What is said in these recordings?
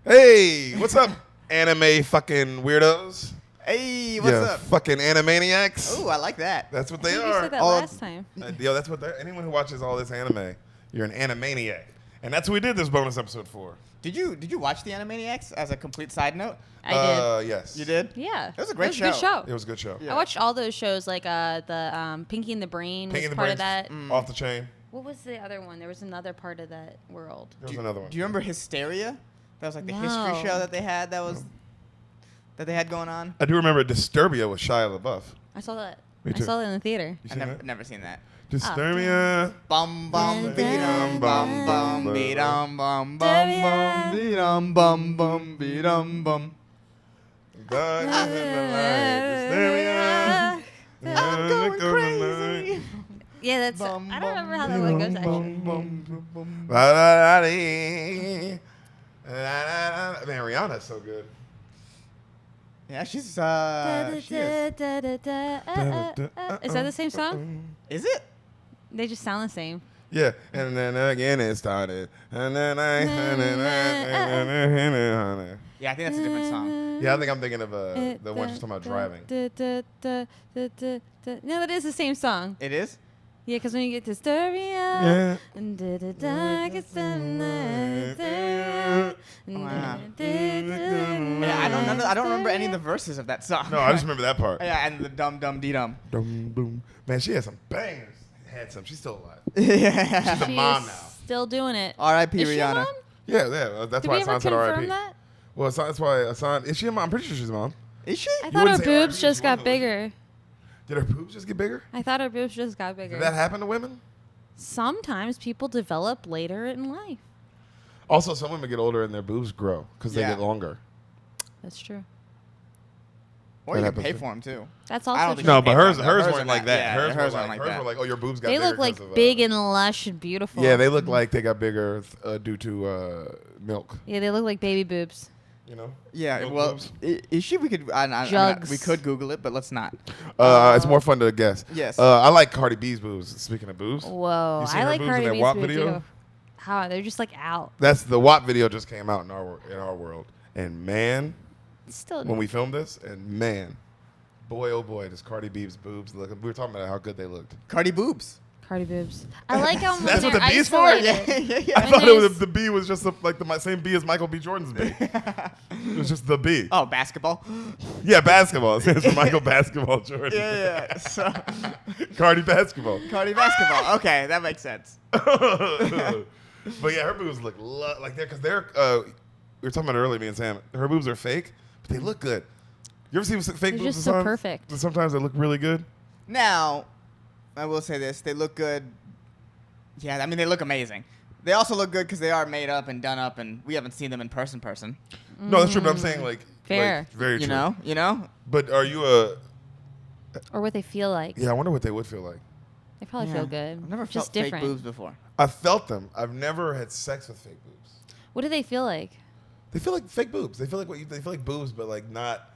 Hey, what's up, anime fucking weirdos? Hey, what's up? Fucking animaniacs. Oh, I like that. That's what they You are. said that last time. Yo, that's what they're. Anyone who watches all this anime, you're an animaniac, and that's what we did this bonus episode for. Did you watch the Animaniacs as a complete side note? I did. Yes. You did? Yeah. It was a great It was a good show. It was a good show. Yeah. I watched all those shows, like the Pinky and the Brain Pinky was and the part of Brain's that. Off the chain. What was the other one? There was another part of that world. There was another one. Do you remember Hysteria? That was like the No. history show that they had. That they had going on. I do remember Disturbia with Shia LaBeouf. I saw that. Me too. I saw that in the theater. You I seen that? never seen that. Disturbia. Bum bum be dum bum bum be dum bum bum bum be dum bum bum be dum bum. Disturbia. I'm going crazy. Yeah, that's. I don't remember how that one goes actually. Man, Rihanna's so good. Yeah, she is. Is that the same song? Is it? They just sound the same. Yeah, and then again it started. And then Yeah, I think that's a different song. yeah, I think I'm thinking of the one she's talking about driving. No, that is the same song. It is? Yeah, because when you get Disturbia Yeah. and Wow. Yeah, I don't remember any of the verses of that song. No, I just remember that part. Yeah, and the dum dum dee dum. Dum, boom. Man, she had some bangers. Had some. She's still alive. Yeah. She's a mom now. Still doing it. R.I.P. Is she a Rihanna. mom? Yeah. That's Did why we ever Hassan said confirm R.I.P. that? Well, that's why Hassan. Is she a mom? I'm pretty sure she's a mom. Is she? I thought her wouldn't say boobs R.I.P. just if you got wanted to, would bigger. Did her boobs just get bigger? I thought her boobs just got bigger. Did that happen to women? Sometimes people develop later in life. Also, some women get older and their boobs grow because they Yeah. get longer. That's true. Or That you can happens pay too. for them too. That's I also don't true. think No, you but pay for hers them. weren't are like that. Yeah, hers hers were aren't like like hers that. were like, oh, your boobs got They bigger look like 'cause of, big and lush and beautiful. yeah, they look like they got bigger due to milk. Yeah, they look like baby boobs. You know. Yeah, Milk well, boobs. is she? We could. I mean, Jugs. we could Google it, but let's not. It's more fun to guess. Yes. I like Cardi B's boobs. Speaking of boobs, Whoa, You seen I her like boobs in Cardi that B's WAP boobs video? too. How they're just like out. that's the WAP video just came out in our world, and man, It's still. when we filmed this, and man, boy oh boy, does Cardi B's boobs look? We were talking about how good they looked. Cardi boobs. Cardi boobs. I like how That's when what they're the B's for? isolated. I When thought there's- the B was just the same B as Michael B. Jordan's B. It was just the B. Oh, basketball. Yeah, basketball. It stands for Michael Basketball Jordan. Yeah. So, Cardi basketball. Cardi basketball. Okay, that makes sense. But yeah, her boobs look like they're because they're. We were talking about it earlier, me and Sam. Her boobs are fake, but they look good. You ever see fake They're boobs? just so sometimes? perfect. Sometimes they look really good. Now, I will say this: they look good. Yeah, I mean they look amazing. They also look good because they are made up and done up, and we haven't seen them in person. No, that's true. But I'm saying like Fair. like, very You true. know. But are you a? Or what they feel like. Yeah, I wonder what they would feel like. They probably Yeah. feel good. I've never just felt different. fake boobs before. I felt them. I've never had sex with fake boobs. What do they feel like? They feel like fake boobs. They feel like they feel like boobs, but like not.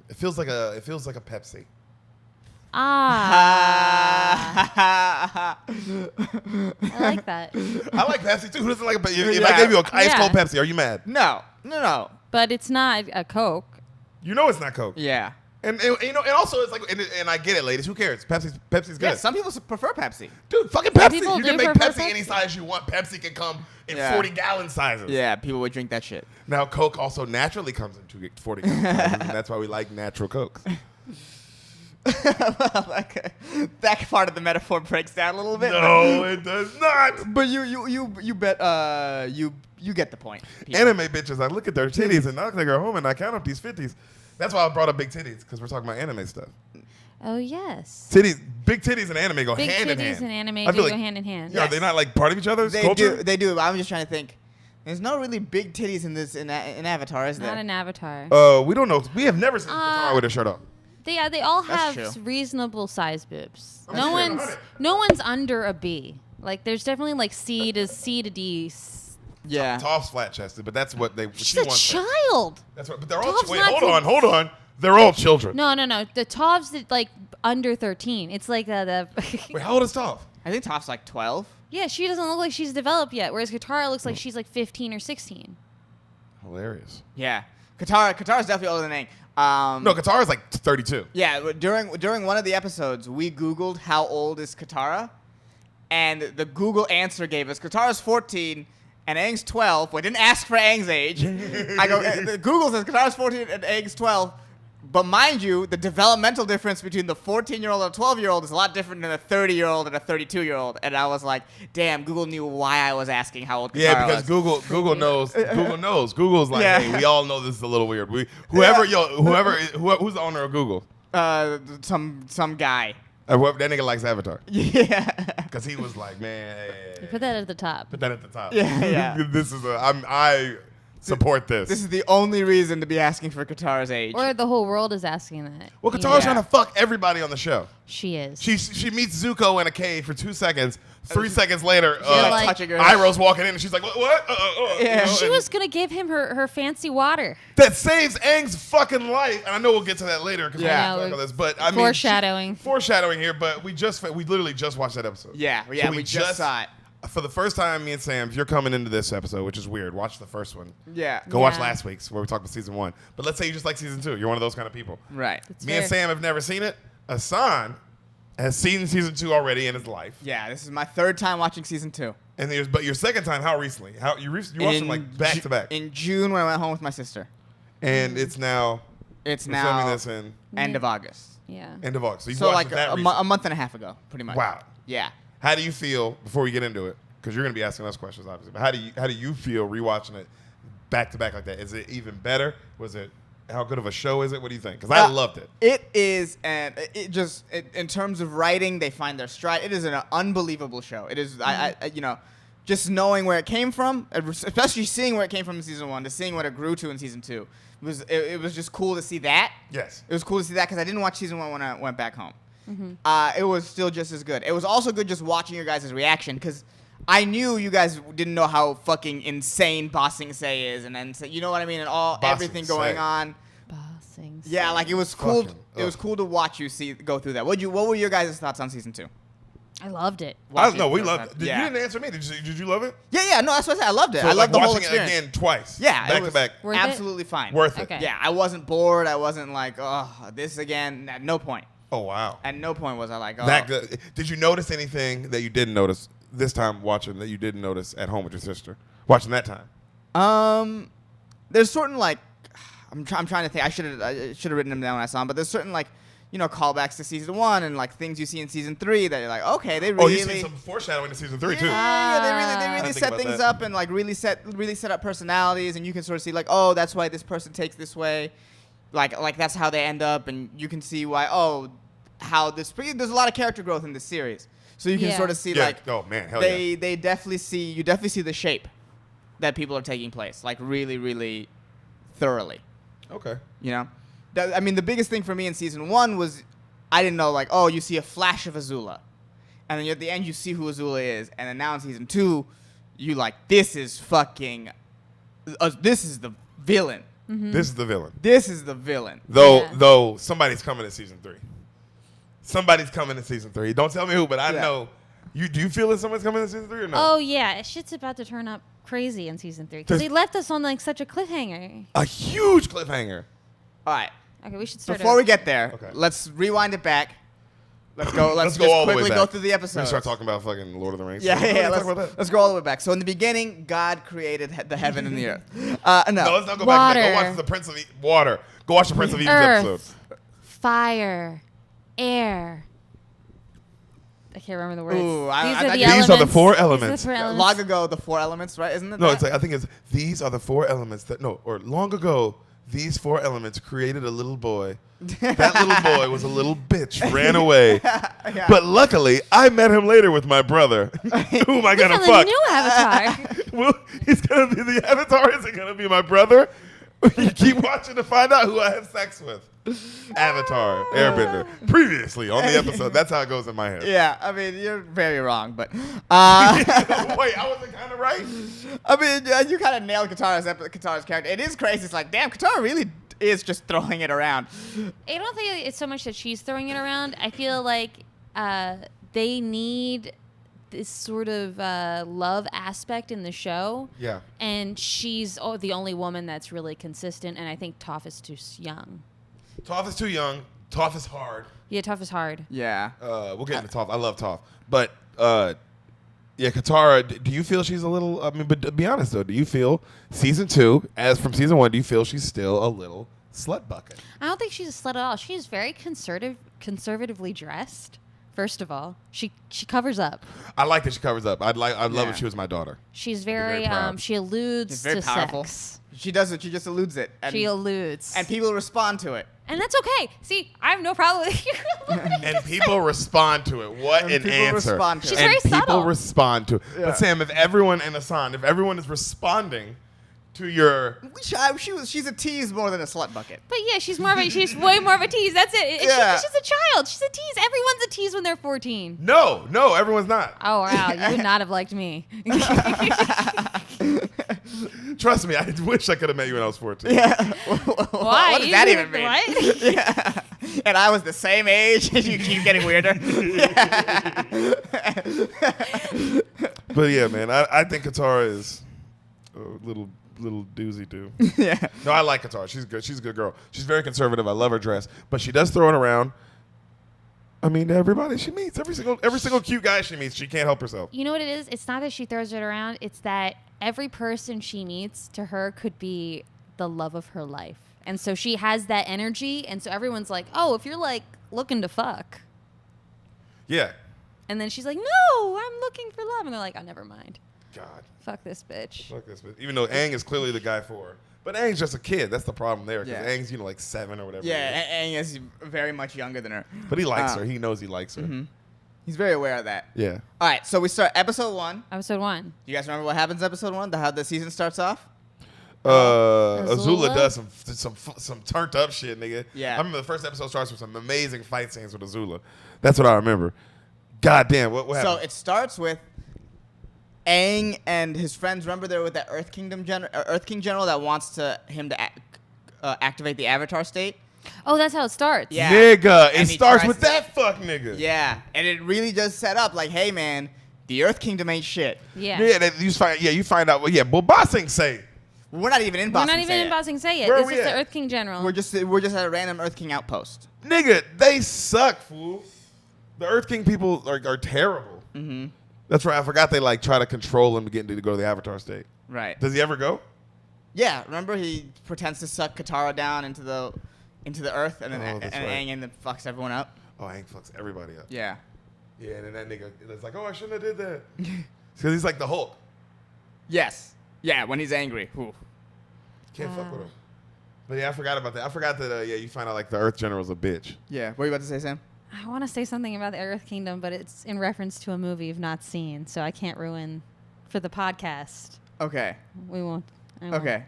It feels like a Pepsi. Ah. I like that. I like Pepsi too. Who doesn't like a Pepsi? If Yeah. I gave you a ice Yeah. cold Pepsi, are you mad? No. But it's not a Coke. You know it's not Coke. Yeah. And you know, and also it's like, and I get it, ladies. Who cares? Pepsi's good. Yeah. Some people prefer Pepsi. Dude, fucking Pepsi. people You do can make prefer Pepsi any Pepsi. size you want. Pepsi can come in Yeah. 40-gallon sizes. Yeah, people would drink that shit. Now Coke also naturally comes in 40-gallon sizes, and that's why we like natural Cokes. That part of the metaphor breaks down a little bit. No, it does not. But you bet you get the point. people. Anime bitches, I look at their titties and I take her home and I count up these 50s. That's why I brought up big titties, because we're talking about anime stuff. Oh, yes. Titties, big titties and anime go Big hand in titties hand. and anime I do feel go like- hand in hand. Yeah, are they not like part of each other's They culture? do. They do. I'm just trying to think. There's no really big titties in this in Avatar, is there? Not an Avatar. We don't know. We have never seen Katara with her shirt up. They all That's have true. reasonable size boobs. I'm No sure. one's no one's under a B. Like there's definitely like C to D. Yeah. Toph's flat chested, but that's what they. She's she a wants that. child. That's what. But they're all. Toph's Wait, not hold on. They're all children. No. The Toph's like under 13. It's like the. Wait, how old is Toph? I think Toph's like 12. Yeah, she doesn't look like she's developed yet, whereas Katara looks like she's like 15 or 16. Hilarious. Yeah. Katara's definitely older than Aang. No, Katara's like 32. Yeah, during one of the episodes, we Googled how old is Katara, and the Google answer gave us Katara's 14 and Aang's 12. We didn't ask for Aang's age. I go, Google says Katara's 14 and Aang's 12. But mind you, the developmental difference between the 14-year-old and a 12-year-old is a lot different than a 30-year-old and a 32-year-old. And I was like, damn, Google knew why I was asking how old Katara Yeah, because was. Google knows. Google knows. Google's like, Yeah. hey, we all know this is a little weird. Who's the owner of Google? Some guy. That nigga likes Avatar. Yeah. Because he was like, man, You put that at the top. put that at the top. Yeah. I support this. This is the only reason to be asking for Katara's age. Or the whole world is asking that. Well, Katara's Yeah. trying to fuck everybody on the show. She is. She meets Zuko in a cave for 2 seconds. 3 seconds later, like- touching her. Iroh's walking in and she's like, what? Yeah. She and was going to give him her fancy water. that saves Aang's fucking life. And I know we'll get to that later because Yeah. we'll talk about this. But I mean, Foreshadowing. foreshadowing here. But we literally just watched that episode. Yeah, So we just saw it. For the first time, me and Sam, if you're coming into this episode, which is weird, watch the first one. Yeah. Go watch Yeah. last week's where we talked about season 1. But let's say you just like season 2. You're one of those kind of people. Right. It's Me and fair. Sam have never seen it. Hassan has seen season 2 already in his life. Yeah, this is my third time watching season 2. But your second time, how recently? You watched them like back to back. In June when I went home with my sister. And it's now It's we're now filming this in end of August. Yeah. end of August. So you So watched like it that a recently. month and a half ago, pretty much. Wow. Yeah. How do you feel before we get into it? Because you're going to be asking us questions, obviously. But how do you feel rewatching it back to back like that? Is it even better? How good of a show is it? What do you think? Because I loved it. It is, and in terms of writing, they find their stride. It is an unbelievable show. It is, I just knowing where it came from, especially seeing where it came from in season 1 to seeing what it grew to in season 2, it was just cool to see that. Yes. It was cool to see that because I didn't watch season 1 when I went back home. It was still just as good. It was also good just watching your guys' reaction because I knew you guys didn't know how fucking insane Bossing Say is, and then you know what I mean, and everything going Say. on. Bossing. Yeah, like it was cool. Fucking- It was cool to watch you go through that. What were your guys' thoughts on season 2? I loved it. We Watching it loved first it. time. You didn't answer me. Did you love it? Yeah. No, that's what I said. I loved it. So I loved the whole watching experience. it again twice. Yeah, it back was to back. Worth it? absolutely fine. Worth it. Okay. Yeah, I wasn't bored. I wasn't like, oh, this again. At no point. Oh wow. At no point was I like, oh. That good. Did you notice anything that you didn't notice this time watching that you didn't notice at home with your sister watching that time? There's certain like, I'm trying to think. I should have written them down when I saw them. But there's certain like, callbacks to season 1 and like things you see in season 3 that you're like, okay, they really. Oh, you see some foreshadowing to season 3 too. Yeah, they I really didn't think set about things that. up and like really set up personalities, and you can sort of see like, oh, that's why this person takes this way, like that's how they end up, and you can see why there's a lot of character growth in this series, so you can Yeah. sort of see Yeah. like Oh man, hell they yeah. definitely see the shape that people are taking place, like really really thoroughly. Okay. I mean, the biggest thing for me in season 1 was I didn't know, like, oh, you see a flash of Azula. And then at the end, you see who Azula is. And then now in season 2, you like, this is fucking, this is the villain. This is the villain. This is the villain. Yeah. Though somebody's coming in season 3. Somebody's coming in season 3. Don't tell me who, but I Yeah. know. Do you feel that someone's coming in season 3 or no? Oh, yeah. Shit's about to turn up crazy in season 3. Because Does- they left us on like such a cliffhanger. A huge cliffhanger. All right. Okay, we should start Before we get there, Okay. let's rewind it back. Let's go. Let's go just all the way quickly back. go through the We episode. start talking about fucking Lord of the Rings. Yeah. Let's talk about that. Let's go all the way back. So in the beginning, God created the heaven and the earth. No, No. let's not go back to that. Go Water. watch the Prince of Water. Go watch the Prince of Egypt Earth. episode. Fire, air. I can't remember the words. Ooh, These I are thought the you- elements. These are the four These are elements. the four elements. Long ago, the 4 elements, right? Isn't it? No, that? it's like I think it's these are the 4 elements that long ago these 4 elements created a little boy. That little boy was a little bitch, ran away. Yeah. But luckily, I met him later with my brother, whom I Look gotta on the fuck. new Avatar. Well, he's gonna be the Avatar. Isn't gonna be my brother. You keep watching to find out who I have sex with. Avatar, Airbender. Previously on the episode. That's how it goes in my head. Yeah, I mean, you're very wrong, but Wait, I wasn't kind of right. I mean, you kind of nailed Katara's character. It is crazy. It's like, damn, Katara really is just throwing it around. I don't think it's so much that she's throwing it around. I feel like they need this sort of love aspect in the show. Yeah. And she's the only woman that's really consistent, and I think Toph is too young. Toph is too young. Toph is hard. Yeah, Toph is hard. Yeah. We'll get into Toph. I love Toph. But, yeah, Katara, do you feel she's a little, I mean, but to be honest, though, do you feel season 2, as from season 1, do you feel she's still a little slut bucket? I don't think she's a slut at all. She's very conservatively dressed. First of all, she covers up. I like that she covers up. I'd love Yeah. if she was my daughter. She's be very very, proud. she alludes She's very to powerful. sex. She does it. She just alludes it. And, She alludes. and people respond to it. And that's okay. See, I have no problem with you. And people respond to it. What And an people answer. respond to She's it. very and people subtle. respond to it. Yeah. But Sam, if everyone is responding to your She's a tease more than a slut bucket. But yeah, she's way more of a tease. That's it. Yeah. She's a child. She's a tease. Everyone's a tease when they're 14. No, everyone's not. Oh wow, you would not have liked me. Trust me, I wish I could have met you when I was 14. Yeah. Why? What does that even mean? What? Yeah. And I was the same age, and you keep getting weirder. But yeah, man, I think Katara is a little doozy too. Yeah. No, I like Katara. She's good. She's a good girl. She's very conservative. I love her dress, but she does throw it around. I mean, to everybody she meets, every single cute guy she meets, she can't help herself. You know what it is? It's not that she throws it around. It's that every person she meets to her could be the love of her life. And so she has that energy. And so everyone's like, oh, if you're like looking to fuck. Yeah. And then she's like, no, I'm looking for love. And they're like, oh, never mind. God. Fuck this bitch. Fuck this bitch. Even though Aang is clearly the guy for her. But Aang's just a kid. That's the problem there. Because Yeah. Aang's, like 7 or whatever. Yeah, Aang is very much younger than her. But he likes her. He knows he likes her. Mhm. He's very aware of that. Yeah. All right, so we start episode 1. Episode 1. You guys remember what happens in episode 1? How the season starts off? Azula Azula? does some turned up shit, nigga. Yeah. I remember the first episode starts with some amazing fight scenes with Azula. That's what I remember. God damn, what So happened? it starts with Aang and his friends. Remember, they're with that Earth King general that wants him to activate the Avatar state. Oh, that's how it starts. Yeah. Nigga, And it he starts tries with to- that fuck nigga. Yeah, and it really does set up like, hey man, the Earth Kingdom ain't shit. Yeah. Yeah, you find out. Well, yeah, well, Ba Sing Se. We're not even in We're Boston. not even in Ba Sing Se yet. Where are This we is the at? Earth King General. We're just at a random Earth King outpost. Nigga, they suck, fool. The Earth King people are terrible. Mm-hmm. That's right. I forgot they try to control him to get to go to the Avatar state. Right. Does he ever go? Yeah. Remember, he pretends to suck Katara down into the Earth, and then Oh, that's and right. Aang and then fucks everyone up. Oh, Aang fucks everybody up. Yeah. Yeah, and then that nigga is like, oh, I shouldn't have did that. Because he's like the Hulk. Yes. Yeah. When he's angry. Ooh. Can't fuck with him. But yeah, I forgot about that. I forgot that, you find out, the Earth General's a bitch. Yeah. What are you about to say, Sam? I want to say something about the Earth Kingdom, but it's in reference to a movie you've not seen, so I can't ruin for the podcast. Okay. We won't. I won't. Okay.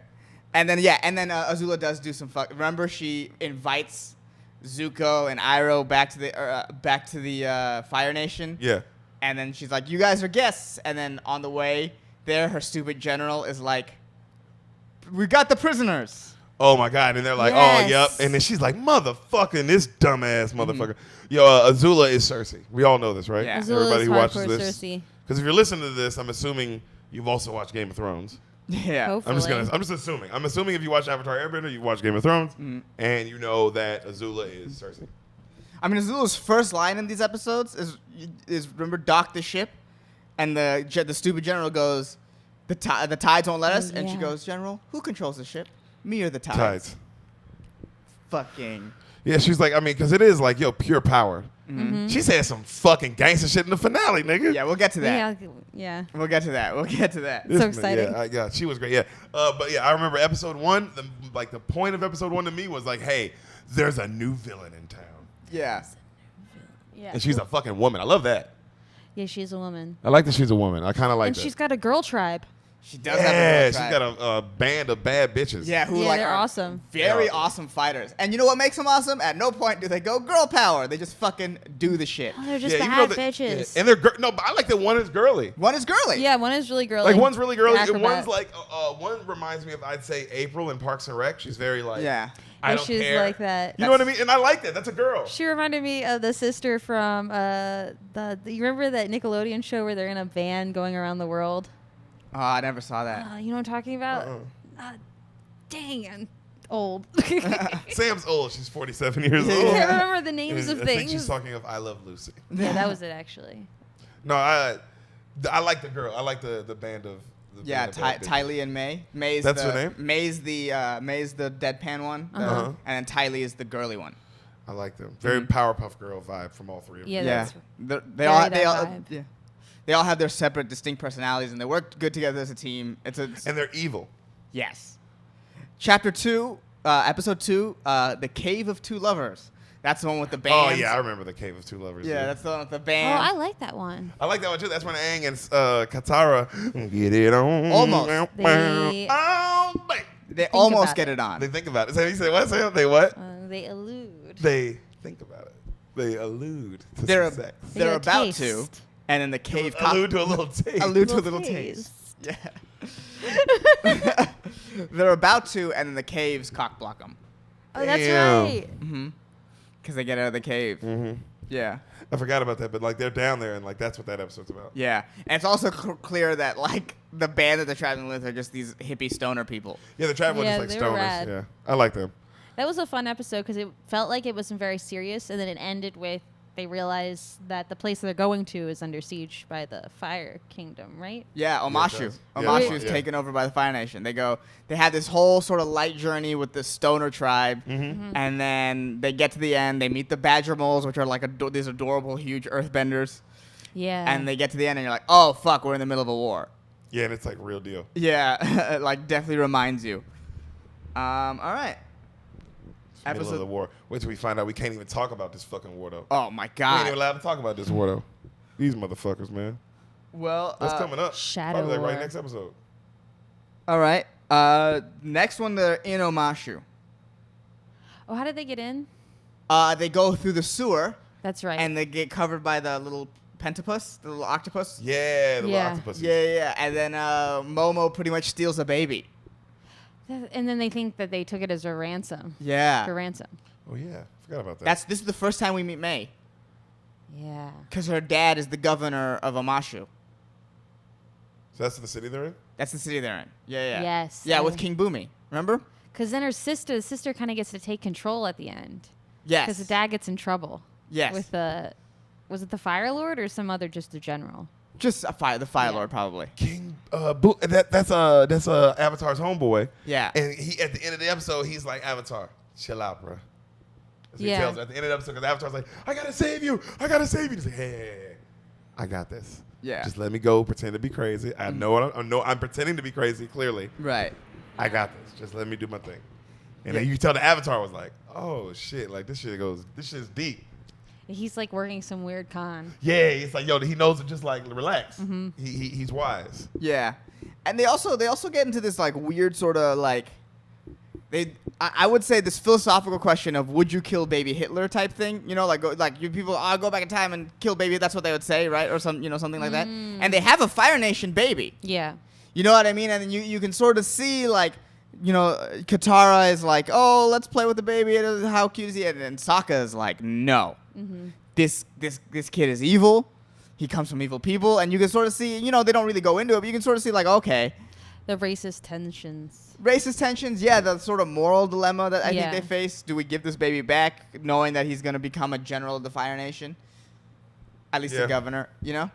And then Azula does do some fuck. Remember, she invites Zuko and Iroh back to the Fire Nation. Yeah. And then she's like, "You guys are guests." And then on the way there, her stupid general is like, "We got the prisoners." Oh, my God. And they're like, Yes. oh, yep. And then she's like, motherfucking this dumbass motherfucker. Yo, Azula is Cersei. We all know this, right? Yeah. Azula's Everybody who watches hardcore this. Cersei. Because if you're listening to this, I'm assuming you've also watched Game of Thrones. Yeah. Hopefully. I'm just assuming. I'm assuming if you watch Avatar Airbender, you watch Game of Thrones, and you know that Azula is Cersei. I mean, Azula's first line in these episodes is remember, dock the ship, and the stupid general goes, the tides won't let us, and she Yeah. goes, "General, who controls the ship? Me or the tides?" Tides. Fucking. Yeah, she's like, I mean, because it is like, pure power. Mm-hmm. She said some fucking gangster shit in the finale, nigga. Yeah, we'll get to that. Yeah. We'll get to that. We'll get to that. So exciting. Yeah, she was great. Yeah, but yeah, I remember episode 1. The point of episode 1 to me was like, hey, there's a new villain in town, Yeah. Yeah. and she's a fucking woman. I love that. Yeah, she's a woman. I like that she's a woman. I kind of like And that. she's got a girl tribe. She does have a Yeah, girl she's tribe. got a band of bad bitches. Yeah, who Yeah, like they're are awesome. very Yeah. awesome fighters. And you know what makes them awesome? At no point do they go girl power. They just fucking do the shit. Oh, they're just Yeah, bad that- bitches. yeah, and they're no, but I like that one is girly. One is girly. Yeah, one is really girly. Like one's really girly, The and one's acrobat. like one reminds me of I'd say April in Parks and Rec. She's very like Yeah. I Yeah, don't she's care. like that. You know what I mean? And I like that. That's a girl. She reminded me of the sister from you remember that Nickelodeon show where they're in a van going around the world? Oh, I never saw that. You know what I'm talking about? Uh-uh. Dang, I'm old. Sam's old. She's 47 years Yeah. old. I can't remember the names And of I things. think she's talking of I Love Lucy. Yeah, that was it actually. No, I like the girl. I like the band of. The Yeah, band of bad bitches. Tylee and May. May's That's the, her name? May's the deadpan one, Uh-huh. and then Tylee is the girly one. I like them. Very Powerpuff Girl vibe from all three of them. Yeah, Yeah, that's they very all that they all vibe. yeah. They all have their separate, distinct personalities, and they work good together as a team. It's And they're evil. yes. Chapter 2, episode 2, the Cave of Two Lovers. That's the one with the band. Oh yeah, I remember the Cave of Two Lovers. Yeah, that's the one with the Oh, band. I like that one. I like that one too. That's when Aang and Katara get it on. Almost. They- Oh, babe. They almost about get it. it on. They think about it. So you say what? Say they what? They allude. They think about it. They allude to They're some sex. They they're get a about taste. to, and then the cave Allude to a little taste. allude to a Little little taste. Yeah. They're about to, and then the caves cock block them. Oh, that's Damn. right. Mm-hmm. Because they get out of the cave. Mm-hmm. Yeah. I forgot about that, but like they're down there, and like that's what that episode's about. Yeah. And it's also clear that like the band that they're traveling with are just these hippie stoner people. Yeah, the trap one Yeah, is like they were stoners. rad. Yeah, I like them. That was a fun episode because it felt like it wasn't very serious, and then it ended with they realize that the place they're going to is under siege by the Fire Kingdom, right? Yeah, Omashu. does. Yeah, Omashu is yeah. taken over by the Fire Nation. They have this whole sort of light journey with the stoner tribe, Mm-hmm. and then they get to the end. They meet the Badger Moles, which are like these adorable, huge earthbenders. Yeah. And they get to the end, and you're like, oh, fuck, we're in the middle of a war. Yeah, and it's like real deal. Yeah, like definitely reminds you. All right. Middle of the war. Wait till we find out we can't even talk about this fucking war though. Oh my We ain't God. even allowed to talk about this war though. These motherfuckers, man. Well, That's coming up. Shadow Probably like right War. next episode. all right. Next one, they're in Omashu. Oh, how did they get in? They go through the sewer, That's right. and they get covered by the little pentapus, the little octopus. Yeah, the Yeah. little octopus. Yeah. And then Momo pretty much steals a baby. And then they think that they took it as a ransom. For Yeah. ransom. Oh yeah, forgot about that. This is the first time we meet May, Yeah. because her dad is the governor of Omashu. So that's the city they're in. That's the city they're in. Yeah. Yes. Yeah, with King Boomy. Remember? Because then the sister kind of gets to take control at the end. Yes. Because the dad gets in trouble. Yes. With was it the Fire Lord or some other just a general? Just the Fire Yeah. Lord, probably. King that's Avatar's homeboy. Yeah. And he at the end of the episode he's like, Avatar, chill out, bro. That's what Yeah. he tells her at the end of the episode because Avatar's like, I gotta save you. He's like, hey, I got this. Yeah. Just let me go, pretend to be crazy. I know I'm pretending to be crazy, clearly. Right. I got this. Just let me do my thing. And then you tell the Avatar was like, oh shit, like this shit's deep. He's like working some weird con. Yeah, it's like, yo, he knows to just like relax. Mm-hmm. He's wise. Yeah, and they also get into this like weird sort of like I would say this philosophical question of would you kill baby Hitler type thing, you know, like you people I'll go back in time and kill baby, that's what they would say, right, or something like that. And they have a Fire Nation baby, Yeah. you know what I mean, and then you can sort of see like, you know, Katara is like, oh, let's play with the baby, how cute is he, and Sokka is like, no, this kid is evil. He comes from evil people, and you can sort of see, you know, they don't really go into it, but you can sort of see like, okay, The racist tensions. racist tensions, yeah, the sort of moral dilemma that I Yeah. think they face. Do we give this baby back, knowing that he's going to become a general of the Fire Nation? At least Yeah. the governor, you know?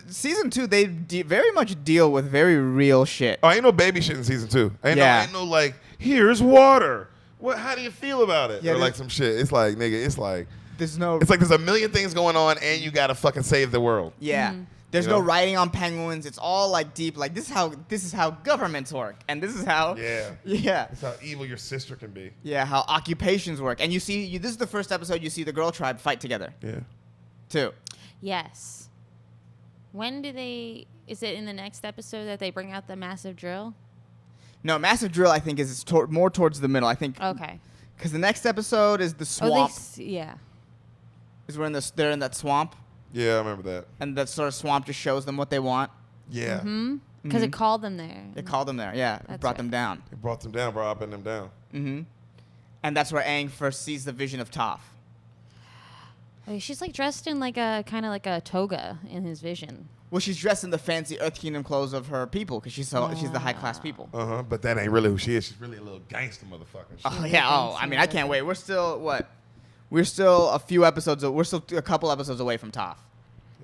Season 2, they very much deal with very real shit. Oh, ain't no baby shit in season 2. Yeah. Ain't no like, here's water. What? How do you feel about it? Yeah, or like there's- some shit. It's like, nigga, it's like there's a million things going on, and you gotta fucking save the world. Yeah. There's You no know? writing on penguins. It's all like deep. Like this is how governments work, and this is how yeah That's how evil your sister can be. how occupations work. And this is the first episode you see the girl tribe fight together Yeah. too. Yes. When do they? Is it in the next episode that they bring out the massive drill? No, Massive Drill, I think, is more towards the middle. I think. Okay. Because the next episode is the swamp. Yeah. Is when they're in that swamp, Yeah, I remember that. and that sort of swamp just shows them what they want. Yeah. Because it called them there. It called them there. Yeah, it That's brought right. them down. It brought them down, brought them down. And that's where Aang first sees the vision of Toph. Oh, she's like dressed in like a kind of like a toga in his vision. Well, she's dressed in the fancy Earth Kingdom clothes of her people because she's the high class people. But that ain't really who she is. She's really a little gangster motherfucker. Oh yeah. Oh, I mean, I can't wait. We're still what? We're still a few episodes. We're still a couple episodes away from Toph.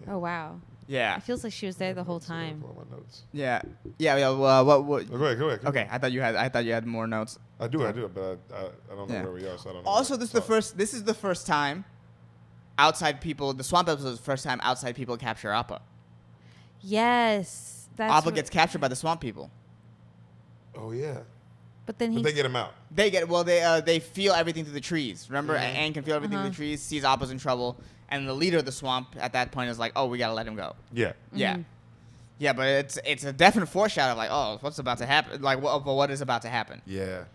Oh wow. Yeah. It feels like she was there the whole time. All my notes. Yeah. What? Go ahead. Okay, I thought you had more notes. I do, but I don't know Yeah. where we are, so I don't know. Also, this is the first time outside people. The swamp episode is the first time outside people capture Appa. Yes. Appa gets captured by the swamp people. Oh yeah. But then But they get him out. They feel everything through the trees. Remember, Aang can feel everything through the trees. Sees Appa's in trouble, and the leader of the swamp at that point is like, "Oh, we gotta let him go." Yeah. Yeah, yeah, but it's a definite foreshadow of like, oh, what's about to happen? Like, what is about to happen? Yeah.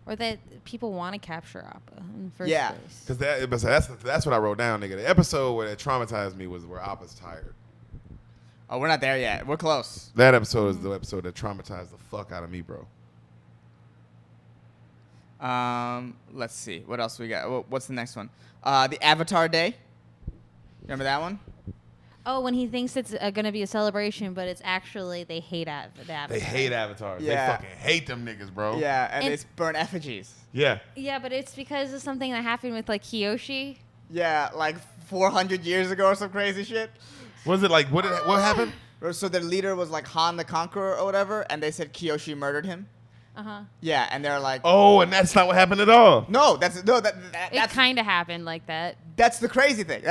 Or that people want to capture Appa in the first Yeah. place. Because that's what I wrote down, nigga. The episode where it traumatized me was where Appa's tired. Oh, we're not there yet. We're close. That episode is the episode that traumatized the fuck out of me, bro. Let's see. What else we got? What's the next one? The Avatar Day. Remember that one? Oh, when he thinks it's going to be a celebration, but it's actually they hate the Avatar. They hate avatars. Yeah. They fucking hate them niggas, bro. Yeah, and And- they burn effigies. Yeah. Yeah, but it's because of something that happened with like Kyoshi. Yeah, like 400 years ago or some crazy shit. Was it like what happened? So their leader was like Han the Conqueror or whatever, and they said Kyoshi murdered him. Yeah, and they're like, Oh, and that's not what happened at all. no, It that's kind of happened like that. That's the crazy thing.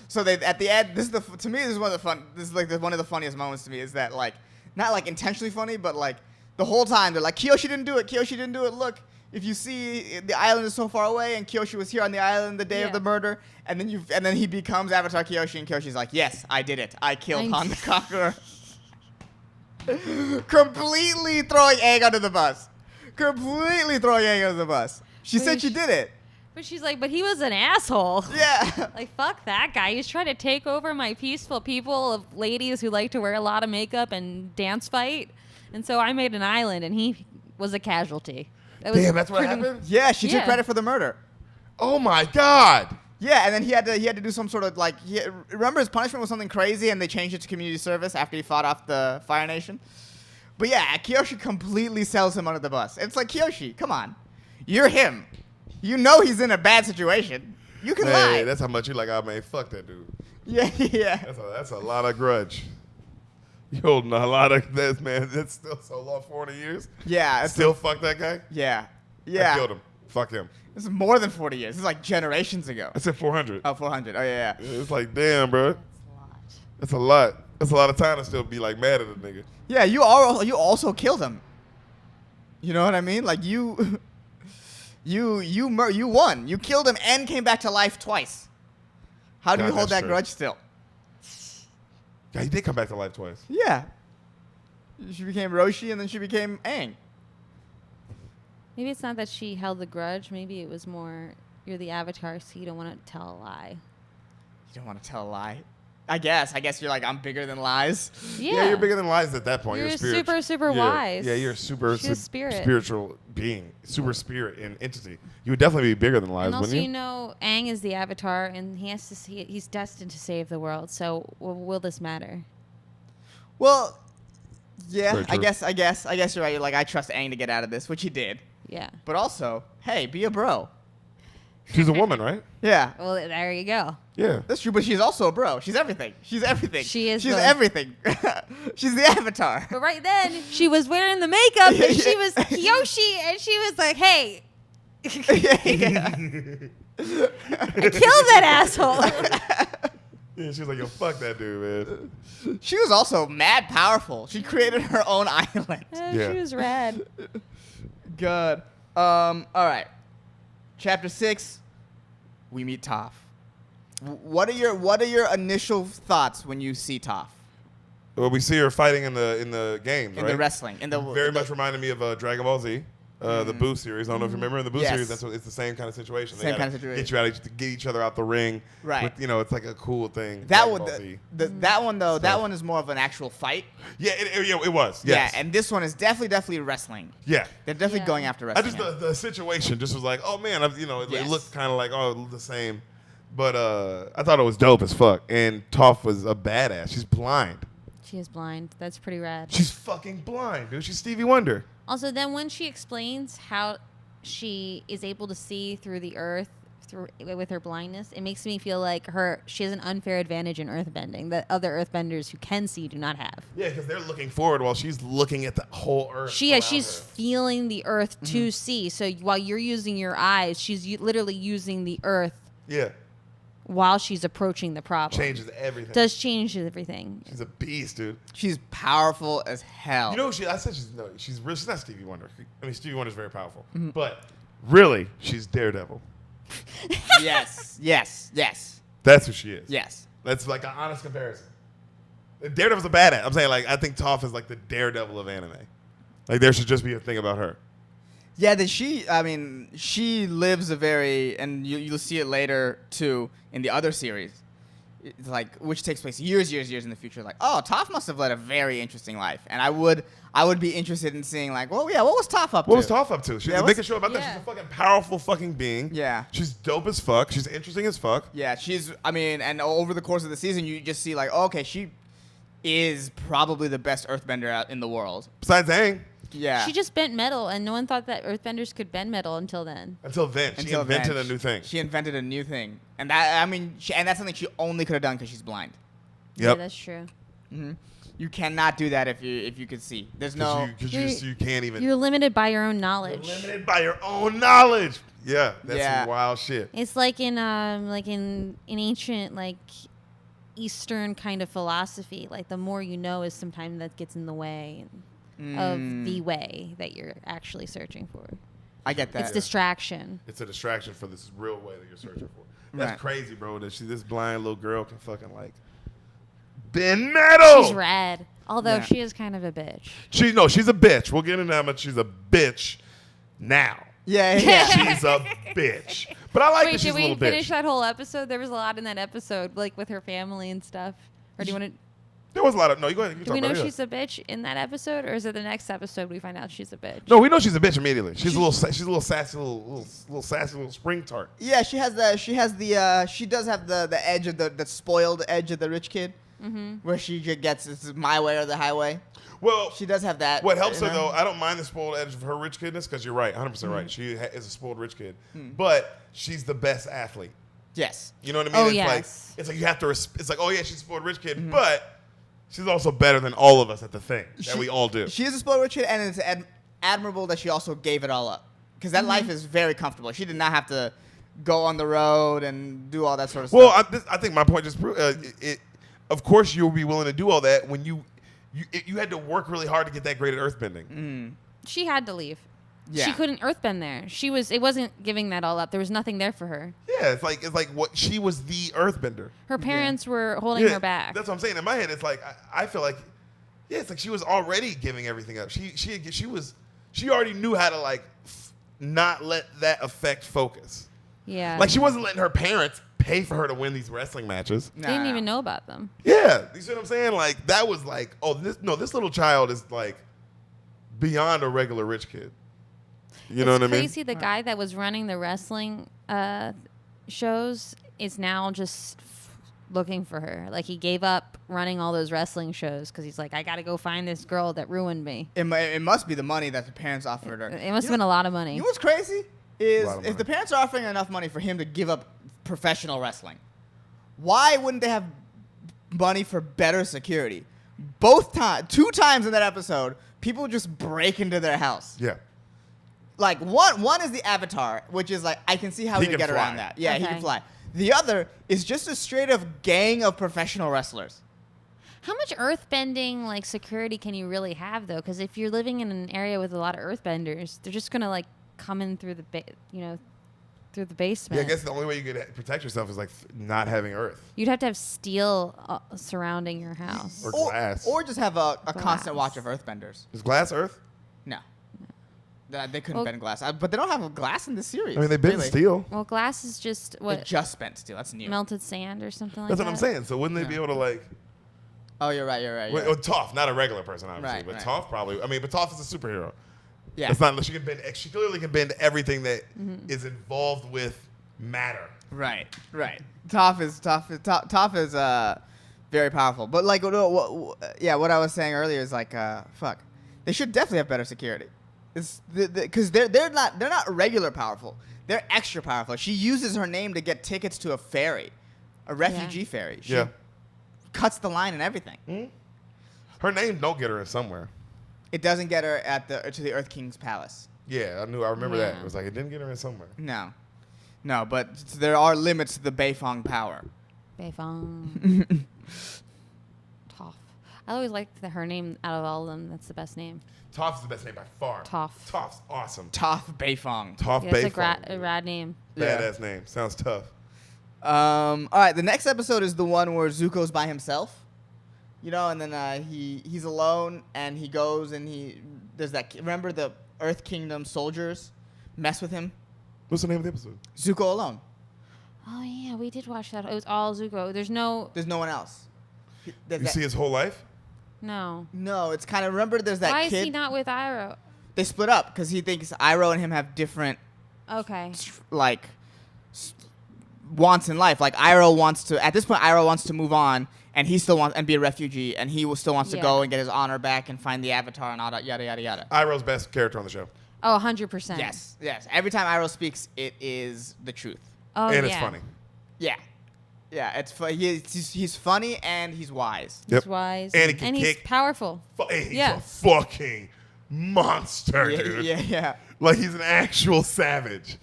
So they at the end, to me this is one of the fun. This is like one of the funniest moments to me is that like not like intentionally funny, but like the whole time they're like Kyoshi didn't do it. Kyoshi didn't do it. Look, if you see the island is so far away, and Kyoshi was here on the island the day of Yeah. the murder, and then he becomes Avatar Kyoshi, and Kyoshi's like, yes, I did it. I killed Han the Conqueror. Completely throwing Aang under the bus. She said she did it. But she's like, but he was an asshole. Yeah. Like, fuck that guy. He's trying to take over my peaceful people of ladies who like to wear a lot of makeup and dance fight. And so I made an island, and he was a casualty. Damn, that's what happened? Yeah, she took Yeah. credit for the murder. Oh my God. Yeah, and then he had to do some sort of like remember his punishment was something crazy, and they changed it to community service after he fought off the Fire Nation. But yeah, Kyoshi completely sells him under the bus. It's like, Kyoshi, come on, you're him. You know he's in a bad situation. You can lie. Hey, that's how much you like, oh man, fuck that dude. Yeah. That's a lot of grudge. You holding a lot of this, man. That's still so long, 40 years. Yeah. Still fuck that guy? Yeah. I killed him. Fuck him. This is more than 40 years. This is like generations ago. I said 400. Oh, 400. Oh, yeah. It's like, damn, bro. That's a lot. That's a lot of time to still be like mad at a nigga. Yeah, you also killed him. You know what I mean? Like you won. You killed him and came back to life twice. How do God, you hold that's that true. grudge still? Yeah, he did come back to life twice. Yeah. She became Roshi and then she became Aang. Maybe it's not that she held the grudge. Maybe it was more, you're the Avatar, so you don't want to tell a lie. You don't want to tell a lie. I guess you're like, I'm bigger than lies. Yeah. You're bigger than lies at that point. You're You're spiritual. super Yeah. wise. Yeah, you're super She's a spirit. spiritual being, super spirit and entity. You would definitely be bigger than lies, And also, wouldn't you know, Aang is the Avatar, and he's destined to save the world. So, will this matter? Well, yeah, Very I true. guess you're right. You're like, I trust Aang to get out of this, which he did. Yeah. But also, hey, be a bro. She's a woman, right? Yeah. Well, there you go. Yeah. That's true, but she's also a bro. She's everything. She's everything. She is She's both. everything. She's the Avatar. But right then, she was wearing the makeup, and Yeah. she was Kyoshi, and she was like, "Hey, Yeah. I killed that asshole." Yeah, she was like, yo, fuck that dude, man. She was also mad powerful. She created her own island. Yeah. She was rad. Good. All right. Chapter 6. We meet Toph. What are your initial thoughts when you see Toph? Well, we see her fighting in the games, In right? the wrestling. Very much reminded me of Dragon Ball Z, the Boo series. I don't know if you remember in the Boo Yes. series. It's the same kind of situation. Same kind of situation. Get each other out the ring. Right. With, it's like a cool thing. That Dragon one, Ball Z. that one though, that Stuff. one is more of an actual fight. Yeah, it was. Yes. Yeah, and this one is definitely wrestling. Yeah. They're definitely Yeah. going after I wrestling. just the situation just was like, oh man, it Yes. looked kind of like the same, but I thought it was dope as fuck. And Toph was a badass. She's blind. She is blind. That's pretty rad. She's fucking blind, dude. She's Stevie Wonder. Also, then when she explains how she is able to see through the earth with her blindness, it makes me feel like she has an unfair advantage in earthbending that other earthbenders who can see do not have. Yeah, because they're looking forward while she's looking at the whole earth. She's her. feeling the earth to see. So while you're using your eyes, she's literally using the earth Yeah, while she's approaching the problem. changes everything. Does change everything. She's a beast, dude. She's powerful as hell. You know, I said she's not Stevie Wonder. I mean, Stevie Wonder's very powerful, but really, she's Daredevil. yes. That's who she is. Yes. That's like an honest comparison. Daredevil's a badass. I'm saying, like, I think Toph is like the Daredevil of anime. Like, there should just be a thing about her. Yeah, she lives a very, and you'll see it later too in the other series, it's like which takes place years in the future. Like, oh, Toph must have led a very interesting life, and I would be interested in seeing like, well, yeah, what was Toph up to? What was Toph up to? They can show about that. Yeah. She's a fucking powerful fucking being. Yeah. She's dope as fuck. She's interesting as fuck. Yeah, and over the course of the season, you just see like, oh, okay, she is probably the best Earthbender out in the world. Besides Aang. Yeah. She just bent metal, and no one thought that earthbenders could bend metal until then. Until then. She invented a new thing. She invented a new thing, and that's something she only could have done because she's blind. Yeah, Yep. that's true. Mm-hmm. You cannot do that if you could see. There's no. Because you can't even. You're limited by your own knowledge. You're limited by your own knowledge. Yeah, that's Yeah. some wild shit. It's like in ancient Eastern kind of philosophy. Like the more you know is sometimes that gets in the way of the way that you're actually searching for. I get that. It's distraction. It's a distraction for this real way that you're searching for. That's Right. crazy, bro. That this blind little girl can fucking bend metal. She's rad. Although Yeah. she is kind of a bitch. She's a bitch. We'll get into how much she's a bitch now. Yeah. She's a bitch. But I like Wait, that she's did a we little finish bitch. that whole episode? There was a lot in that episode, like with her family and stuff. Or do you want to? There was a lot of... No, you go ahead. You Do we talk know about it. she's a bitch in that episode, or is it the next episode we find out she's a bitch? No, we know she's a bitch immediately. She's a little sassy little sassy little spring tart. Yeah, she does have the edge of the spoiled edge of the rich kid, where she just gets it's my way or the highway. Well, She does have that. what helps her in though, I don't mind the spoiled edge of her rich kidness because you're right, 100% right. She is a spoiled rich kid, but she's the best athlete. Yes. You know what I mean? Oh, it's yes. it's like you have to. It's like, oh yeah, she's a spoiled rich kid, but she's also better than all of us at the thing that we all do. She is a spoiled rich kid, and it's admirable that she also gave it all up because that life is very comfortable. She did not have to go on the road and do all that sort of Well, stuff. I think my point just proved of course, you'll be willing to do all that when you had to work really hard to get that great at earthbending. She had to leave. Yeah. She couldn't earthbend there. It wasn't giving that all up. There was nothing there for her. Yeah, it's like what she was the earthbender. Her parents were holding her back. That's what I'm saying. In my head, it's like I feel like, yeah, it's like she was already giving everything up. She already knew how to not let that affect focus. Yeah. Like she wasn't letting her parents pay for her to win these wrestling matches. They didn't even know about them. Yeah, you see what I'm saying? Like that was like, oh, this little child is like beyond a regular rich kid. You know what I mean? It's crazy. The guy that was running the wrestling shows is now just looking for her. Like he gave up running all those wrestling shows because he's like, I got to go find this girl that ruined me. It must be the money that the parents offered her. It must have been a lot of money. You know what's crazy is lot of if money. the parents are offering enough money for him to give up professional wrestling, why wouldn't they have money for better security? Two times in that episode, people just break into their house. Yeah. Like one is the Avatar, which is like I can see how He he would can get fly. around that. Yeah, he Okay. can fly. The other is just a straight up gang of professional wrestlers. How much earthbending security can you really have though? Because if you're living in an area with a lot of earthbenders, they're just gonna come in through the through the Yeah, basement. I guess the only way you could protect yourself is like not having Earth You'd have to have steel surrounding your house. or glass. Or just have a constant Glass. watch of Earthbenders. Is glass Earth? No. They couldn't Well- bend glass. But they don't have glass in this series. I mean, they bend really. steel. Well, glass is just They what just bent steel. That's new. melted sand or something like That's that. what I'm saying. So wouldn't they be able to like? Oh, you're right. You're right. Well, Toph, not a regular person, obviously, Right, but right. Toph probably. I mean, but Toph is a superhero. Yeah. It's not. She can bend. She clearly can bend everything that is involved with matter. Right. Toph is very powerful. But like, what I was saying earlier is like, fuck, they should definitely have better security. It's because they're not regular powerful. They're extra powerful. She uses her name to get tickets to a ferry, a refugee ferry. She cuts the line and everything. Mm-hmm. Her name don't get her in somewhere. It doesn't get her to the Earth King's palace. Yeah, I remember that. Yeah. It was like it didn't get her in somewhere. No, but there are limits to the Beifong power. Beifong. Toph. I always liked her name out of all of them. That's the best name. Toph's the best name by far. Toph. Toph's awesome. Toph Beifong. Toph Yeah, it's Beifong. a rad name. Badass name. Sounds tough. All right, the next episode is the one where Zuko's by himself. And then he's alone, and he goes and there's that. Remember the Earth Kingdom soldiers mess with him? What's the name of the episode? Zuko alone. Oh yeah, we did watch that. It was all Zuko. There's no. There's no one else. You see his whole life? No. No, it's kind of, remember there's that Why kid. is he not with Iroh? They split up because he thinks Iroh and him have different, Okay. like, wants in life. Like, Iroh wants to, at this point, Iroh wants to move on, and he still wants, and be a refugee, and he still wants to Yeah. go and get his honor back and find the Avatar and all that, yada, yada, yada. Iroh's best character on the show. Oh, 100%. Yes. Every time Iroh speaks, it is the truth. Oh, And yeah. it's funny. Yeah. Yeah, he's funny and he's wise. He's wise. And he can he's kick. powerful. He's Yeah. a fucking monster, dude. Yeah. Like he's an actual savage.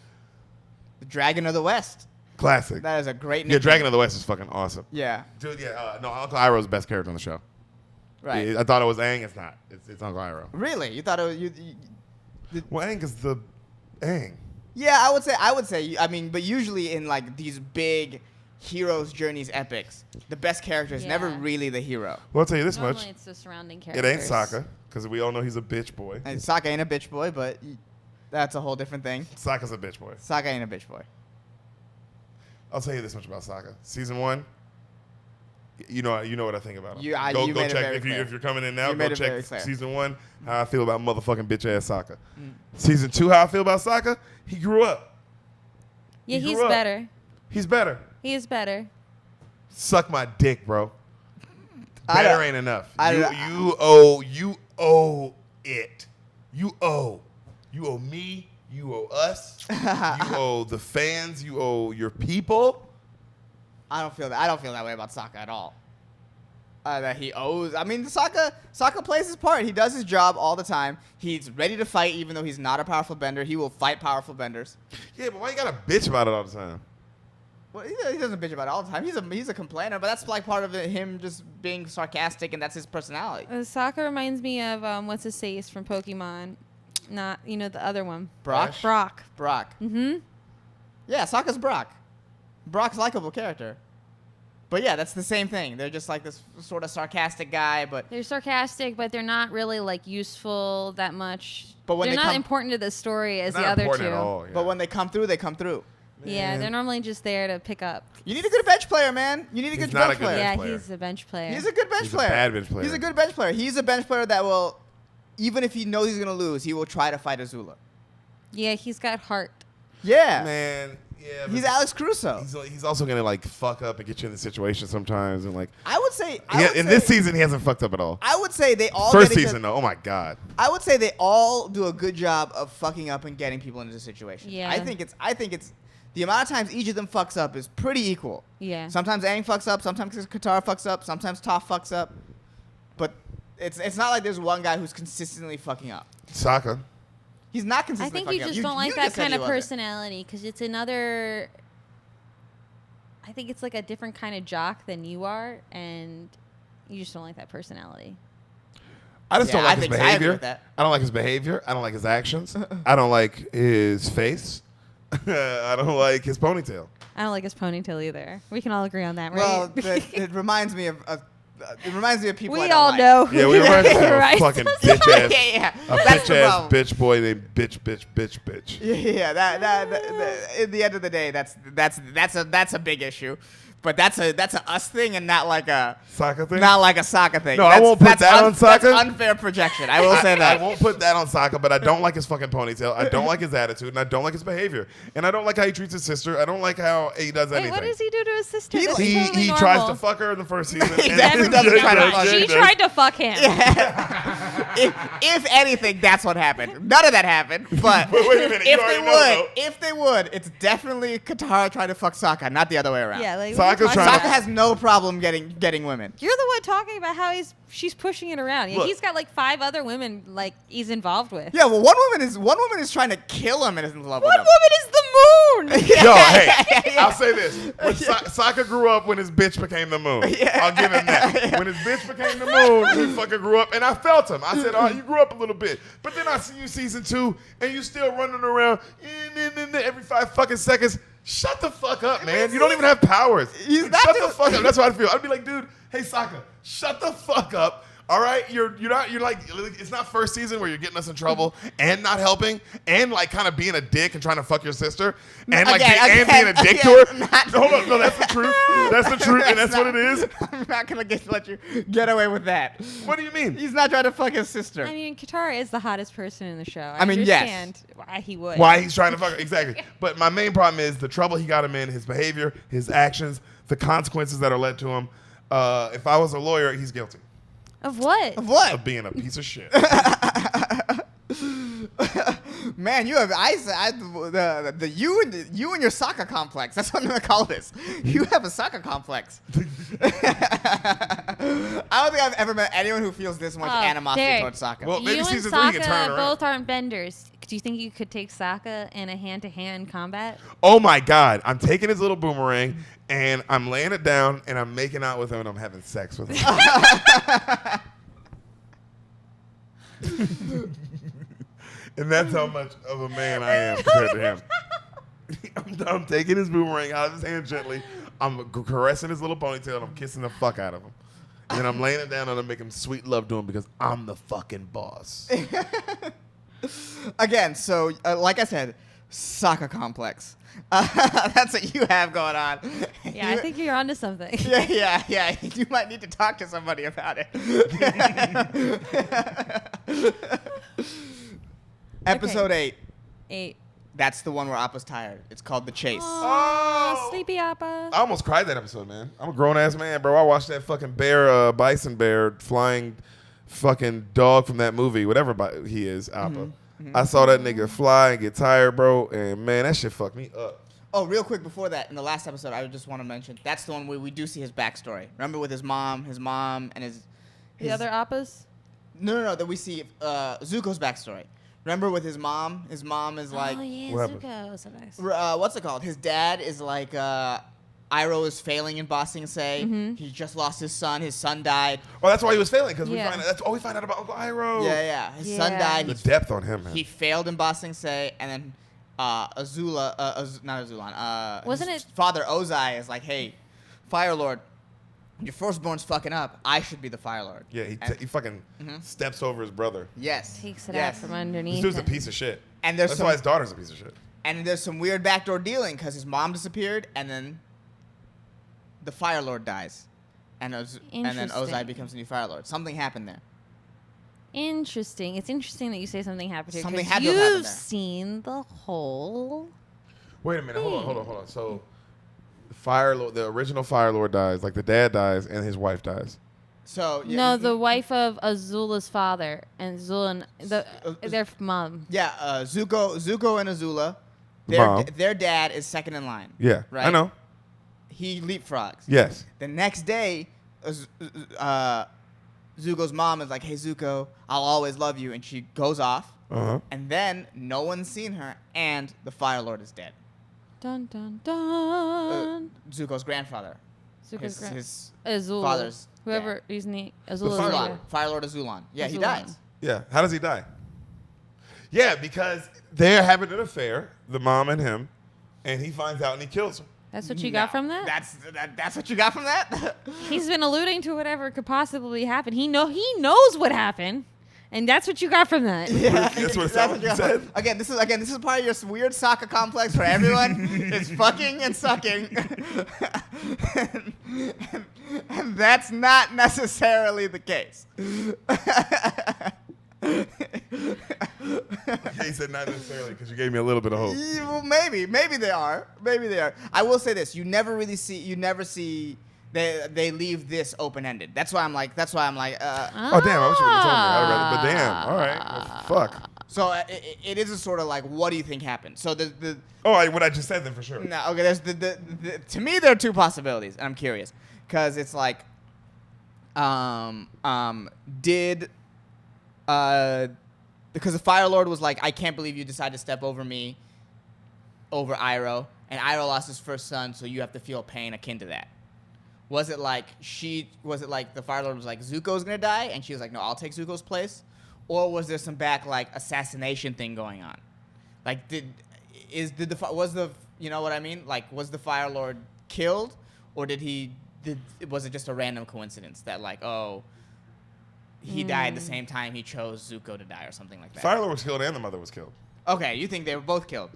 The Dragon of the West. Classic. That is a great name. Yeah, Dragon of the West is fucking awesome. Yeah. Dude, yeah. No, Uncle Iroh's the best character on the show. Right. I thought it was Aang. It's not. It's Uncle Iroh. Really? You thought it was Well, Aang is the Aang. Yeah, I would say. I mean, but usually in like these big heroes' journeys epics, the best character is never Yeah. really the hero. Well, I'll tell you this Normally much. it's the surrounding It characters. ain't Sokka, because we all know he's a bitch boy. And Sokka ain't a bitch boy, but that's a whole different thing. Sokka's a bitch boy. Sokka ain't a bitch boy. I'll tell you this much about Sokka. Season 1, you know what I think about him. You go made it check very if clear. you're coming in now. You made Go it very check clear. Season 1. How I feel about motherfucking bitch ass Sokka. Season 2, how I feel about Sokka. He grew up. Yeah, He he's grew up. better. He's better. He is better. Suck my dick, bro. I Better don't- ain't enough. I You don't- owe it. You owe me. You owe us. You owe the fans. You owe your people. I don't feel that way about Sokka at all. That he owes. I mean, Sokka plays his part. He does his job all the time. He's ready to fight, even though he's not a powerful bender. He will fight powerful benders. Yeah, but why you gotta bitch about it all the time? Well, he doesn't bitch about it all the time. He's a complainer, but that's like part of him just being sarcastic, and that's his personality. Sokka reminds me of what's his face from Pokemon, not the other one. Brock. Ash? Brock. Mm-hmm. Yeah, Sokka's Brock. Brock's likable character. But yeah, that's the same thing. They're just like this sort of sarcastic guy, but They're sarcastic, but they're not really like useful that much. But when they're they not come- important to the story as Not the other important two. at all. Yeah. but when they come through, they come through. Yeah, Man. they're normally just there to pick up. You need a good bench player, man. You need a He's good not bench a good player. bench Yeah, player. he's a bench player. He's a good bench He's a player. bad bench player. He's a good bench player. He's a bench player that will, even if he knows he's gonna lose, he will try to fight Azula. Yeah, he's got heart. Yeah, Man, yeah. but he's Alex Crusoe. He's also gonna like fuck up and get you in the situation sometimes, and like I would say. in this season he hasn't fucked up at all. I would say they all. First get into- season though, oh my god. I would say they all do a good job of fucking up and getting people into the situation. Yeah. I think it's the amount of times each of them fucks up is pretty equal. Yeah. Sometimes Aang fucks up, sometimes Katara fucks up, sometimes Toph fucks up. But it's not like there's one guy who's consistently fucking up. Sokka. He's not I consistently think fucking you up. just don't like you that just said kind he of wasn't. personality because it's another. I think it's like a different kind of jock than you are, and you just don't like that personality. I just Yeah, don't like I his think I agree behavior. with that. I don't like his behavior. I don't like his actions. I don't like his face. I don't like his ponytail. I don't like his ponytail either. We can all agree on that, right? Well, it reminds me of people. We I don't all like. know. Yeah, we remind me of a Right. fucking bitch ass, Yeah. a That's the bitch ass problem. bitch boy named bitch. Yeah, that in the end of the day, that's a big issue, but that's a us thing and not like a Sokka thing? not like a Sokka thing. No, I won't put That's that on That's Sokka. unfair projection. I will say that. I won't put that on Sokka, but I don't like his fucking ponytail. I don't like his attitude, and I don't like his behavior. And I don't like how he treats his sister. I don't like how he does anything. Wait, what does he do to his sister? He- That's He totally tries to normal. fuck her in the first season. He and definitely then doesn't try to does, fuck her. She does. tried to fuck him. If anything, that's what happened. None of that happened. But Wait a minute, you already know, if they would, it's definitely Katara trying to fuck Sokka, not the other way around. Yeah, like Sokka's what are you talking trying Sokka to- about? has no problem getting women. You're the one talking about how she's pushing it around. Yeah, Look. he's got like 5 other women like he's involved with. Yeah, well, one woman is trying to kill him and is in love One with him. woman is the moon. Yo, hey, I'll say this. When Sokka grew up when his bitch became the moon. Yeah. I'll give him that. When his bitch became the moon, he fucking grew up. And I felt him. I said, oh, you grew up a little bit. But then I see you season 2, and you still running around every 5 fucking seconds. Shut the fuck up, man. You don't even have powers. He's not Shut the just- fuck up. That's what I feel. I'd be like, dude, hey, Sokka, shut the fuck up. All right, you're like, it's not first season where you're getting us in trouble and not helping and like kind of being a dick and trying to fuck your sister and like Again, being a dick to her. not- Hold on, no, that's the truth. That's the truth, and that's what it is. I'm not gonna let you get away with that. What do you mean? He's not trying to fuck his sister. I mean, Katara is the hottest person in the show. I mean, yes. understand why he would. Why he's trying to fuck her? Exactly. But my main problem is the trouble he got him in, his behavior, his actions, the consequences that are led to him. If I was a lawyer, he's guilty Of what? Of what? of being a piece of shit. Man, you have you and your Sokka complex. That's what I'm gonna call this. You have a Sokka complex. I don't think I've ever met anyone who feels this much animosity Derek. towards Sokka. Well, maybe You and season 3 he can turn Sokka around. both aren't benders. Do you think you could take Sokka in a hand-to-hand combat? Oh my God! I'm taking his little boomerang and I'm laying it down and I'm making out with him and I'm having sex with him. And that's how much of a man I am compared to him. I'm taking his boomerang out of his hand gently. I'm caressing his little ponytail and I'm kissing the fuck out of him. And then I'm laying it down and I'm making sweet love to him because I'm the fucking boss. Again, so like I said, Sokka complex. That's what you have going on. Yeah, I think you're onto something. Yeah. You might need to talk to somebody about it. Episode 8. 8. That's the one where Appa's tired. It's called The Chase. Oh, sleepy Appa. I almost cried that episode, man. I'm a grown ass man, bro. I watched that fucking bison bear, flying fucking dog from that movie, whatever he is, Appa. I saw that nigga fly and get tired, bro, and man, that shit fucked me up. Oh, real quick before that, in the last episode, I just want to mention that's the one where we do see his backstory. Remember with his mom, and his The other Appas? No. That we see Zuko's backstory. Remember with his mom? His mom is like, oh, yeah, What happened? Zuko. So nice. what's it called? His dad is like, Iroh is failing in Ba Sing Se. He just lost his son. His son died. Oh, that's why he was failing, because Yeah. that's all we find out about Uncle Iroh. Yeah. His son Yeah. died. The depth on him, man. He failed in Ba Sing Se, and then Azula, not Azulan. Wasn't his it- father Ozai is like, hey, Fire Lord, your firstborn's fucking up. I should be the Fire Lord. Yeah, he And- fucking steps over his brother. Yes. Takes it yes. out from This underneath. dude's a it. piece of shit. And there's That's some, why his daughter's a piece of shit. and there's some weird backdoor dealing because his mom disappeared, and then the Fire Lord dies, and then Ozai Interesting. becomes the new Fire Lord. Something happened there. Interesting. It's interesting that you say something happened here. Something 'cause had to have happened you've there. seen the whole. Wait a minute, hold on. So, the original Fire Lord dies, like the dad dies, and his wife dies. So yeah, No, the wife of Azula's father and Azula, their mom. yeah, Zuko and Azula, Mom. their dad is second in line. Yeah, I Right. know. He leapfrogs. Yes. The next day, Zuko's mom is like, "Hey Zuko, I'll always love you," and she goes off. Uh-huh. And then no one's seen her, and the Fire Lord is dead. Dun dun dun. Zuko's grandfather, Zuko's his Azula. father's Whoever dad. his name. Fire Azula's Lord. leader. Fire Lord Azulan. Yeah, he Azulan. dies. Yeah. How does he die? Yeah, because they're having an affair, the mom and him, and he finds out and he kills her. That's what you got from that? That's what you got from that? He's been alluding to whatever could possibly happen. He knows what happened, and that's what you got from that. Yeah, That's what it sounded like you said. Again, this is part of your weird Sokka complex where everyone is fucking and sucking, and that's not necessarily the case. He said not necessarily because you gave me a little bit of hope. Yeah, well, maybe they are. I will say this: you never see. They leave this open ended. That's why I'm like. Oh damn! I wish you would have told me. I'd rather, but damn. All right. Well, fuck. So it is a sort of like, what do you think happened? So What I just said then for sure. no, okay. There's to me there are two possibilities, and I'm curious because it's like, because the Fire Lord was like, I can't believe you decided to step over me, over Iroh, and Iroh lost his first son, so you have to feel pain akin to that. Was it like the Fire Lord was like, Zuko's gonna die, and she was like, no, I'll take Zuko's place? Or was there some back like assassination thing going on? Like was the Fire Lord killed, or was it just a random coincidence that like, oh, he died the same time he chose Zuko to die or something like that? Fire Lord was killed and the mother was killed. Okay, you think they were both killed?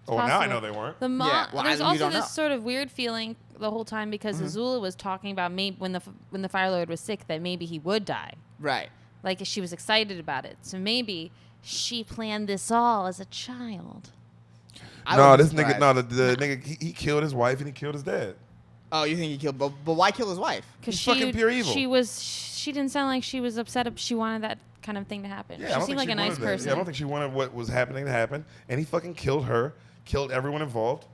Oh, well, now I know they weren't. Yeah, well, There's you also don't this know. sort of weird feeling the whole time because Azula was talking about maybe when the Fire Lord was sick that maybe he would die. Right. Like she was excited about it. So maybe she planned this all as a child. No, this nigga. No, the nigga. He killed his wife and he killed his dad. Oh, you think he killed? But why kill his wife? Because He's fucking pure evil. She didn't sound like she was upset. She wanted that kind of thing to happen. Yeah, She seemed like a nice person. Yeah, I don't think she wanted what was happening to happen, and he fucking killed her, killed everyone involved.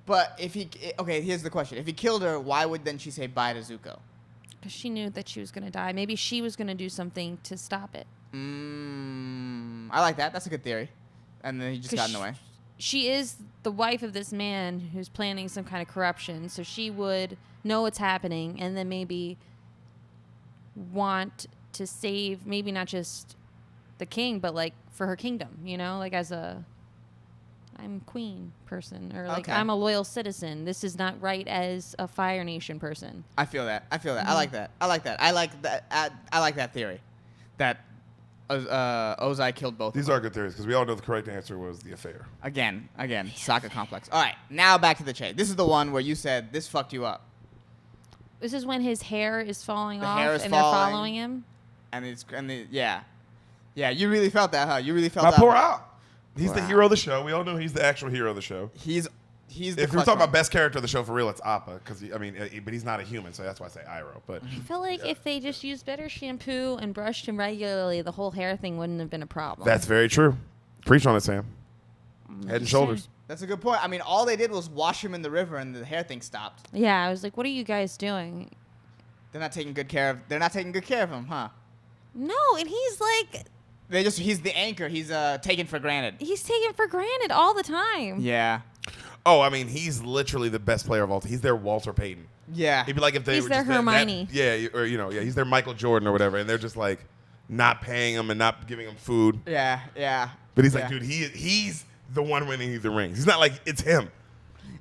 But here's the question: if he killed her, why would then she say bye to Zuko? Because she knew that she was going to die. Maybe she was going to do something to stop it. I like that. That's a good theory. And then he just got in the way. She is the wife of this man who's planning some kind of corruption, so she would know what's happening and then maybe want to save maybe not just the king, but like for her kingdom, like as a I'm queen person, or like Okay. I'm a loyal citizen. This is not right as a Fire Nation person. I feel that. Mm-hmm. I like that. I like that theory. That Ozai killed both. These are good theories because we all know the correct answer was the affair. Again, Sokka complex. All right, now back to the chase. This is the one where you said this fucked you up. This is when his hair is falling off hair is and falling. they're following him. Yeah. You really felt that, huh? You really felt Now that. pour out. He's Pour the out. hero of the show. We all know he's the actual hero of the show. He's the If we're clutch talking one. about best character of the show for real, it's Appa. But he's not a human, so that's why I say Iroh. But I feel like if they just used better shampoo and brushed him regularly, the whole hair thing wouldn't have been a problem. that's very true. Preach on it, Sam. Head and shoulders. That's a good point. I mean, all they did was wash him in the river, and the hair thing stopped. Yeah, I was like, what are you guys doing? They're not taking good care of him, huh? No, and he's like, He's the anchor. He's taken for granted. he's taken for granted all the time. Yeah. Oh, I mean, he's literally the best player of all time. He's their Walter Payton. Yeah. He'd be like if they He's were their just Hermione. he's their Michael Jordan or whatever, and they're just like not paying him and not giving him food. Yeah. But he's like, dude, he's the one winning the rings. He's not like it's him.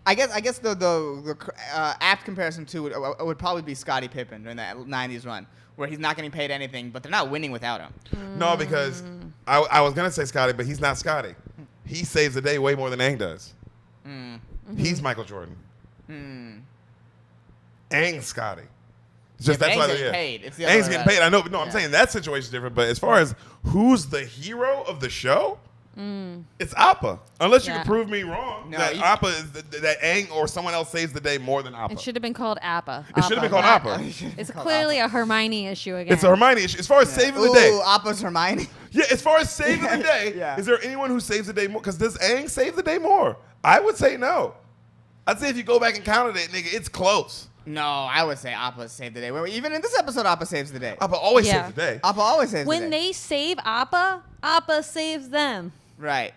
I guess the apt comparison to it would probably be Scottie Pippen during that 90s run, where he's not getting paid anything, but they're not winning without him. No, because I was gonna say Scotty, but he's not Scotty. He saves the day way more than Aang does. He's Michael Jordan. Aang's Scotty. It's just Yeah, that's but why Aang's they're getting paid. It's the other Aang's way getting around. paid. I know, but no, I'm Yeah. saying that situation's different. But as far as who's the hero of the show, it's Appa. Unless you Yeah. can prove me wrong No, that you- Appa is that Aang or someone else saves the day more than Appa. It should have been called Appa. It should have been called Appa. Appa. It's clearly a Hermione issue again. It's a Hermione issue. As far as saving the Ooh, day, Appa's Hermione. yeah. As far as saving the day, Yeah. is there anyone who saves the day more? Because does Aang save the day more? I would say no. I'd say if you go back and counted it, nigga, it's close. No, I would say Appa saved the day. Well, even in this episode, Appa saves the day. Appa always Yeah. saves the day. Appa always saves the when day. they save Appa, Appa saves them. Right.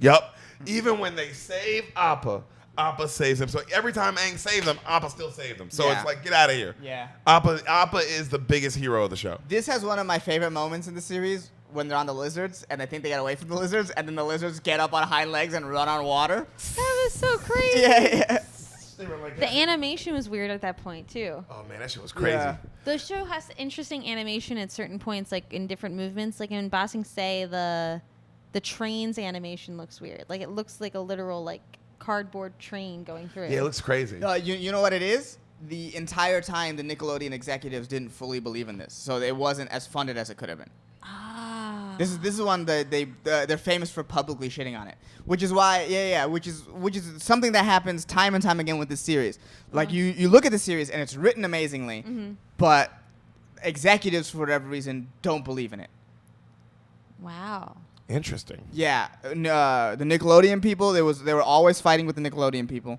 Yup. Even when they save Appa, Appa saves him. So every time Aang saves him, Appa still saves him. So Yeah. it's like, get out of here. Yeah. Appa is the biggest hero of the show. This has one of my favorite moments in the series when they're on the lizards and they think they get away from the lizards, and then the lizards get up on hind legs and run on water. That was so crazy. Yeah. They were like The that. animation was weird at that point too. Oh man, that shit was crazy. Yeah. The show has interesting animation at certain points, like in different movements. Like in Ba Sing Se, the train's animation looks weird. Like it looks like a literal like cardboard train going through. Yeah, it looks crazy. You know what it is? The entire time, the Nickelodeon executives didn't fully believe in this, so it wasn't as funded as it could have been. Ah. This is one that they're famous for publicly shitting on it, which is why which is something that happens time and time again with this series. Like you look at the series and it's written amazingly, but executives for whatever reason don't believe in it. Wow. Interesting. Yeah, the Nickelodeon people, they were always fighting with the Nickelodeon people.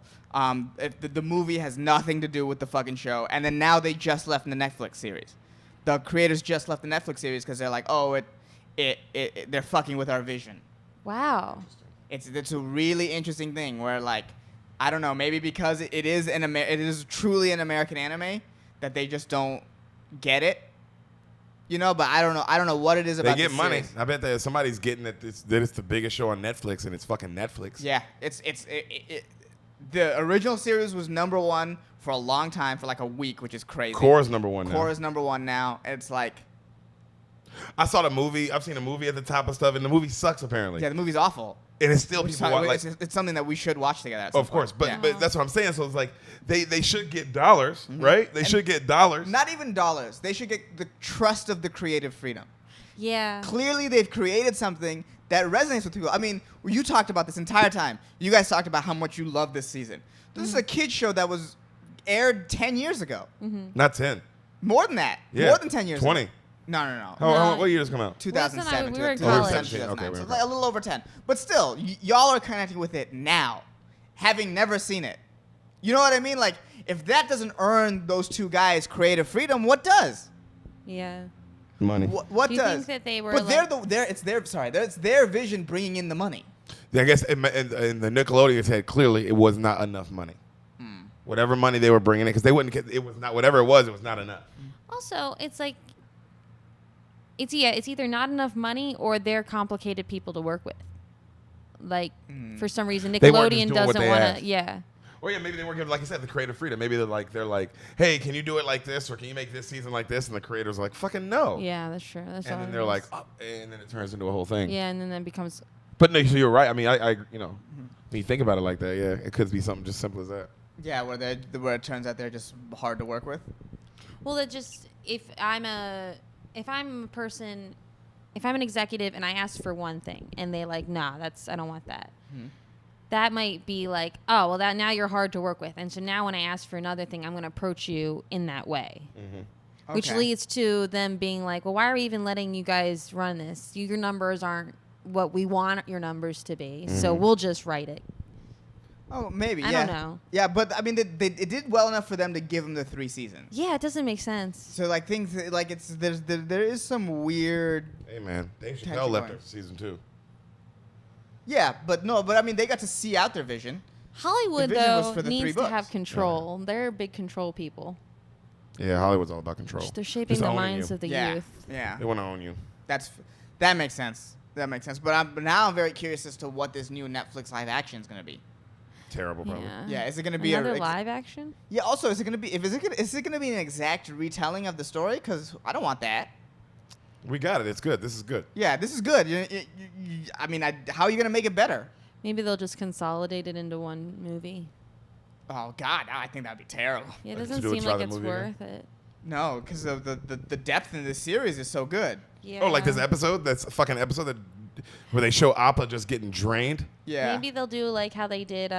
If the movie has nothing to do with the fucking show, and then now they just left the Netflix series. The creators just left the Netflix series because they're like, oh, they're fucking with our vision. Wow. It's a really interesting thing where like, I don't know, maybe because it is truly an American anime that they just don't get it. You know, but I don't know what it is about. They get this money. series. I bet that somebody's getting that it's the biggest show on Netflix and it's fucking Netflix. Yeah, the original series was #1 for a long time, for like a week, which is crazy. Core's #1 now. Core's #1 now. It's like, I saw the movie. I've seen the movie at the top of stuff, and the movie sucks apparently. yeah, the movie's awful. And it's still people watch, like, It's something that we should watch together. At some of course, point. but Yeah. but that's what I'm saying. So it's like they should get dollars, right? They And should get dollars. Not even dollars. They should get the trust of the creative freedom. Yeah. Clearly, they've created something that resonates with people. I mean, you talked about this entire time. You guys talked about how much you love this season. This is a kid's show that was aired 10 years ago. Not 10. More than that. Yeah. More than 10 years 20. ago. No. What year does it come out? 2007. We were in to college. 2009. Okay, we were So in it's like a little over 10. But still, y'all are connecting with it now, having never seen it. You know what I mean? Like, if that doesn't earn those two guys creative freedom, what does? Yeah. Money. What Do you does? think that they were But like- it's their vision bringing in the money. I guess in the Nickelodeon said clearly it was not enough money. Whatever money they were bringing in, because they wouldn't get, it was not, whatever it was not enough. Also, it's like it's either not enough money or they're complicated people to work with. Like for some reason They weren't just Nickelodeon doing what doesn't they want asked. to. Yeah. Or yeah, maybe they weren't given, like I said, the creative freedom. Maybe they're like, hey, can you do it like this, or can you make this season like this? And the creators are like, fucking no. Yeah, that's true. That's all And then it they're is. like, oh, and then it turns into a whole thing. Yeah, and then that becomes. But no, so you're right. I mean, I when you think about it like that, yeah, it could be something just simple as that. Yeah, where it turns out they're just hard to work with. Well, that just if I'm a person, if I'm an executive and I ask for one thing and they like, nah, I don't want that. That might be like, oh, well, that now you're hard to work with, and so now when I ask for another thing, I'm going to approach you in that way, which Okay. leads to them being like, well, why are we even letting you guys run this? Your numbers aren't what we want your numbers to be, so we'll just write it. Oh, maybe. I Yeah. don't know. Yeah, but I mean, it did well enough for them to give them the 3 seasons. Yeah, it doesn't make sense. So like things like there is some weird. Hey man, Dave Tension Chappelle left going. after season 2. Yeah, but I mean, they got to see out their vision. Hollywood, The vision was though, for the 3 needs to books. have control. They're big control people. Yeah, Hollywood's all about control. They're shaping Just the owning minds you. of the Yeah, youth. yeah. They want to own you. That makes sense. That makes sense. But now I'm very curious as to what this new Netflix live action is going to be. Terrible, probably. Yeah, is it going to be Another live action? Yeah. Also, is it going to be is it going to be an exact retelling of the story? Because I don't want that. We got it. It's good. This is good. Yeah, this is good. I mean, how are you going to make it better? Maybe they'll just consolidate it into one movie. Oh God, I think that'd be terrible. Yeah, it Like to doesn't do a seem try like the it's movie again? worth it. No, because of the depth in this series is so good. Yeah. Oh, like this episode? That's a fucking episode where they show Appa just getting drained. Yeah. Maybe they'll do like how they did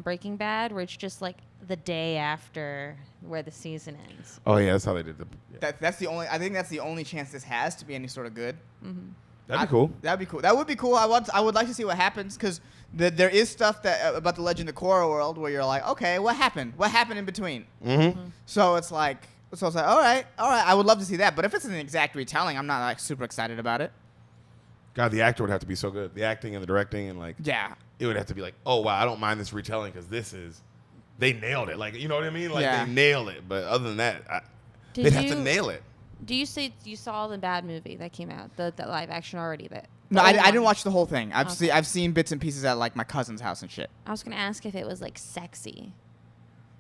Breaking Bad, where it's just like the day after where the season ends. Oh yeah, that's how they did the. Yeah. That's the only. I think that's the only chance this has to be any sort of good. That'd be cool. That'd be cool. That would be cool. I would like to see what happens because there is stuff that about the Legend of Korra world where you're like, okay, what happened? What happened in between? So it's like, all right. I would love to see that. But if it's an exact retelling, I'm not like super excited about it. God, the actor would have to be so good. The acting and the directing and like. Yeah. It would have to be like, oh wow, I don't mind this retelling because this is. They nailed it. Like, you know what I mean? Like Yeah. they nail it. But other than that, Did they'd have to you- nail it. Do you say you saw the bad movie that came out, the live action already? No, the I old didn't one? watch the whole thing. Okay. I've seen bits and pieces at like my cousin's house and shit. I was gonna ask if it was like sexy,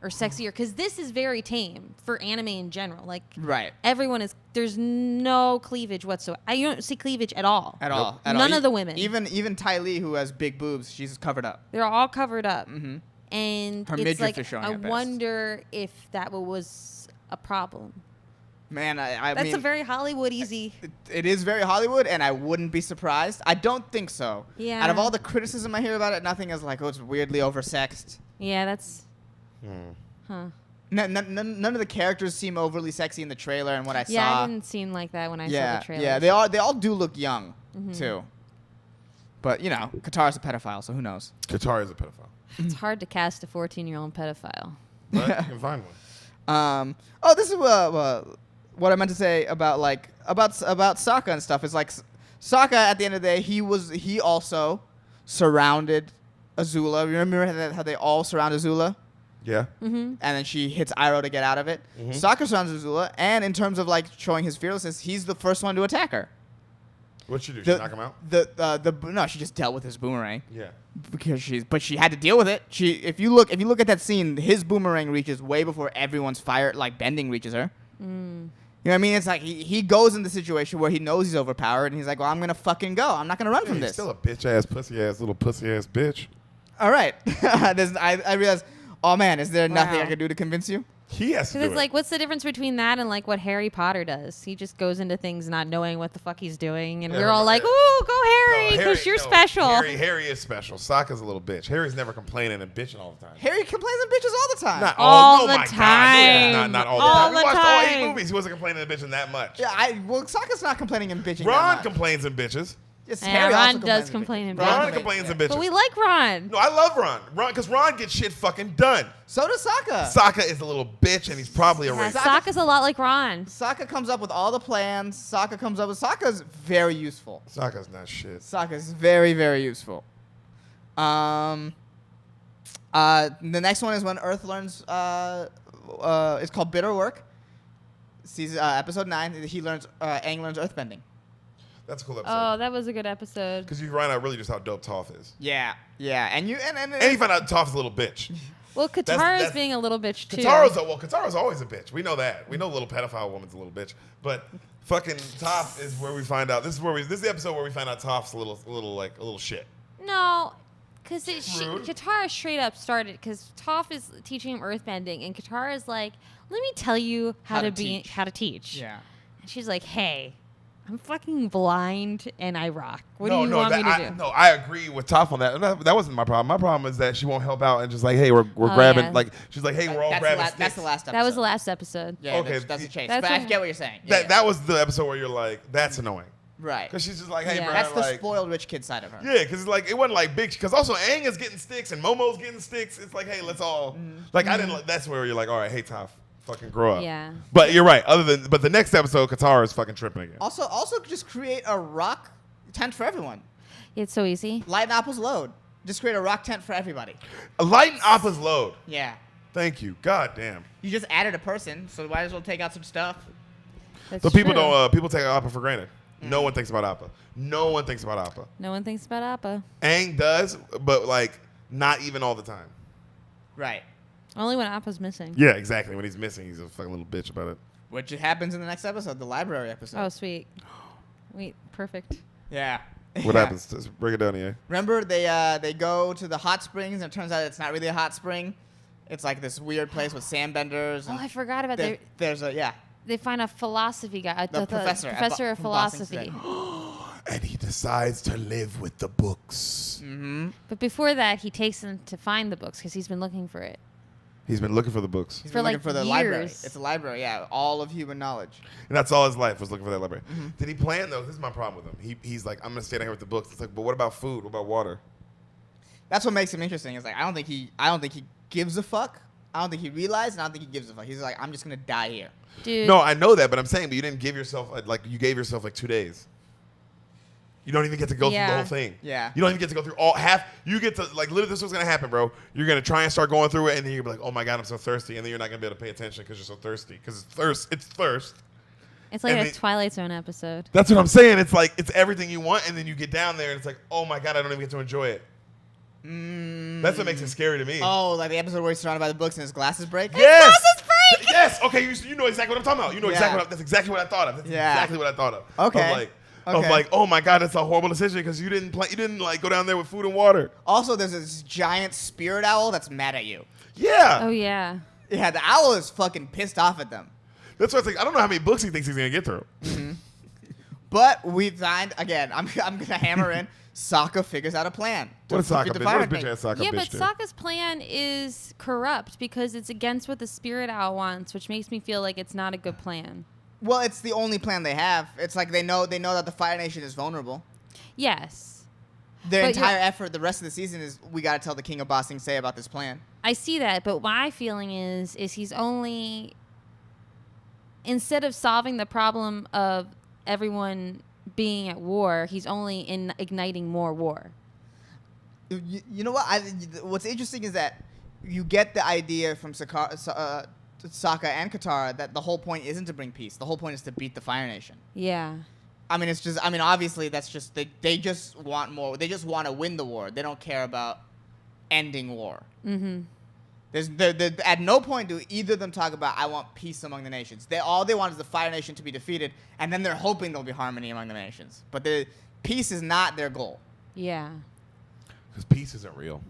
or sexier, because this is very tame for anime in general. Like Right. everyone is, there's no cleavage whatsoever. You don't see cleavage at all. At all. None of the women. Even Ty Lee, who has big boobs, she's covered up. They're all covered up, Mm-hmm. and Her it's midriff like is showing I at best. wonder if that was a problem. Man, I That's mean, a very Hollywood easy. it is very Hollywood, and I wouldn't be surprised. I don't think so. Yeah. Out of all the criticism I hear about it, nothing is like, oh, it's weirdly oversexed. Yeah, that's. Hmm. Huh. None of the characters seem overly sexy in the trailer, and what I Yeah, saw. I didn't seem like that when I saw yeah, the trailer. yeah, they all do look young too. But you know, Katara's a pedophile, so who knows? Katara is a pedophile. It's hard to cast a 14-year-old pedophile. But you can find one. Oh, this is what I meant to say about about Sokka and stuff. Is like Sokka at the end of the day, he also surrounded Azula. Remember how they all surround Azula? Yeah. And then she hits Iroh to get out of it. Sokka surrounds Azula, and in terms of like showing his fearlessness, he's the first one to attack her. What'd she do? She knock him out? No, she just dealt with his boomerang. Yeah. Because she had to deal with it. If you look at that scene, his boomerang reaches way before everyone's fire bending reaches her. You know what I mean? It's like he goes in the situation where he knows he's overpowered, and he's like, well, I'm gonna fucking go. I'm not gonna run from He's this. still a bitch ass, pussy ass, little pussy ass bitch. All right. I realized. Oh man, is there nothing I Wow. can do to convince you? He has to Because do it's like, what's the difference between that and like what Harry Potter does? He just goes into things not knowing what the fuck he's doing, and Yeah, we're all like, yeah. "Ooh, go Harry, because you're special." Harry is special. Sokka's a little bitch. Harry's never complaining and bitching all the time. Harry complains to bitches all the time. Not All oh the my time. God. Not all the All time. the We watched all 8 time. movies. He wasn't complaining and bitching that much. Yeah, Sokka's not complaining and bitching. that Ron much. complains and bitches. Yes, Yeah, Harry Ron also does complains complain and bitches. bitch. Ron complains and bitches. But we like Ron. No, I love Ron. Because Ron gets shit fucking done. So does Sokka. Sokka is a little bitch and he's probably a Yeah, racist. Sokka's a lot like Ron. Sokka comes up with all the plans. Sokka's very useful. Sokka's not shit. Sokka's very, very useful. The next one is when Earth learns. It's called Bitter Work. Season episode 9. Aang learns earthbending. That's a cool Oh, episode. that was a good episode. Because you find out really just how dope Toph is. Yeah, and you And you find out Toph's a little bitch. Well, Katara's that's- being a little bitch too. Katara's always a bitch. We know that. We know little pedophile woman's a little bitch. But fucking Toph is where we find out. This is the episode where we find out Toph's a little shit. No, because Rude. Katara straight up started because Toph is teaching him earthbending, and Katara is like, "Let me tell you how to teach." Yeah. And she's like, "Hey, I'm fucking blind and I rock. What No, do you want me to do?" No, I agree with Toph on that. That wasn't my problem. My problem is that she won't help out and just like, hey, we're Oh, grabbing. yeah. Like she's like, hey, we're all grabbing That's sticks. the last episode. That was the last episode. Yeah, Okay, that's a chase. that's But I what- get what you're saying. Yeah, That was the episode where you're like, that's annoying. right. Because she's just like, hey, Yeah. bro, That's the like, spoiled rich kid side of her. yeah, because like it wasn't like big. Because also Aang is getting sticks and Momo's getting sticks. It's like, hey, let's all like I didn't. That's where you're like, all right, hey, Toph, fucking grow up. Yeah. But you're right. But the next episode, Katara is fucking tripping again. Also, just create a rock tent for everyone. It's so easy. Lighten Apple's load. Just create a rock tent for everybody. Lighten Appa's load. Yeah. Thank you. God damn. You just added a person, so might as well take out some stuff. That's But people true. don't. People take Appa for granted. No one thinks about Appa. No one thinks about Appa. No one thinks about Appa. Aang does, but like not even all the time. Right. Only when Appa's missing. Yeah, exactly. When he's missing, he's a fucking little bitch about it. Which happens in the next episode, the library episode. Oh, sweet. Wait, perfect. Yeah. What Yeah. happens? Just break it down, yeah. Remember, they go to the hot springs, and it turns out it's not really a hot spring. It's like this weird place with sand benders. Oh, and I forgot about that. there's a, yeah. They find a philosophy guy. The professor at professor of from Boston philosophy. And he decides to live with the books. But before that, he takes them to find the books because he's been looking for it. He's been looking for the books. He's For, been looking like, for the library. years. It's a library, yeah. All of human knowledge. And that's all his life was looking for that library. Did he plan, though? This is my problem with him. He's like, I'm going to stay down here with the books. It's like, but what about food? What about water? That's what makes him interesting. It's like I don't think he gives a fuck. I don't think he realized, and I don't think he gives a fuck. He's like, I'm just gonna die here. Dude. No, I know that, but I'm saying, but you didn't give yourself, you gave yourself like 2 days. You don't even get to go through the Yeah. whole thing. Yeah. You don't even get to go through all half. You get to, like, literally, this is what's going to happen, bro. You're going to try and start going through it, and then you're going to be like, oh my God, I'm so thirsty. And then you're not going to be able to pay attention because you're so thirsty. Because it's thirst. It's like And a Twilight Zone episode. That's what I'm saying. It's like it's everything you want, and then you get down there, and it's like, oh my god, I don't even get to enjoy it. That's what makes it scary to me. Oh, like the episode where he's surrounded by the books and his glasses break? Yes. Glasses break! Yes. Okay, you know exactly what I'm talking about. You know Yeah. exactly that's exactly what I thought of. That's exactly what I thought of. Okay. Of like, oh my god, that's a horrible decision because you didn't like go down there with food and water. Also, there's this giant spirit owl that's mad at you. Yeah. Oh, yeah. Yeah, the owl is fucking pissed off at them. That's why it's like I don't know how many books he thinks he's gonna get through. But we find, again, I'm going to hammer in, Sokka figures out a plan. What is defeat Sokka? the Bitch? Fire What is King. bitch ass Sokka Yeah, bitch but do? Sokka's plan is corrupt because it's against what the Spirit Owl wants, which makes me feel like it's not a good plan. Well, it's the only plan they have. It's like they know that the Fire Nation is vulnerable. Yes. Their But entire effort the rest of the season is we got to tell the King of Ba Sing Se about this plan. I see that, but my feeling is he's only, instead of solving the problem of everyone being at war, he's only igniting more war. You know what? What's interesting is that you get the idea from Sokka and Katara that the whole point isn't to bring peace. The whole point is to beat the Fire Nation. Yeah. Obviously that's just they just want more. They just want to win the war. They don't care about ending war. Mm-hmm. At no point do either of them talk about I want peace among the nations. All they want is the Fire Nation to be defeated, and then they're hoping there'll be harmony among the nations. But peace is not their goal. Yeah. Because peace isn't real.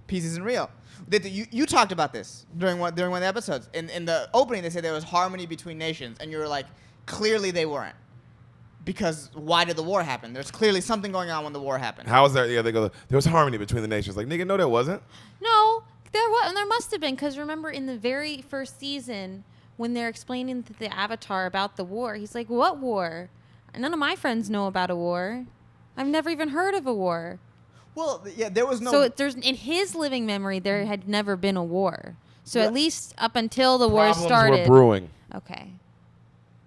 Peace isn't real. You talked about this during one of the episodes. In the opening, they said there was harmony between nations, and you were like, clearly they weren't. Because why did the war happen? There's clearly something going on when the war happened. How is there? Yeah, they go. There was harmony between the nations. Like nigga, no, there wasn't. No, there must have been, because remember in the very first season when they're explaining to the Avatar about the war, he's like, "What war? None of my friends know about a war. I've never even heard of a war." Well, yeah, there was no. So there's in his living memory there had never been a war. So at least up until the war Problems started. were brewing. Okay,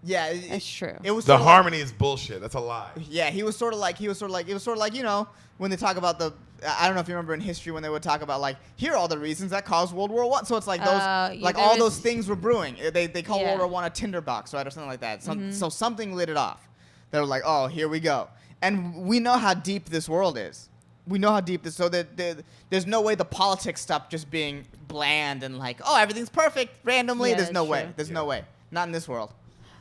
yeah, that's true. It was The sort of like- harmony is bullshit. That's a lie. Yeah, it was sort of like when they talk about I don't know if you remember in history when they would talk about like here are all the reasons that caused World War I. So it's like those yeah, all there those was- things were brewing. They call Yeah. World War I a tinderbox, right, or something like that. So something lit it off. They were like, oh, here we go, and we know how deep this world is. We know how deep this. So that there's no way the politics stop just being bland and like oh everything's perfect randomly. Yeah, There's no that's way. true. There's no way. Not in this world.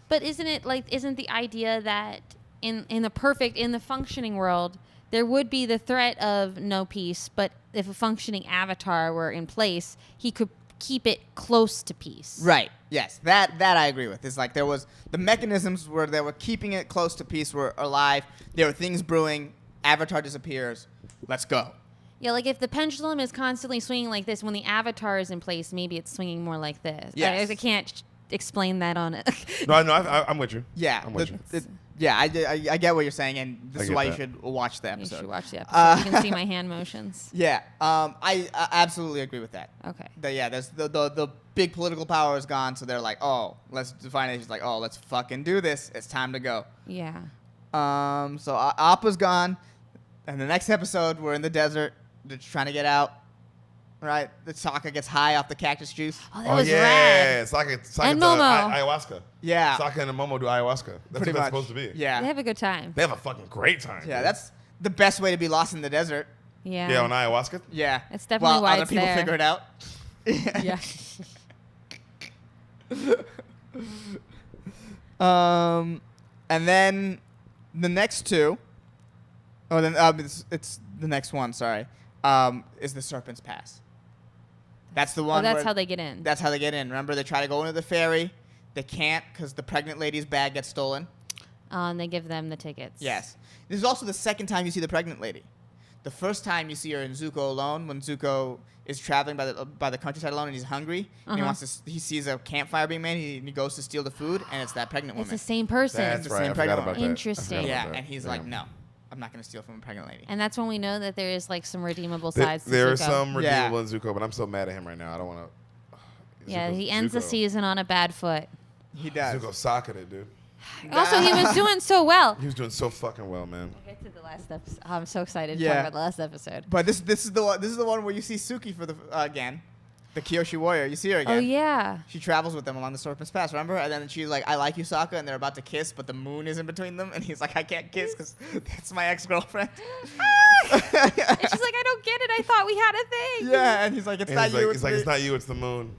But isn't the idea that in the functioning world, there would be the threat of no peace, but if a functioning Avatar were in place, he could keep it close to peace. Right. Yes. That I agree with. It's like there was the mechanisms where they were keeping it close to peace were alive. There were things brewing. Avatar disappears. Let's go. Yeah, like if the pendulum is constantly swinging like this, when the Avatar is in place, maybe it's swinging more like this. Yes. I can't explain that on it. No, I'm with you. Yeah. I'm with you. Yeah. I get what you're saying, and this I is get why that. you should watch the You episode. should watch the episode. You can see my hand motions. Yeah. I absolutely agree with that. Okay. There's the big political power is gone, so they're like, oh, let's define it. It's like, oh, let's fucking do this. It's time to go. Yeah. So Appa's gone, and the next episode we're in the desert. They're just trying to get out. Right, the Sokka gets high off the cactus juice. Oh, that was yeah, rad. Sokka And does Momo. ayahuasca. Yeah, Sokka and Momo do ayahuasca. That's pretty what that's much. supposed to be. Yeah, They have a good time. They have a fucking great time. yeah, dude. that's the best way to be lost in the desert. Yeah. Yeah, on ayahuasca. Yeah, That's definitely while why other it's people there. figure it out. Yeah. And then the next two. Oh, then it's the next one. Sorry, is the Serpent's Pass. That's the one. Oh, that's where- how they get in. That's how they get in. Remember, they try to go into the ferry. They can't because the pregnant lady's bag gets stolen. And they give them the tickets. Yes. This is also the second time you see the pregnant lady. The first time you see her in Zuko alone, when Zuko is traveling by the countryside alone and he's hungry and he sees a campfire being made. He goes to steal the food and it's that pregnant It's woman. the same person. That's the right. same I forgot pregnant about one. that. Interesting. I forgot Yeah, about that. and he's Yeah. like, no, I'm not going to steal from a pregnant lady. And that's when we know that there is like some redeemable There- sides to there are Zuko. some Yeah. redeemable in Zuko, but I'm so mad at him right now. I don't want to. Yeah, he ends the season on a bad foot. He does. Zuko socking it, dude. Also, he was doing so well. He was doing so fucking well, man. We'll get to the last episode. I'm so excited to Yeah. talk about the last episode. But this is the one where you see Suki for the again. The Kyoshi warrior. You see her again. Oh yeah. She travels with them along the Serpent's Pass, remember? And then she's like, I like you, Sokka, and they're about to kiss, but the moon is in between them. And he's like, I can't kiss because that's my ex-girlfriend. And she's like, I don't get it. I thought we had a thing. Yeah, and he's like, it's not you. He's like, it's not you, it's the moon.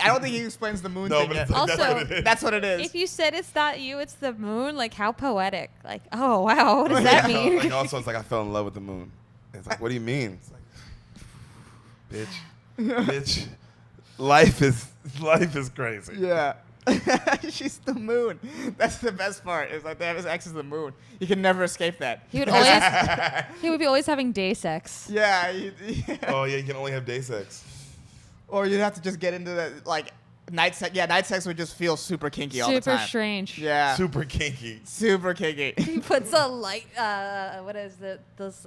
I don't think he explains the moon No, thing but yet. it's like, that's Also, what it is. That's what it is. If you said it's not you, it's the moon, like how poetic. Like, oh wow, what does that mean? Like, also, it's like I fell in love with the moon. It's like, what do you mean? It's like, bitch. Life is crazy. Yeah. She's the moon. That's the best part. Is like they have his ex is the moon. You can never escape that. He would be always having day sex. Yeah. Oh yeah, you can only have day sex. Or you'd have to just get into the like night sex. Yeah, night sex would just feel super kinky all the time. Super strange. Yeah. Super kinky. Super kinky. He puts a light, what is it? This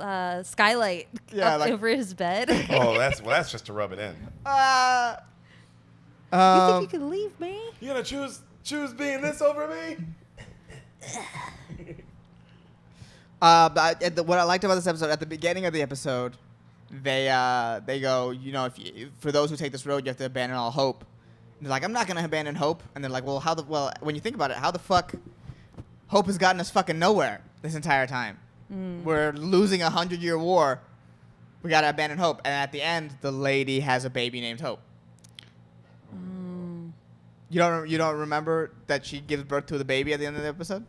skylight Yeah, up like- over his bed. Oh, that's just to rub it in. You think you could leave me? You gonna choose being this over me? What I liked about this episode, at the beginning of the episode, they go, for those who take this road, you have to abandon all hope. And they're like, I'm not gonna abandon hope. And they're like, well, when you think about it, how the fuck hope has gotten us fucking nowhere this entire time? We're losing a 100-year war. We gotta abandon hope. And at the end, the lady has a baby named Hope. You don't remember that she gives birth to the baby at the end of the episode?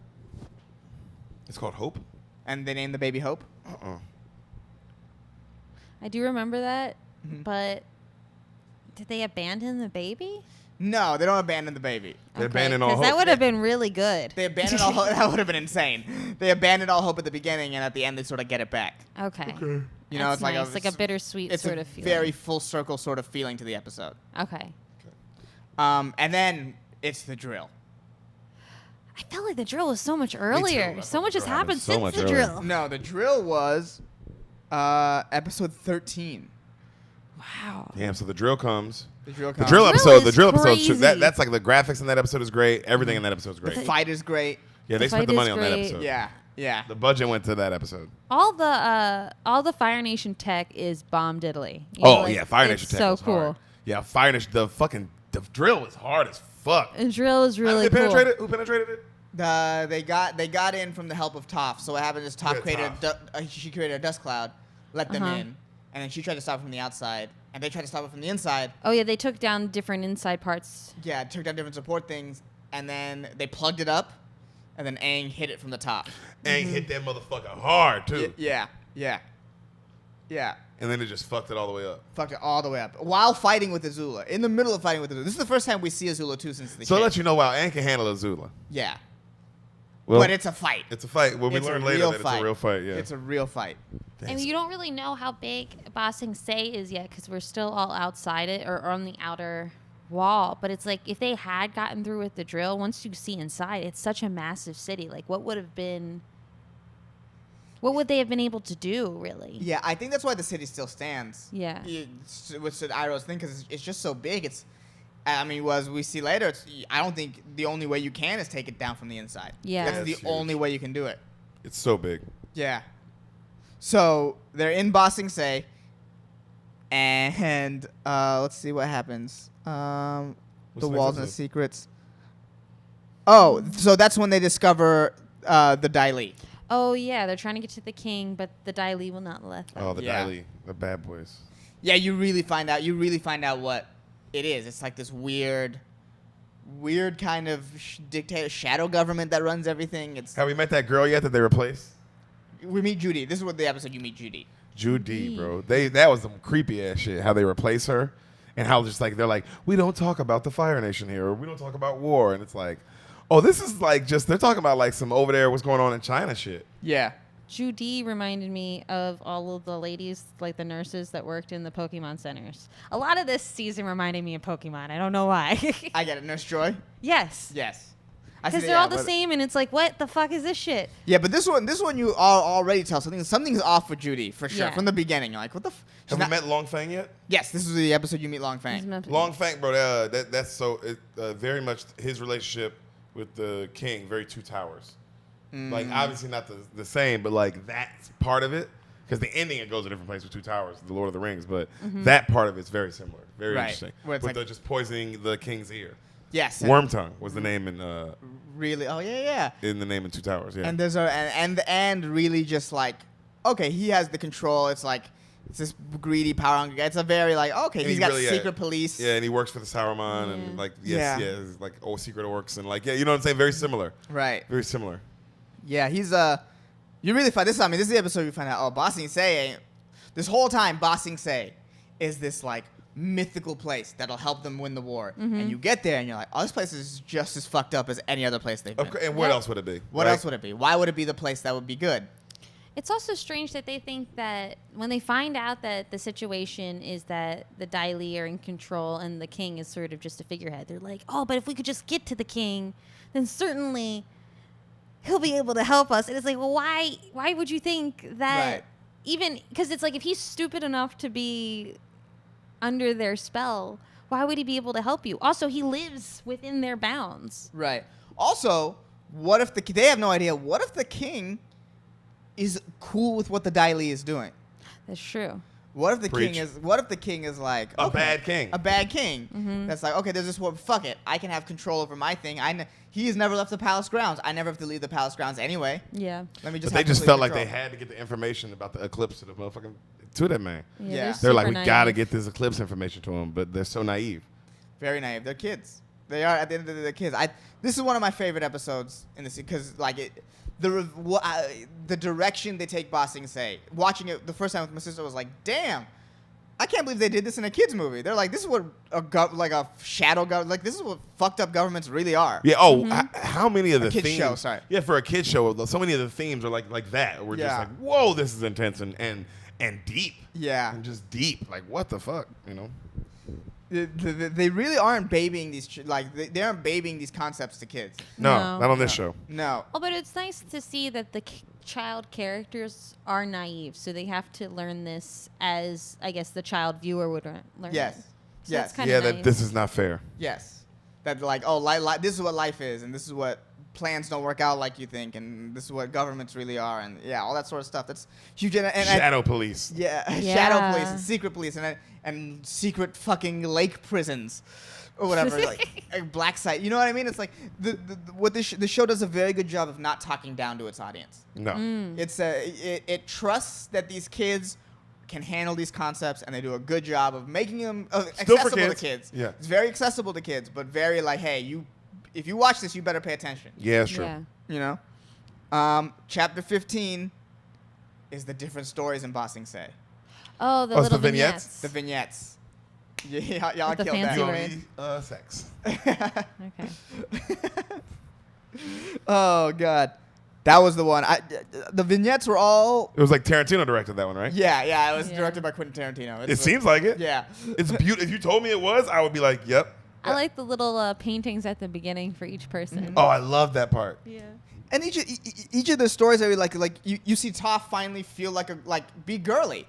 It's called Hope. And they name the baby Hope? I do remember that, Mhm. but did they abandon the baby? No, they don't abandon the baby. They abandon all hope. That would have been really good. They abandoned all hope. That would have been insane. They abandoned all hope at the beginning, and at the end, they sort of get it back. Okay. You know, That's it's nice. Like a bittersweet it's sort a of feeling. very full circle sort of feeling to the episode. Okay. And then it's the drill. I felt like the drill was so much earlier. I So thought much the has drill happened happened so since much the earlier. drill. No, the drill was episode 13. Wow. Damn. So the drill comes. The drill The comes. drill Drill episode. is The drill episode. crazy. That's like the graphics in that episode is great. Everything in that episode is The great. fight is great. Yeah, The they spent fight the is money on that great. episode. Yeah. The budget went to that episode. All the Fire Nation tech is bomb diddly. Fire Nation it's Tech so was cool. hard. Yeah, Fire Nation. The drill was hard as fuck. The drill is really How did they cool. penetrate it? Who penetrated it? They got in from the help of Toph. So what happened is Toph Yeah, she created a dust cloud, let them Uh-huh. in, and then she tried to stop it from the outside, and they tried to stop it from the inside. Oh yeah, they took down different inside parts. Yeah, took down different support things, and then they plugged it up, and then Aang hit it from the top. Aang hit that motherfucker hard too. Yeah. And then it just fucked it all the way up. Fucked it all the way up while fighting with Azula. In the middle of fighting with Azula. This is the first time we see Azula too since the So kid. I'll let you know, wow, Aang can handle Azula. Yeah, Well, but it's a fight. it's a fight. Well, we It's a learn later real that fight. it's a real fight. Yeah. It's a real fight. And you don't really know how big Ba Sing Se is yet because we're still all outside it or on the outer wall. But it's like if they had gotten through with the drill, once you see inside, it's such a massive city. Like what would they have been able to do, really? Yeah, I think that's why the city still stands. Yeah. With Iroh's thing, because it's just so big. As we see later, I don't think the only way you can is take it down from the inside. Yeah. That's That's the only huge. way you can do it. It's so big. Yeah. So they're in Ba Sing Se, and let's see what happens. The the walls next and the episode? secrets. Oh, so that's when they discover the Dai Li. Oh yeah, they're trying to get to the king, but the Dai Li will not let them. Oh, the Yeah. Dai Li, the bad boys. Yeah, you really find out what it is. It's like this weird kind of dictator shadow government that runs everything. Have we met that girl yet that they replaced? We meet Judy. This is what the episode you meet Judy. Judy, bro. That was some creepy ass shit. How they replace her, and how just like they're like, we don't talk about the Fire Nation here, or we don't talk about war, and it's like, oh, this is like just they're talking about like some over there what's going on in China shit. Yeah. Judy reminded me of all of the ladies, like the nurses that worked in the Pokemon centers. A lot of this season reminded me of Pokemon. I don't know why. I get it. Nurse Joy. Yes. Yes. I Because see they're that, all the but- same, and it's like, what the fuck is this shit? Yeah, but this one you already tell something's off with Judy for sure Yeah. from the beginning. You're like, what the? She's Have we not- met Long Fang yet? Yes, this is the episode you meet Long Fang. Long Fang, bro. That's so very much his relationship with the king. Very Two Towers. Like obviously not the same, but like that's part of it. because the ending it goes a different place with Two Towers, the Lord of the Rings, but that part of it's very similar, very Right. interesting. Where it's With like- the just poisoning the king's ear. Yes. Wormtongue was the name in Really? Oh yeah. in the name in Two Towers. Yeah. And there's and really just like, okay, he has the control. It's like it's this greedy, power hungry guy. It's a very like, okay, And he's he got really, secret police. Yeah, and he works for the Saruman and like Yeah. it's like secret orcs and like you know what I'm saying? Very similar. Right. Very similar. Yeah, he's you really find this. I mean, this is the episode you find out. Oh, Ba Sing Se ain't. This whole time, Ba Sing Se is this like mythical place that'll help them win the war. And you get there and you're like, oh, this place is just as fucked up as any other place they've been. Okay, and what else would it be? What else would it be? Why would it be the place that would be good? It's also strange that they think that when they find out that the situation is that the Dai Li are in control and the king is sort of just a figurehead, they're like, oh, but if we could just get to the king, then certainly he'll be able to help us. And it's like, well, why would you think that? Right. Even because it's like if he's stupid enough to be under their spell, why would he be able to help you? Also, he lives within their bounds. Right. Also, what if they have no idea? What if the king is cool with what the Dai Li is doing? That's true. What if the Preach. king is like A okay, bad king. A bad king. That's like, okay, there's this war. Fuck it. I can have control over my thing. He has never left the palace grounds. I never have to leave the palace grounds anyway. Yeah. Let me just. But they have just complete felt like control. they had to get the information about the eclipse to the motherfucking to that man. Yeah. They're like, super we gotta naive. get this eclipse information to him, but they're so naive. Very naive. They're kids. They are at the end of the day, they're kids. This is one of my favorite episodes in this because like the direction they take Ba Sing Se. Watching it the first time with my sister was like, damn. I can't believe they did this in a kids movie. They're like, this is what a shadow government, like this is what fucked up governments really are. Yeah. Oh, how many of the kids themes? show, sorry. Yeah, for a kids show, so many of the themes are like that. We're just Yeah. like, whoa, this is intense and deep. Yeah. And just deep. Like, what the fuck? You know. They really aren't babying these they aren't babying these concepts to kids. No, not on this show. No. Oh, but it's nice to see that the child characters are naive, so they have to learn this as, I guess, the child viewer would learn Yes. it. So Yes. that's kinda Yeah, nice. that this is not fair. Yes. That like, this is what life is, and this is what plans don't work out like you think, and this is what governments really are, and yeah, all that sort of stuff. That's huge. And Shadow police. Yeah, Yeah. shadow police and secret police and secret fucking lake prisons or whatever, like black site. You know what I mean? It's like the show does a very good job of not talking down to its audience. No. It's it trusts that these kids can handle these concepts, and they do a good job of making them Still for accessible to kids. kids. Yeah. It's very accessible to kids, but very like, hey, if you watch this, you better pay attention. Yeah, it's true. Yeah. You know, chapter 15 is the different stories in Ba Sing Se. Oh, the Oh, it's little the vignettes? The vignettes. Yeah, y'all With the killed that. fancy Purely sex. Okay. Oh God, that was the one. The vignettes were all. It was like Tarantino directed that one, right? Yeah. It was Yeah. directed by Quentin Tarantino. It seems like it. Yeah. It's beautiful. If you told me it was, I would be like, yep. I like the little paintings at the beginning for each person. Oh, I love that part. Yeah. And each of the stories are like you see Toph finally feel be girly.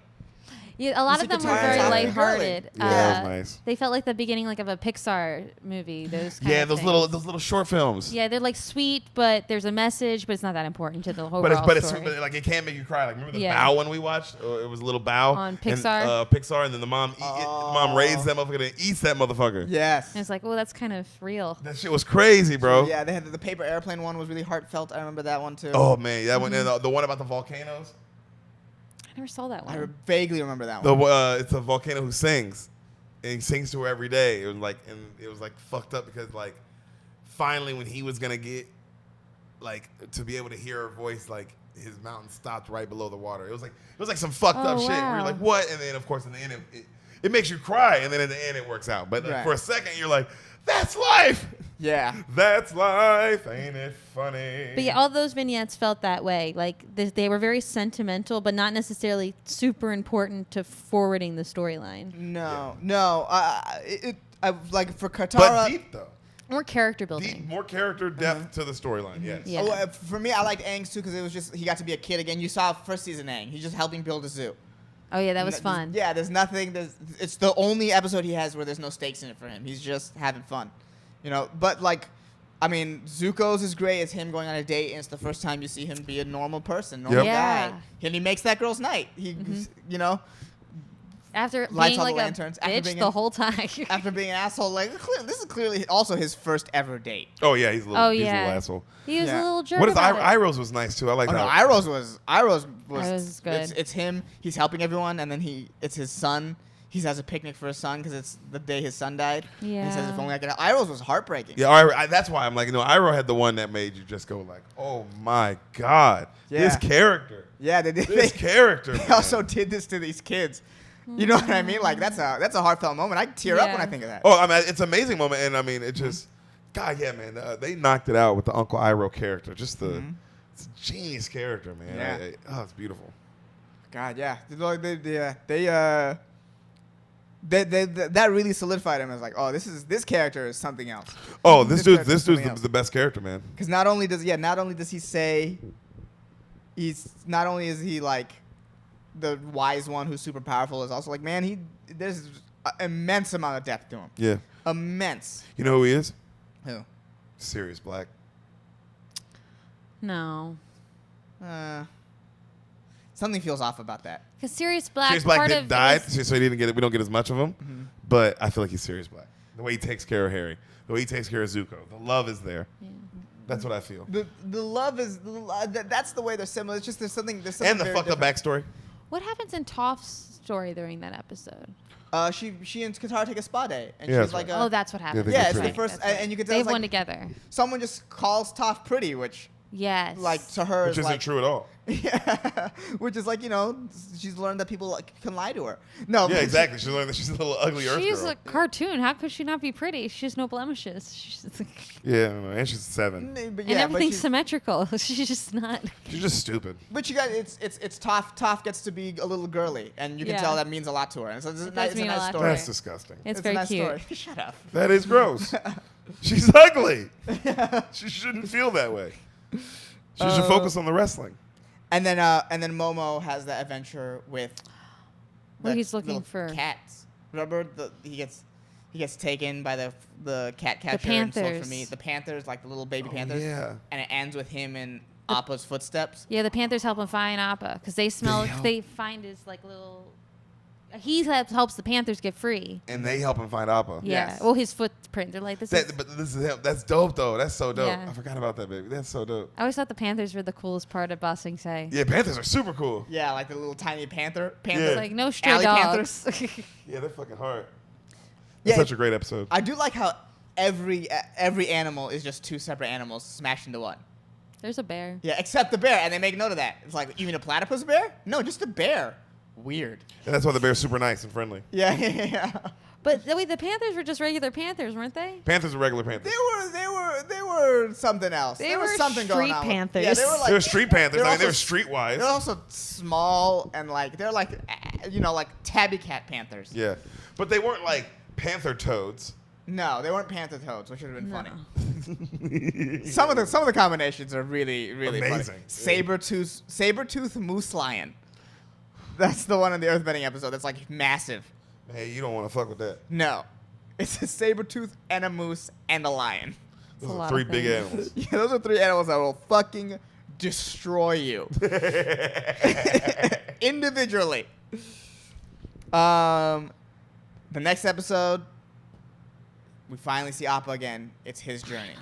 Yeah, a lot You of them see were Katara very and Toph lighthearted. Yeah, that was nice. They felt like the beginning of a Pixar movie. Those kind Yeah, of those things. little short films. Yeah, they're like sweet, but there's a message, but it's not that important to the overall But it's story. like it can't make you cry. Like remember the Yeah. Bow one we watched? It was a little Bow On Pixar? And, Pixar, and then the mom mom raised that motherfucker and eats that motherfucker. Yes. And it's like, oh, that's kind of real. That shit was crazy, bro. Yeah, they had the paper airplane one was really heartfelt. I remember that one too. Oh man, that one and the one about the volcanoes. I never saw that I one. vaguely remember that one. It's a volcano who sings, and he sings to her every day. It was like fucked up because like finally when he was gonna get like to be able to hear her voice, like his mountain stopped right below the water. It was like some fucked up shit. Where wow. you're like, what? And then of course in the end it makes you cry, and then in the end it works out. But Right. for a second you're like, that's life. Yeah. That's life, ain't it funny? But yeah, all those vignettes felt that way. Like they were very sentimental, but not necessarily super important to forwarding the storyline. No. I like for Katara. But deep though. More character building. Deep, more character depth to the storyline. Yes. Yeah. Oh, for me, I liked Aang's too because it was just he got to be a kid again. You saw first season Aang. He's just helping build a zoo. Oh yeah, that was fun. Yeah, there's nothing. It's the only episode he has where there's no stakes in it for him. He's just having fun, you know. But like, I mean, Zuko's is great. It's him going on a date, and it's the first time you see him be a normal person, normal guy. And he makes that girl's night. He, you know, after lights being all like the a lanterns, bitch the whole time. after being an asshole, like this is clearly also his first ever date. Oh yeah, he's a little asshole. He was a little jerk. What is about it. Iroh's was nice too. I like Oh, no, that. Iroh's was Iroh's good. It's him. He's helping everyone, and then it's his son. He has a picnic for his son because it's the day his son died. Yeah. He says if only I could. Iroh's was heartbreaking. Yeah, that's why I'm like, Iroh had the one that made you just go like, oh my god, this character. Yeah, they did. This character. They also did this to these kids. You know what I mean? Like that's a heartfelt moment. I tear up when I think of that. Oh, I mean, it's an amazing moment, and I mean, it just, God, yeah, man, they knocked it out with the Uncle Iroh character. Just it's a genius character, man. Yeah. It's beautiful. God, yeah. That really solidified him as like, oh, this character is something else. Oh, this dude's something else. the best character, man. Because not only is he say, not only is he like the wise one who's super powerful, is also like, man, there's an immense amount of depth to him. Yeah. Immense. You know who he is? Who? Sirius Black. No. Something feels off about that. Because Sirius Black, Sirius Black part didn't of die, his- so he didn't get it. We don't get as much of him, but I feel like he's Sirius Black. The way he takes care of Harry, the way he takes care of Zuko, the love is there. Yeah. That's what I feel. The love is that's the way they're similar. It's just there's something And the very fucked up different. backstory. What happens in Toph's story during that episode? She and Katara take a spa day, and Yeah, she's that's like, Oh, that's what happened. they yeah, get it's the pretty. first, That's right. and you can tell They've it's like one together. someone just calls Toph pretty, which Yes. like to her Which is isn't like, true at all. Yeah, which is like she's learned that people can lie to her. No, Yeah, exactly. She's learned that she's a little ugly Earth She's girl. a cartoon. How could she not be pretty? She has no blemishes. She's Yeah, I don't know. And she's 7. But and yeah, everything's symmetrical. She's just not. She's just stupid. But you got it's Toph. Toph gets to be a little girly, and you can Yeah. tell that means a lot to her. And so it's a nice mean a lot to story. her. That's disgusting. It's a very nice cute. story. Shut up. That is gross. She's ugly. She shouldn't feel that way. She should focus on the wrestling. And then Momo has that adventure with. Well, the he's looking little for- cats. Remember he gets taken by the cat catcher and sold for Panthers. meat. The Panthers, like the little baby Panthers. yeah. And it ends with him in Appa's footsteps. Yeah, the Panthers help him find Appa because they smell. help? They find his like little. He helps the Panthers get free. And they help him find Appa. Yeah. Yes. Well, his footprint. They're like this. Is, But this is him. That's dope, though. That's so dope. Yeah. I forgot about that, baby. That's so dope. I always thought the Panthers were the coolest part of Bossing Say. Yeah, Panthers are super cool. Yeah, like the little tiny panther. Yeah. Like no stray Alley dogs. Yeah, they're fucking hard. Yeah, It's such a great episode. I do like how every animal is just two separate animals smashed into one. There's a bear. Yeah, except the bear, and they make note of that. It's like, you mean a platypus bear? No, just a bear. Weird. And that's why the bear's super nice and friendly. Yeah. But wait, the Panthers were just regular Panthers, weren't they? Panthers are regular Panthers. They were something else. They there was were something going street on. panthers. Yeah, they were like They were street Panthers. I mean, they were also- streetwise. They're also small and like they're like like tabby cat panthers. Yeah. But they weren't like panther toads. No, they weren't panther toads, which would have been No. funny. Some of the combinations are really Amazing. funny. Saber-tooth moose lion. That's the one in the earthbending episode. That's like massive. Hey, you don't want to fuck with that. No, it's a saber-tooth and a moose and a lion. Those a are lot 3 of big things. animals. Yeah, those are 3 animals that will fucking destroy you individually. The next episode, we finally see Appa again. It's his journey.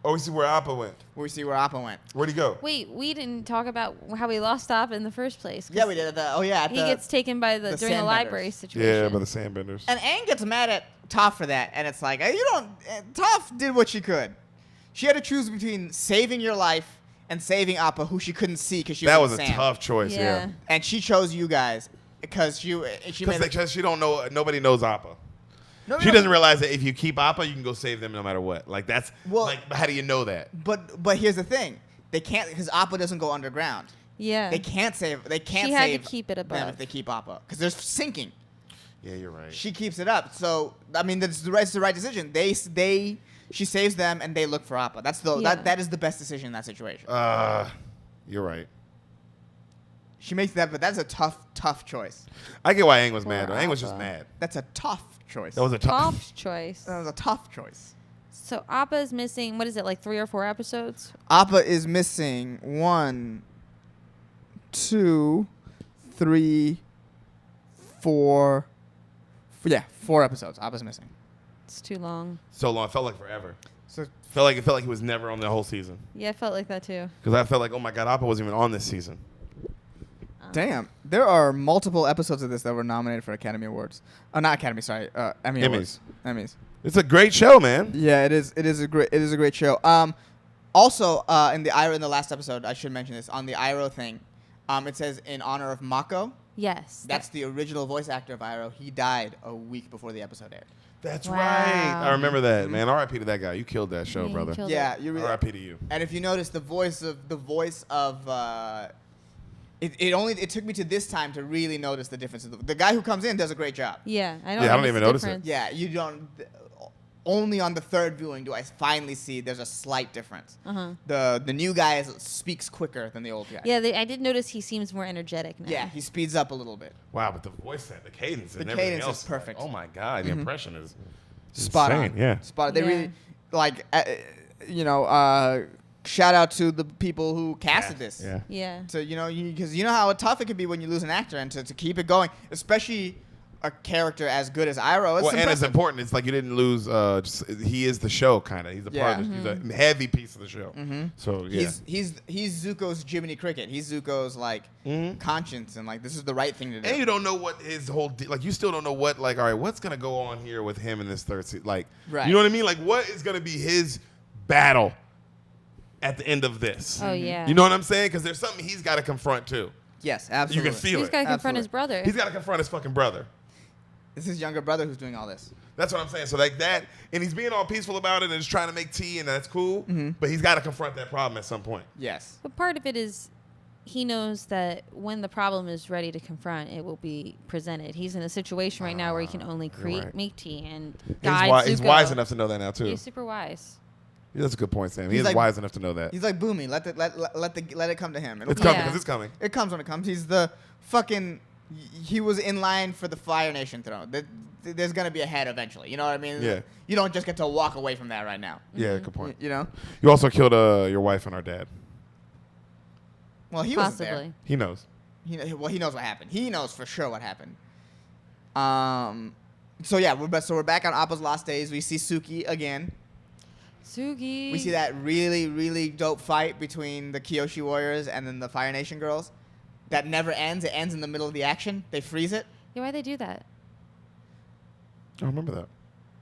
Oh, we see where Appa went. We see where Appa went. Where'd he go? Wait, we didn't talk about how we lost Appa in the first place. 'cause Yeah, we did it. He gets taken by during the Sandbenders. library situation. Yeah, by the Sandbenders. And Aang gets mad at Toph for that, and it's like, you don't. Toph did what she could. She had to choose between saving your life and saving Appa, who she couldn't see because she That was was in a sand. tough choice, yeah. And she chose you guys because she made. Because she don't know, nobody knows Appa. No, She no, doesn't realize that if you keep Appa, you can go save them no matter what. Like that's Well- like how do you know that? But here's the thing, they can't because Appa doesn't go underground. Yeah. They can't save. They can't She had to save keep it them above. if they keep Appa because they're sinking. Yeah, you're right. She keeps it up. So I mean, that's the right decision. She saves them and they look for Appa. Yeah. That is the best decision in that situation. You're right. She makes that, but that's a tough choice. I get why Aang was Poor mad. Though. Aang was just Appa. mad. That's a tough choice. That was a tough. Toph's choice. That was a tough choice. So Appa's missing, what is it, like 3 or 4 episodes? Appa is missing 1, 2, 3, 4. Yeah, 4 episodes. Appa's missing. It's too long. So long. It felt like forever. So It felt like he was never on the whole season. Yeah, I felt like that too. Because I felt like, oh my God, Appa wasn't even on this season. damn, there are multiple episodes of this that were nominated for Academy Awards. Not Academy, sorry, Emmy Awards. Emmys. It's a great show, man. Yeah, it is. It is a great show. Also, in the last episode, I should mention this on the Iroh thing. It says in honor of Mako. Yes. That's the original voice actor of Iroh. He died a week before the episode aired. That's Wow. right. I remember that, man. R.I.P. to that guy. You killed that show, Yeah, you brother. killed Yeah, you really. R.I.P. to you. And if you notice, the voice of it took me to this time to really notice the difference. The guy who comes in does a great job. Yeah, I don't. Yeah, I don't notice even the notice it. difference. Yeah, you don't. Only on the third viewing do I finally see there's a slight difference. Uh-huh. The new guy speaks quicker than the old guy. Yeah, I did notice he seems more energetic now. Yeah, he speeds up a little bit. Wow, but the voice set, the cadence, The and everything cadence else is perfect. Like, oh my God, the impression is Spot insane. on. Yeah. Spot on. They Yeah. really like shout out to the people who casted this. Yeah. Yeah. So because you know how tough it can be when you lose an actor, and to keep it going, especially a character as good as Iroh. It's Well, and it's impressive. important. It's like you didn't lose. He is the show, kind of. He's a part. Yeah. Of the, He's a heavy piece of the show. So yeah. He's Zuko's Jiminy Cricket. He's Zuko's conscience, and this is the right thing to do. And you don't know what his whole you still don't know what all right, what's gonna go on here with him in this third season? Right. You know what I mean? Like, what is gonna be his battle at the end of this? Oh yeah. You know what I'm saying? Because there's something he's got to confront too. Yes, absolutely. You can feel He's it. got to confront his Absolutely. brother. He's got to confront his fucking brother. It's his younger brother who's doing all this. That's what I'm saying. So like that, and he's being all peaceful about it and just trying to make tea, and that's cool. But he's got to confront that problem at some point. Yes. But part of it is he knows that when the problem is ready to confront, it will be presented. He's in a situation right now where he can only right. make tea and He's, guide he's Zuko. wise enough to know that now too. He's super wise. Yeah, that's a good point, Sam. He's He's like- wise enough to know that. He's like Boomy. Let it come to him. It'll It's come. coming Yeah. because it's coming. It comes when it comes. He's the fucking. He was in line for the Fire Nation throne. There's gonna be a head eventually. You know what I mean? Yeah. You don't just get to walk away from that right now. Yeah, good point. You know. You also killed your wife and our dad. Well, he wasn't there. Possibly. He knows. He knows what happened. He knows for sure what happened. So yeah, we're back on Appa's Lost Days. We see Suki again. Sugi. We see that really, really dope fight between the Kyoshi warriors and then the Fire Nation girls. That never ends. It ends in the middle of the action. They freeze it. Yeah, why'd they do that? I remember that.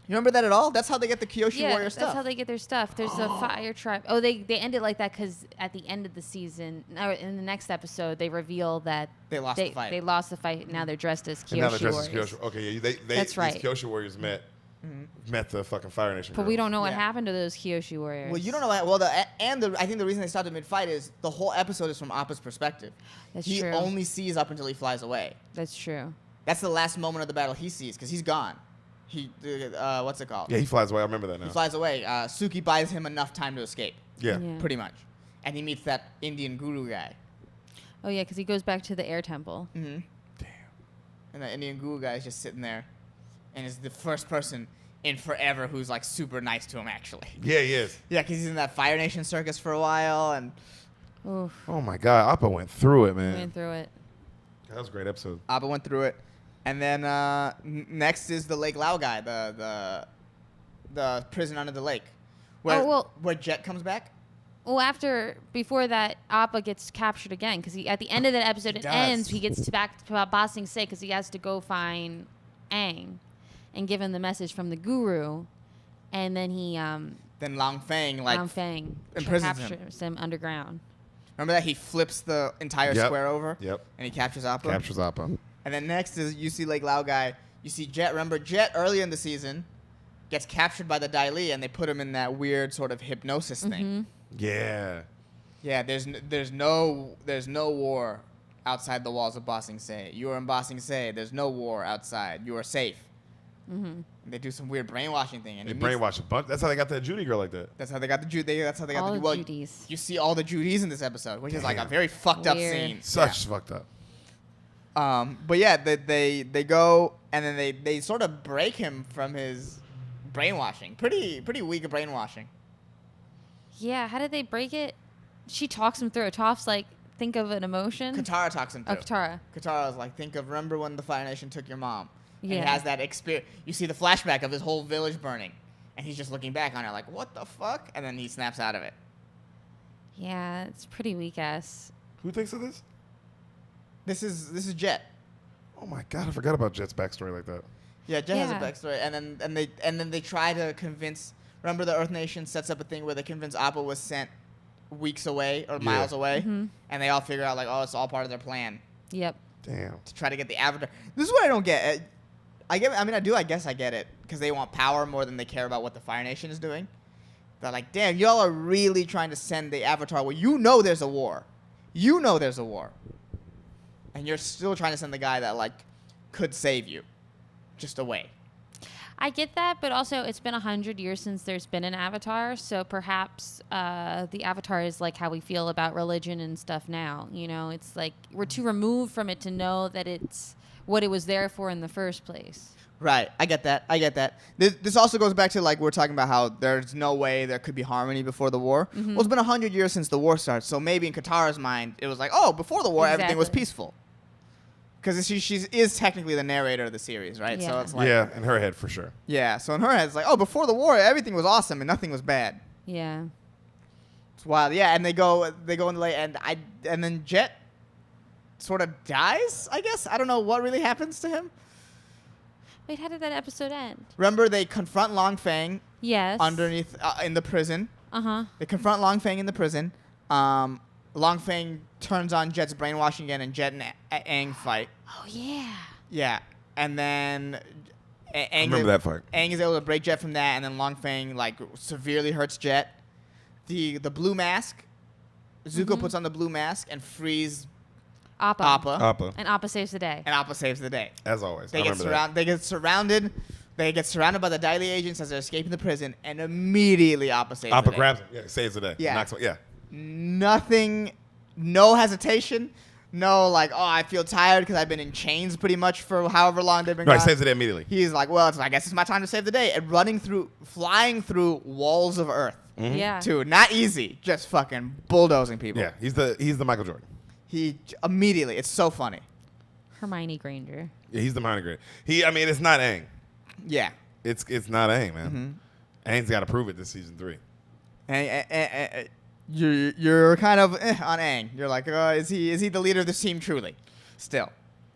You remember that at all? That's how they get the Kyoshi Yeah, warrior that's stuff. how they get their stuff. There's a fire tribe. Oh, they end it like that because at the end of the season, or in the next episode, they reveal that They lost the fight. They lost the fight. Now they're dressed as Kyoshi And now they're dressed as warriors. Kyoshi. Okay, yeah, That's right. These Kyoshi warriors met the fucking Fire Nation. But we girls. don't know what Yeah. happened to those Kyoshi warriors. Well, you don't know what. Well, I think the reason they started mid-fight is the whole episode is from Appa's perspective. That's he true. only sees up until he flies away. That's true. That's the last moment of the battle he sees because he's gone. What's it called? Yeah, he flies away. I remember that now. He flies away. Suki buys him enough time to escape, Yeah. Yeah. pretty much, and he meets that Indian guru guy. Oh yeah, because he goes back to the air temple. Mm-hmm. Damn. And the Indian guru guy is just sitting there, and is the first person in forever who's super nice to him actually. Yeah, he is. Yeah, because he's in that Fire Nation circus for a while, and Oof. Oh my God, Appa went through it, man. Went through it. That was a great episode. Appa went through it. And then next is the Lake Lao guy, the prison under the lake, where Jet comes back. Well, before that, Appa gets captured again because at the end of that episode, it does. ends. He gets back to Ba Sing Se because he has to go find Aang and give him the message from the guru, and then he Then Lang Feng Lang Feng imprisons him. captures him underground. Remember that he flips the entire Yep. square over. Yep. And he captures Appa. Captures Appa. And then next is you see Lake Lao guy. You see Jet. Remember Jet earlier in the season gets captured by the Dai Li, and they put him in that weird sort of hypnosis thing. Yeah. Yeah, there's no war outside the walls of Ba Sing Se. You are in Ba Sing Se. There's no war outside. You are safe. And they do some weird brainwashing thing. And They he meets- brainwashed a bunch. That's how they got that Judy girl like that. That's how they got the That's how they got All the the well, Judys. You see all the Judys in this episode, which is like a Damn. very fucked up Weird. scene. Such fucked up. But yeah, they go and then they sort of break him from his brainwashing. Pretty weak brainwashing. Yeah, how did they break it? She talks him through it. Toph's like, think of an emotion. Katara talks him through. Oh, Katara. Katara's like, remember when the Fire Nation took your mom? And he Yeah. has that experience. You see the flashback of his whole village burning. And he's just looking back on it like, what the fuck? And then he snaps out of it. Yeah, it's pretty weak ass. Who thinks of this? This is Jet. Oh my god, I forgot about Jet's backstory like that. Yeah, Jet has a Yeah. backstory. And then they try to convince. Remember, the Earth Nation sets up a thing where they convince Appa was sent weeks away or miles away, and they all figure out like, oh, it's all part of their plan Yep. Damn. to try to get the Avatar. This is what I don't get. I guess I get it because they want power more than they care about what the Fire Nation is doing. They're like, damn, y'all are really trying to send the Avatar where you know there's a war. You know there's a war. And you're still trying to send the guy that like could save you just away. I get that, but also it's been 100 years since there's been an Avatar, so perhaps the Avatar is like how we feel about religion and stuff now. You know, it's like we're too removed from it to know that it's what it was there for in the first place. Right, I get that. This also goes back to like we're talking about how there's no way there could be harmony before the war. Well, it's been 100 years since the war starts, so maybe in Katara's mind it was like, oh, before the war everything was Exactly. peaceful. Because she is technically the narrator of the series, right? So Yeah. it's like Yeah, in her head for sure. yeah. So in her head it's like, oh, before the war everything was awesome and nothing was bad. Yeah. It's wild, yeah. And they go in the late and then Jet sort of dies. I guess I don't know what really happens to him. Wait, how did that episode end? Remember, they confront Long Fang Yes. underneath in the prison. Uh-huh. They confront Long Fang in the prison. Long Fang turns on Jet's brainwashing again, and Jet and Aang fight. Oh, yeah. Yeah, and then Aang remember that fight. Aang is able to break Jet from that, and then Long Fang like severely hurts Jet. The blue mask. Zuko puts on the blue mask and frees Appa. Appa, And Appa saves the day. and Appa saves the day. as always. They I get remember that. surrounded. They get surrounded by the Daily agents as they're escaping the prison, and immediately Appa saves the Appa day. grabs him. Yeah, saves the day. Yeah. Knocks him, yeah. Nothing, no hesitation, no like, oh, I feel tired because I've been in chains pretty much for however long they've been No, he gone. saves the day immediately. He's like, well, I guess it's my time to save the day, and flying through walls of Earth, Yeah. too. Not easy, just fucking bulldozing people. Yeah, he's the Michael Jordan. He immediately, it's so funny. Hermione Granger. Yeah, he's the minor grade. I mean, it's not Aang. Yeah. It's not Aang, man. Aang's got to prove it this season 3. And you're kind of on Aang. You're like, is he the leader of this team truly? Still.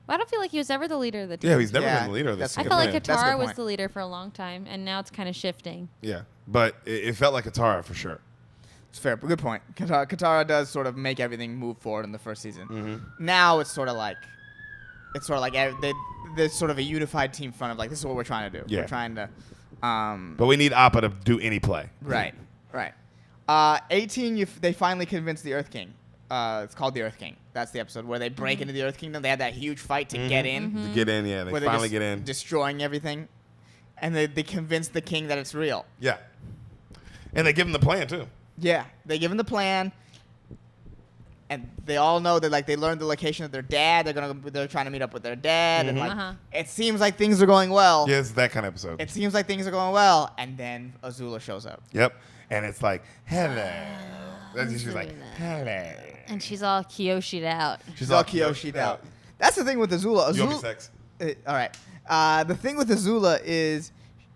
Well, I don't feel like he was ever the leader of the team. Yeah, he's never Yeah, been the leader of this that's I team. felt like Yeah. That's a good Katara was point. the leader for a long time, and now it's kind of shifting. Yeah, but it felt like Katara for sure. It's fair, but good point. Katara does sort of make everything move forward in the first season. Mm-hmm. Now it's sort of like there's sort of a unified team front of like, this is what we're trying to do. Yeah. We're trying to, But we need Appa to do any play. right. 18, they finally convinced the Earth King. It's called the Earth King. That's the episode where they break into the Earth Kingdom. They had that huge fight to get in. To get in, yeah, they where they're finally just get in. destroying everything. And they convince the king that it's real. Yeah, and they give him the plan too. Yeah, they give him the plan, and they all know that like they learned the location of their dad. They're trying to meet up with their dad, and like Uh-huh. it seems like things are going well. Yeah, it's that kind of episode. It seems like things are going well, and then Azula shows up. Yep, and it's like hello. She's like hello. And she's all Kyoshi'd out. She's all Kyoshi'd out. That's the thing with Azula. You owe me Azula. sex. All right. The thing with Azula is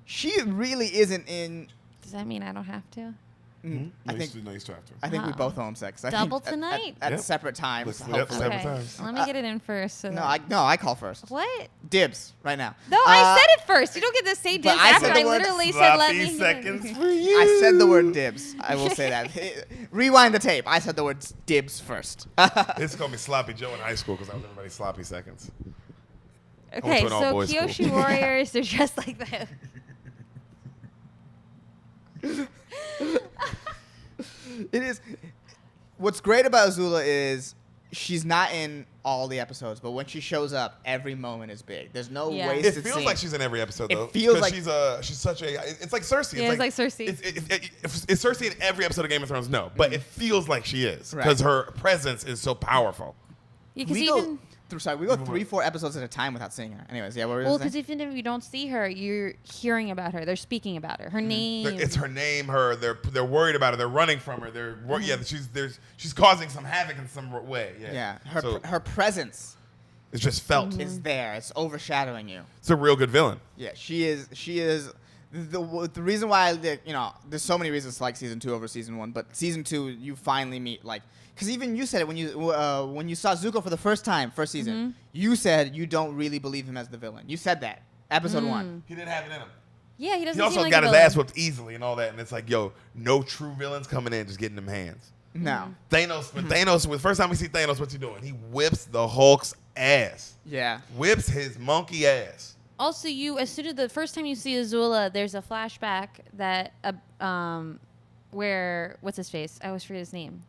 she really isn't in. Does that mean I don't have to? I think no, you still have to. I think we Oh. both owe him sex. I Double think tonight? at Yep. separate times. Let's- yep, hopefully. separate Okay. times. Let me get it in first. So No, that- I call first. What? Dibs right now. No, I said it first. You don't get to say But dibs I after said the I word literally said let me. Sloppy seconds for you. I said the word dibs. I will say that. Rewind the tape. I said the word dibs first. It's gonna be sloppy Joe in high school because I was everybody's sloppy seconds. went Okay, to an so all-boys school. Kyoshi warriors, they're dressed like that. It is. What's great about Azula is she's not in all the episodes, but when she shows up, every moment is big. There's no Yeah. wasted It feels scene. like she's in every episode It though. feels 'cause like- she's such a. It's like Cersei. Yeah, it's like Cersei. Is Cersei in every episode of Game of Thrones? No, but it feels like she is Right. because her presence is so powerful. Because We go- even Sorry, we go 3-4 episodes at a time without seeing her. Anyways, yeah, what were you Well, saying? because even if you don't see her, you're hearing about her. They're speaking about her. Her name. It's her name. They're worried about her. They're running from her. Yeah. She's causing some havoc in some way. Yeah. Yeah. Her presence it's just felt. is there. It's overshadowing you. It's a real good villain. Yeah, she is. The reason why there's so many reasons to like season 2 over season 1, but season 2 you finally meet because even you said it when you saw Zuko for the first season, you said you don't really believe him as the villain. You said that episode 1. He didn't have it in him. Yeah, he doesn't. He also seem like got a his villain. ass whipped easily and all that, and it's like, yo, no true villains coming in, just getting them hands. No. Thanos, the first time we see Thanos, what's he doing? He whips the Hulk's ass. Yeah. Whips his monkey ass. Also, as soon as the first time you see Azula, there's a flashback that where what's his face? I always forget his name.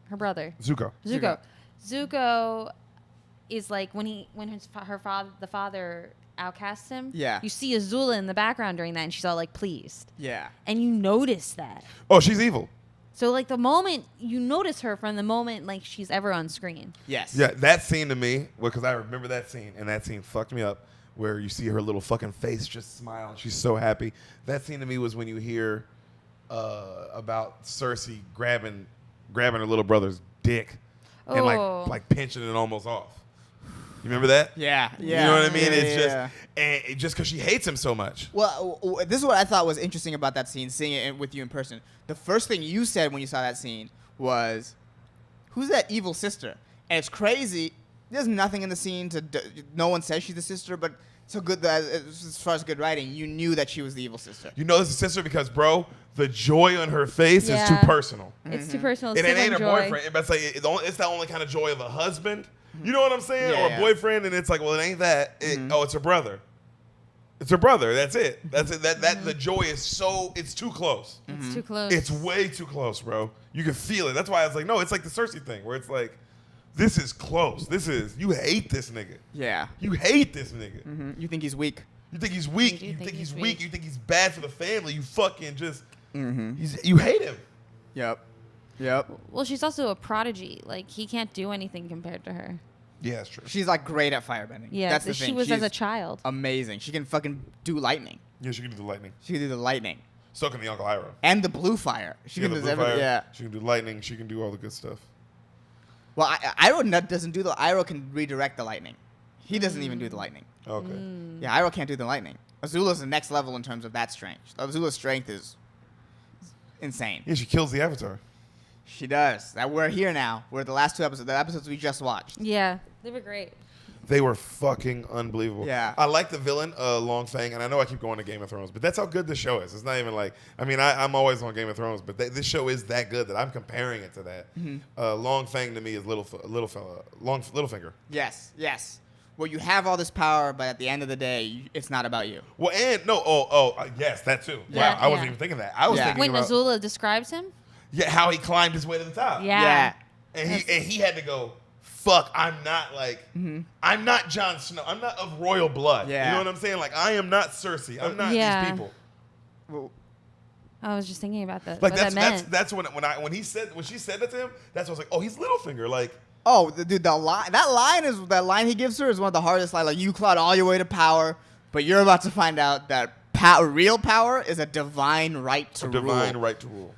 Her brother. Zuko is like when the father outcasts him. Yeah. You see Azula in the background during that, and she's all like pleased. Yeah. And you notice that. Oh, she's evil. So like the moment you notice her from the moment like she's ever on screen. Yes. Yeah, that scene to me, because I remember that scene, and that scene fucked me up, where you see her little fucking face just smile, and she's so happy. That scene to me was when you hear about Cersei grabbing her little brother's dick and like pinching it almost off. You remember that? Yeah. Yeah. You know what I mean? Yeah, It's just because she hates him so much. Well, this is what I thought was interesting about that scene, seeing it with you in person. The first thing you said when you saw that scene was, "Who's that evil sister?" And it's crazy. There's nothing in the scene no one says she's the sister, but so good that as far as good writing, you knew that she was the evil sister. You know it's a sister because, bro, the joy on her face is too personal. It's too personal. It ain't her joy. boyfriend. It's like it's the only kind of joy of a husband. You know what I'm saying? Yeah, or a boyfriend, and it's like, well, it ain't that. Oh, it's her brother. It's her brother. That's it. That's it. That the joy is it's too close. It's too close. It's way too close, bro. You can feel it. That's why I was like, no, it's like the Cersei thing, where it's like, this is close. You hate this nigga. Yeah. You hate this nigga. You think he's weak. You think he's weak. You You do think think he's he's weak. weak. You think he's bad for the family. You fucking just, you hate him. Yep. Well, she's also a prodigy. Like he can't do anything compared to her. Yeah, that's true. She's like great at firebending. Yeah, That's the thing. she was as She's a child. amazing. She can fucking do lightning. Yeah, she can do the lightning. She can do the lightning So can the Uncle Iroh. and the blue fire. She can the do blue everything. fire. Yeah. She can do lightning. She can do all the good stuff. Well, Iroh doesn't do the. Iroh can redirect the lightning. He doesn't even do the lightning. Okay. Yeah, Iroh can't do the lightning. Azula's the next level in terms of that strength. Azula's strength is insane. Yeah, she kills the Avatar. She does. That we're here now. We're the last 2 episodes. The episodes we just watched. Yeah, they were great. They were fucking unbelievable. Yeah. I like the villain, Long Fang, and I know I keep going to Game of Thrones, but that's how good this show is. It's not even like, I mean, I'm always on Game of Thrones, but this show is that good that I'm comparing it to that. Long Fang to me is Littlefinger. Yes. Well, you have all this power, but at the end of the day, it's not about you. Well, and no, yes, that too. Yeah, Wow, I wasn't yeah. even thinking that. I was Yeah. thinking When about Azula describes him. how he climbed his way to the top. Yeah. And he had to go, fuck, I'm not Jon Snow. I'm not of royal blood. Yeah. You know what I'm saying? Like, I am not Cersei. I'm not these people. Well, I was just thinking about that. Like what that meant. that's when she said that to him, that's when I was like, oh, he's Littlefinger. Like, oh, dude, that line he gives her is one of the hardest lines. Like, you clawed all your way to power, but you're about to find out that real power is a divine right to rule. right to rule.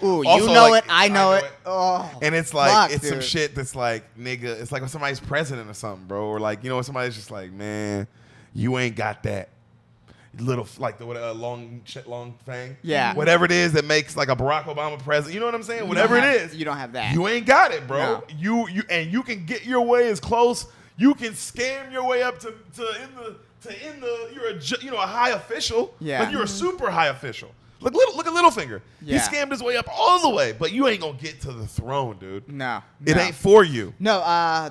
Ooh, Also, you know like, it. I know it. Oh, And it's like, fuck, it's some dude. shit that's like, nigga, it's like when somebody's president or something, bro. Or like, you know, somebody's just like, man, you ain't got that little, like the long thing. Yeah. Whatever it is that makes like a Barack Obama president. You know what I'm saying? You Whatever don't it have- is. you don't have that. You ain't got it, bro. No. You can get your way as close. You can scam your way up to you're a high official. Yeah. Like you're a super high official. Look at Littlefinger. Yeah. He scammed his way up all the way, but you ain't gonna get to the throne, dude. No. It no. ain't for you. No,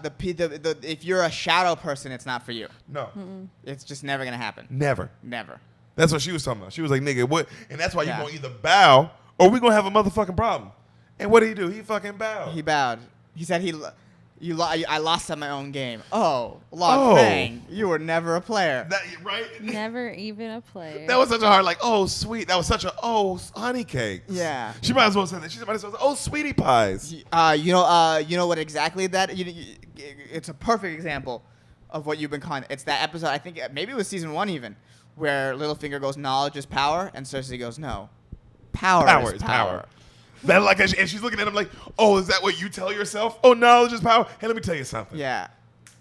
the if you're a shadow person, it's not for you. No. It's just never gonna happen. Never. Never. That's what she was talking about. She was like, nigga, what? And that's why Yeah. you're gonna either bow or we're gonna have a motherfucking problem. And what did he do? He fucking bowed. He bowed. He said I lost at my own game. Oh, Oh. Long Fang, you were never a player. That, right? Never even a player. That was such a hard, like, oh, sweet. That was such a, oh, honey cakes. Yeah. She might as well say that. She might as well say, oh, sweetie pies. You know what exactly that? it's a perfect example of what you've been calling. It's that episode, I think maybe it was season 1 even, where Littlefinger goes, knowledge is power, and Cersei goes, no. Power is power. That like, and she's looking at him like, oh, is that what you tell yourself? Oh, knowledge is power. Hey, let me tell you something. Yeah.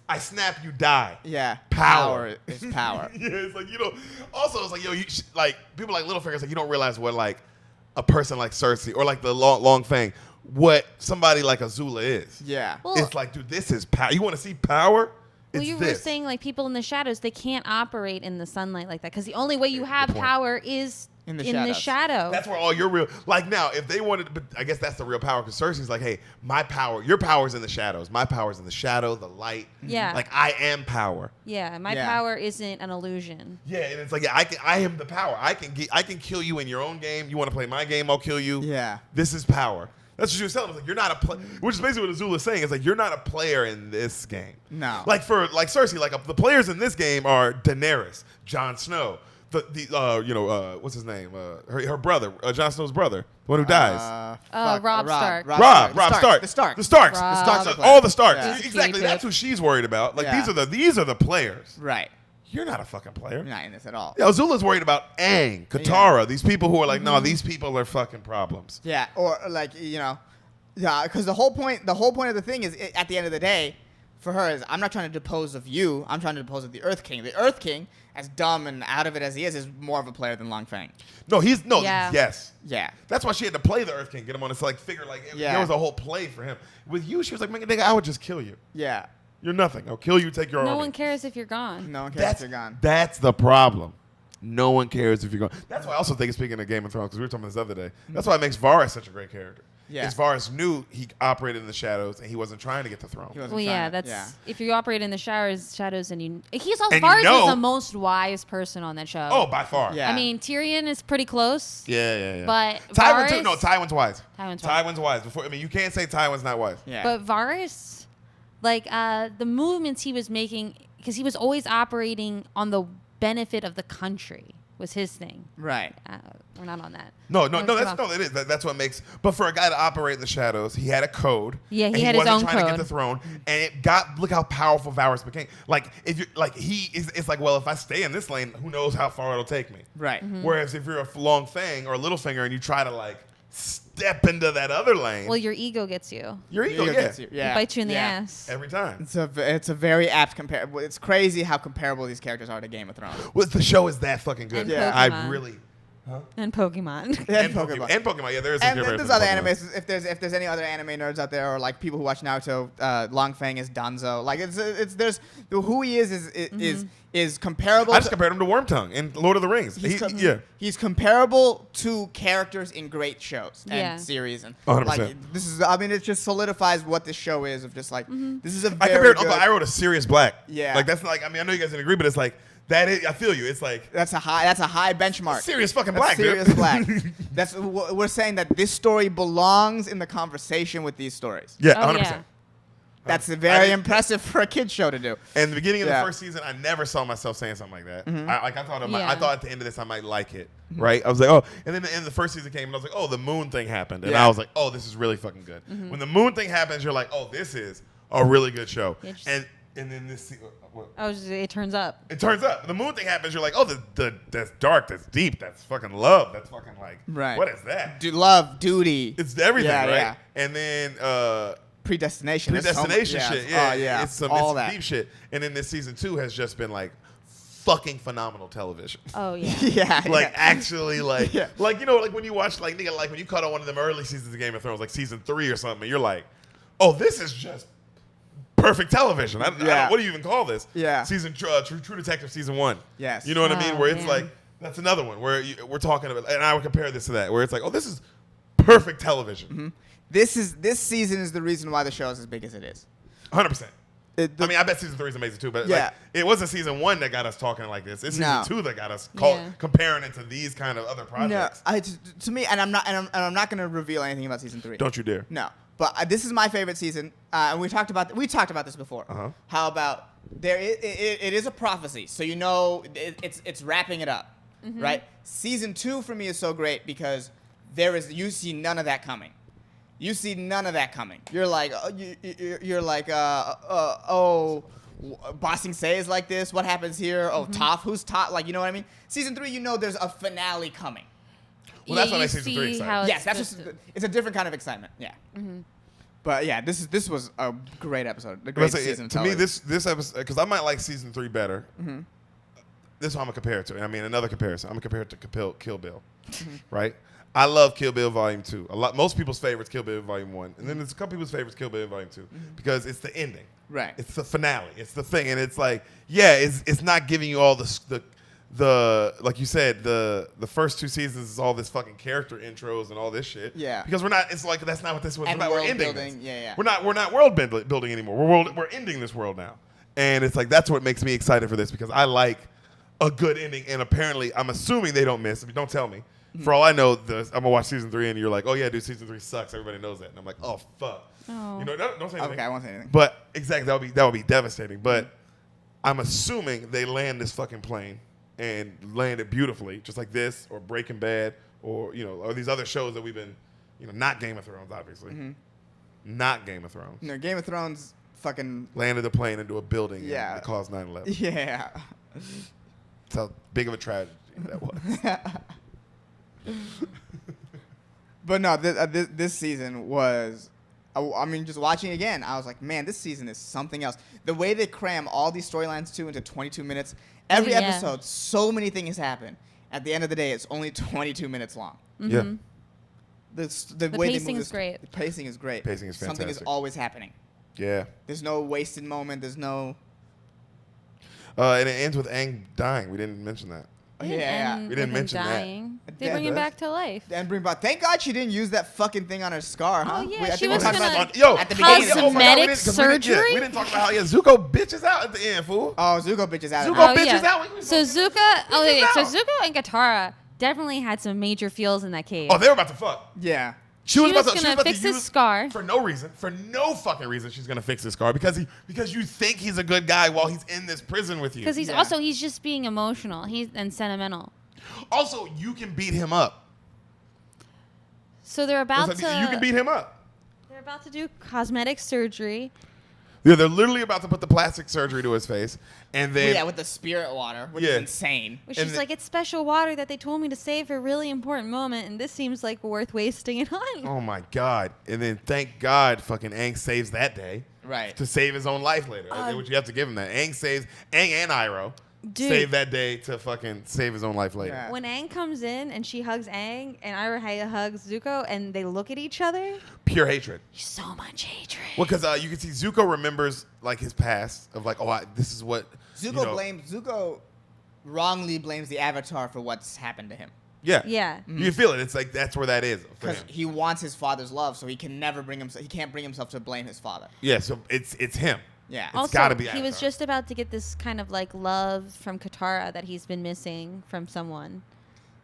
I snap, you die. Yeah. Power is power. Yeah, it's like, you know. Also, it's like, yo, like people like Littlefinger's like, you don't realize what like a person like Cersei or like the long Fang, what somebody like Azula is. Yeah. Well, It's like, dude, this is power. You want to see power? Well, It's you were this. saying like people in the shadows, they can't operate in the sunlight like that because the only way you have point. power is In the the shadows. shadow. That's where all your real, like now, if they wanted, but I guess that's the real power because Cersei's like, hey, my power, your power's in the shadows. My power's in the shadow, the light. Yeah. Like I am power. Yeah, my Yeah. power isn't an illusion. Yeah, and it's like, yeah, I am the power. I can kill you in your own game. You want to play my game, I'll kill you. Yeah. This is power. That's what she was telling us. Like, you're not a player, which is basically what Azula's saying. It's like, you're not a player in this game. No. Like for like Cersei, like the players in this game are Daenerys, Jon Snow, what's his name? Her brother, Jon Snow's brother, the one who dies. Rob Stark. Rob Stark. The Starks. The Starks. Rob. The Starks. Stark. All the Starks. Yeah. Exactly. That's who she's worried about. Like Yeah. these are the players. Right. You're not a fucking player. You're not in this at all. Yeah, Azula's worried about Aang, Katara, these people who are like, no, these people are fucking problems. Yeah, or like yeah, because the whole point of the thing is at the end of the day, for her is I'm not trying to depose of you, I'm trying to depose of the Earth King. The Earth King, as dumb and out of it as he is more of a player than Long Fang. No, Yeah. yes. Yeah. That's why she had to play the Earth King, get him on this like figure like Yeah. there was a whole play for him. With you, she was like, man, nigga, I would just kill you. Yeah. You're nothing. I'll kill you, take your No army. one cares if you're gone. No one cares if you're gone. That's the problem. No one cares if you're going. That's why I also think, speaking of Game of Thrones, because we were talking about this the other day, that's why it makes Varys such a great character. Yeah. Because Varys knew he operated in the shadows and he wasn't trying to get the throne. He wasn't Well, yeah, trying to- that's if you operate in the shadows, and he's also And you Varys know- is the most wise person on that show. Oh, by far. Yeah. I mean, Tyrion is pretty close. Yeah. But Tywin Varys, too. No, Tywin's wise. Tywin's wise. Wise. You can't say Tywin's not wise. Yeah. But Varys, like the movements he was making, because he was always operating on the benefit of the country, was his thing. Right. We're not on that. No, Let's it move is. That's what makes. But for a guy to operate in the shadows, he had a code. Yeah, he and had his wasn't own trying to get code. the throne, and it got. Look how powerful Varys became. Like if you're like he is, it's like, well, if I stay in this lane, who knows how far it'll take me. Right. Mm-hmm. Whereas if you're a long Fang or a Littlefinger and you try to like step into that other lane, Well, your ego gets you. your ego, Ego yeah, gets you. Yeah. It bites you in the Yeah. ass. every time. It's a very apt compare. It's crazy how comparable these characters are to Game of Thrones. Well, the show is that fucking good. And Yeah. I Pokemon. really. Huh? And Pokemon. And Pokemon. And Pokemon. Yeah, there is some And comparison there's to other Pokemon. animes. If there's any other anime nerds out there, or like people who watch Naruto, Long Fang is Danzo. Like there's who he is comparable. I just to, compared him to Wormtongue in Lord of the Rings. He's comparable to characters in great shows and Yeah. series, and 100%. like this is. I mean, it just solidifies what this show is. Of just like this is a I very compared good, Uncle Iroh to Sirius Black. Yeah. Like that's like, I mean, I know you guys didn't agree, but it's like that is, I feel you. It's like That's a high benchmark. Sirius fucking That's Black, Sirius dude. Black. That's we're saying that this story belongs in the conversation with these stories. Yeah, Oh, 100%. yeah. That's I very didn't- impressive for a kid's show to do. And the beginning of Yeah. the first season, I never saw myself saying something like that. I thought Yeah. I thought at the end of this I might like it, right? I was like, oh, and then the end of the first season came, and I was like, oh, the moon thing happened, and Yeah. I was like, oh, this is really fucking good. When the moon thing happens, you're like, oh, this is a really good show. Yeah, just- and then this, what? It turns up. It turns out the moon thing happens. You're like, oh, that's dark, that's deep, that's fucking love, that's fucking like, Right. what is that? Love, duty, It's everything, Yeah, right? yeah. And then predestination. There's so much- predestination yeah. shit. Yeah, Oh, yeah. It's some all it's that. deep shit. And then this season 2 has just been like fucking phenomenal television. Oh, yeah. yeah. Like yeah. actually, like Yeah. like like when you watch like nigga, like when you caught on one of them early seasons of Game of Thrones, like season 3 or something, you're like, oh, this is just perfect television. I Yeah. don't, what do you even call this? Yeah. Season True Detective season 1. Yes. You know what I mean? Oh, Where it's man. like that's another one where we're talking about, and I would compare this to that, where it's like, oh, this is perfect television. This season is the reason why the show is as big as it is. 100%. I I mean, I bet season 3 is amazing too, but Yeah. like, it wasn't season 1 that got us talking like this. It's No. season 2 that got us Yeah. comparing it to these kind of other projects. No, to me, and I'm not going to reveal anything about season 3. Don't you dare. No, but this is my favorite season, and we talked about this before. Uh-huh. How about it is a prophecy, so you know it's wrapping it up, right? Season 2 for me is so great because you see none of that coming, You see none of that coming. You're like, Bossing Say is like this. What happens here? Oh, Toph, who's Toph? Like, you know what I mean? Season 3, you know there's a finale coming. Well, that's what makes season 3 exciting. Yes, it's a different kind of excitement. Yeah. Mm-hmm. But yeah, this was a great episode. A great season. To me, this episode, because I might like season 3 better. Mm-hmm. This is how I'm gonna compare it to. I mean, another comparison. I'm gonna compare it to Kill Bill, right? I love Kill Bill Volume 2. Most people's favorites Kill Bill Volume 1, and then there's a couple people's favorites Kill Bill Volume 2 because it's the ending. Right. It's the finale. It's the thing, and it's like, yeah, it's not giving you all the like you said, the first 2 seasons is all this fucking character intros and all this shit. Yeah. Because we're not. It's like that's not what this was about. We're ending this. Yeah. We're not world building anymore. We're ending this world now, and it's like that's what makes me excited for this because I like a good ending, and apparently I'm assuming they don't miss. Don't tell me. For all I know, I'm gonna watch season 3, and you're like, oh yeah, dude, season 3 sucks. Everybody knows that, and I'm like, oh fuck. Oh. You know, don't say anything. Okay, I won't say anything. But exactly, that would be devastating. But I'm assuming they land this fucking plane and land it beautifully, just like this, or Breaking Bad, or or these other shows that we've been, not Game of Thrones, obviously, not Game of Thrones. No, Game of Thrones fucking landed the plane into a building. Yeah. And it caused 9/11. Yeah. That's how big of a tragedy that was. But no, this season was, I mean, just watching it again, I was like, man, this season is something else. The way they cram all these storylines into 22 minutes, every episode, so many things happen. At the end of the day, it's only 22 minutes long. Mm-hmm. Yeah. The way pacing they move is great. The pacing is great. Pacing is fantastic. Something is always happening. Yeah. There's no wasted moment. There's no. And it ends with Aang dying. We didn't mention that. Yeah. We didn't mention dying. that. They bring him back to life. And bring back. Thank God she didn't use that fucking thing on her scar, huh? Oh, yeah, I she think was we talked gonna- about Yo, at the beginning. Cosmetic surgery? We didn't talk about how Zuko bitches out at the end, fool. Oh, Zuko bitches out. Zuko Oh, bitches yeah. out. So Zuko and Katara definitely had some major feels in that cave. Oh, they were about to fuck. Yeah. She was about gonna to fix his use- scar. for no reason, for no fucking reason. She's gonna fix his scar because you think he's a good guy while he's in this prison with you. Because he's just being emotional. And sentimental. Also, you can beat him up. So they're about to. You can beat him up. They're about to do cosmetic surgery. Yeah, they're literally about to put the plastic surgery to his face, and then Yeah, with the spirit water, which is insane. Which And is the- like, it's special water that they told me to save for a really important moment, and this seems like worth wasting it on. oh my god! And then thank God, fucking Aang saves that day, Right. to save his own life later. Which you have to give him that. Aang and Iroh Dude. save that day to fucking save his own life later. Yeah. When Aang comes in and she hugs Aang and Iroh hugs Zuko and they look at each other, Pure hatred. so much hatred. Well, because you can see Zuko remembers like his past of like, this is what Zuko wrongly blames the Avatar for what's happened to him. Yeah. Yeah. You can feel it. It's like that's where that is for Because him. he wants his father's love, so he can never he can't bring himself to blame his father. Yeah. So it's him. Yeah. It's Also, gotta be he was Avatar. just about to get this kind of like love from Katara that he's been missing from someone,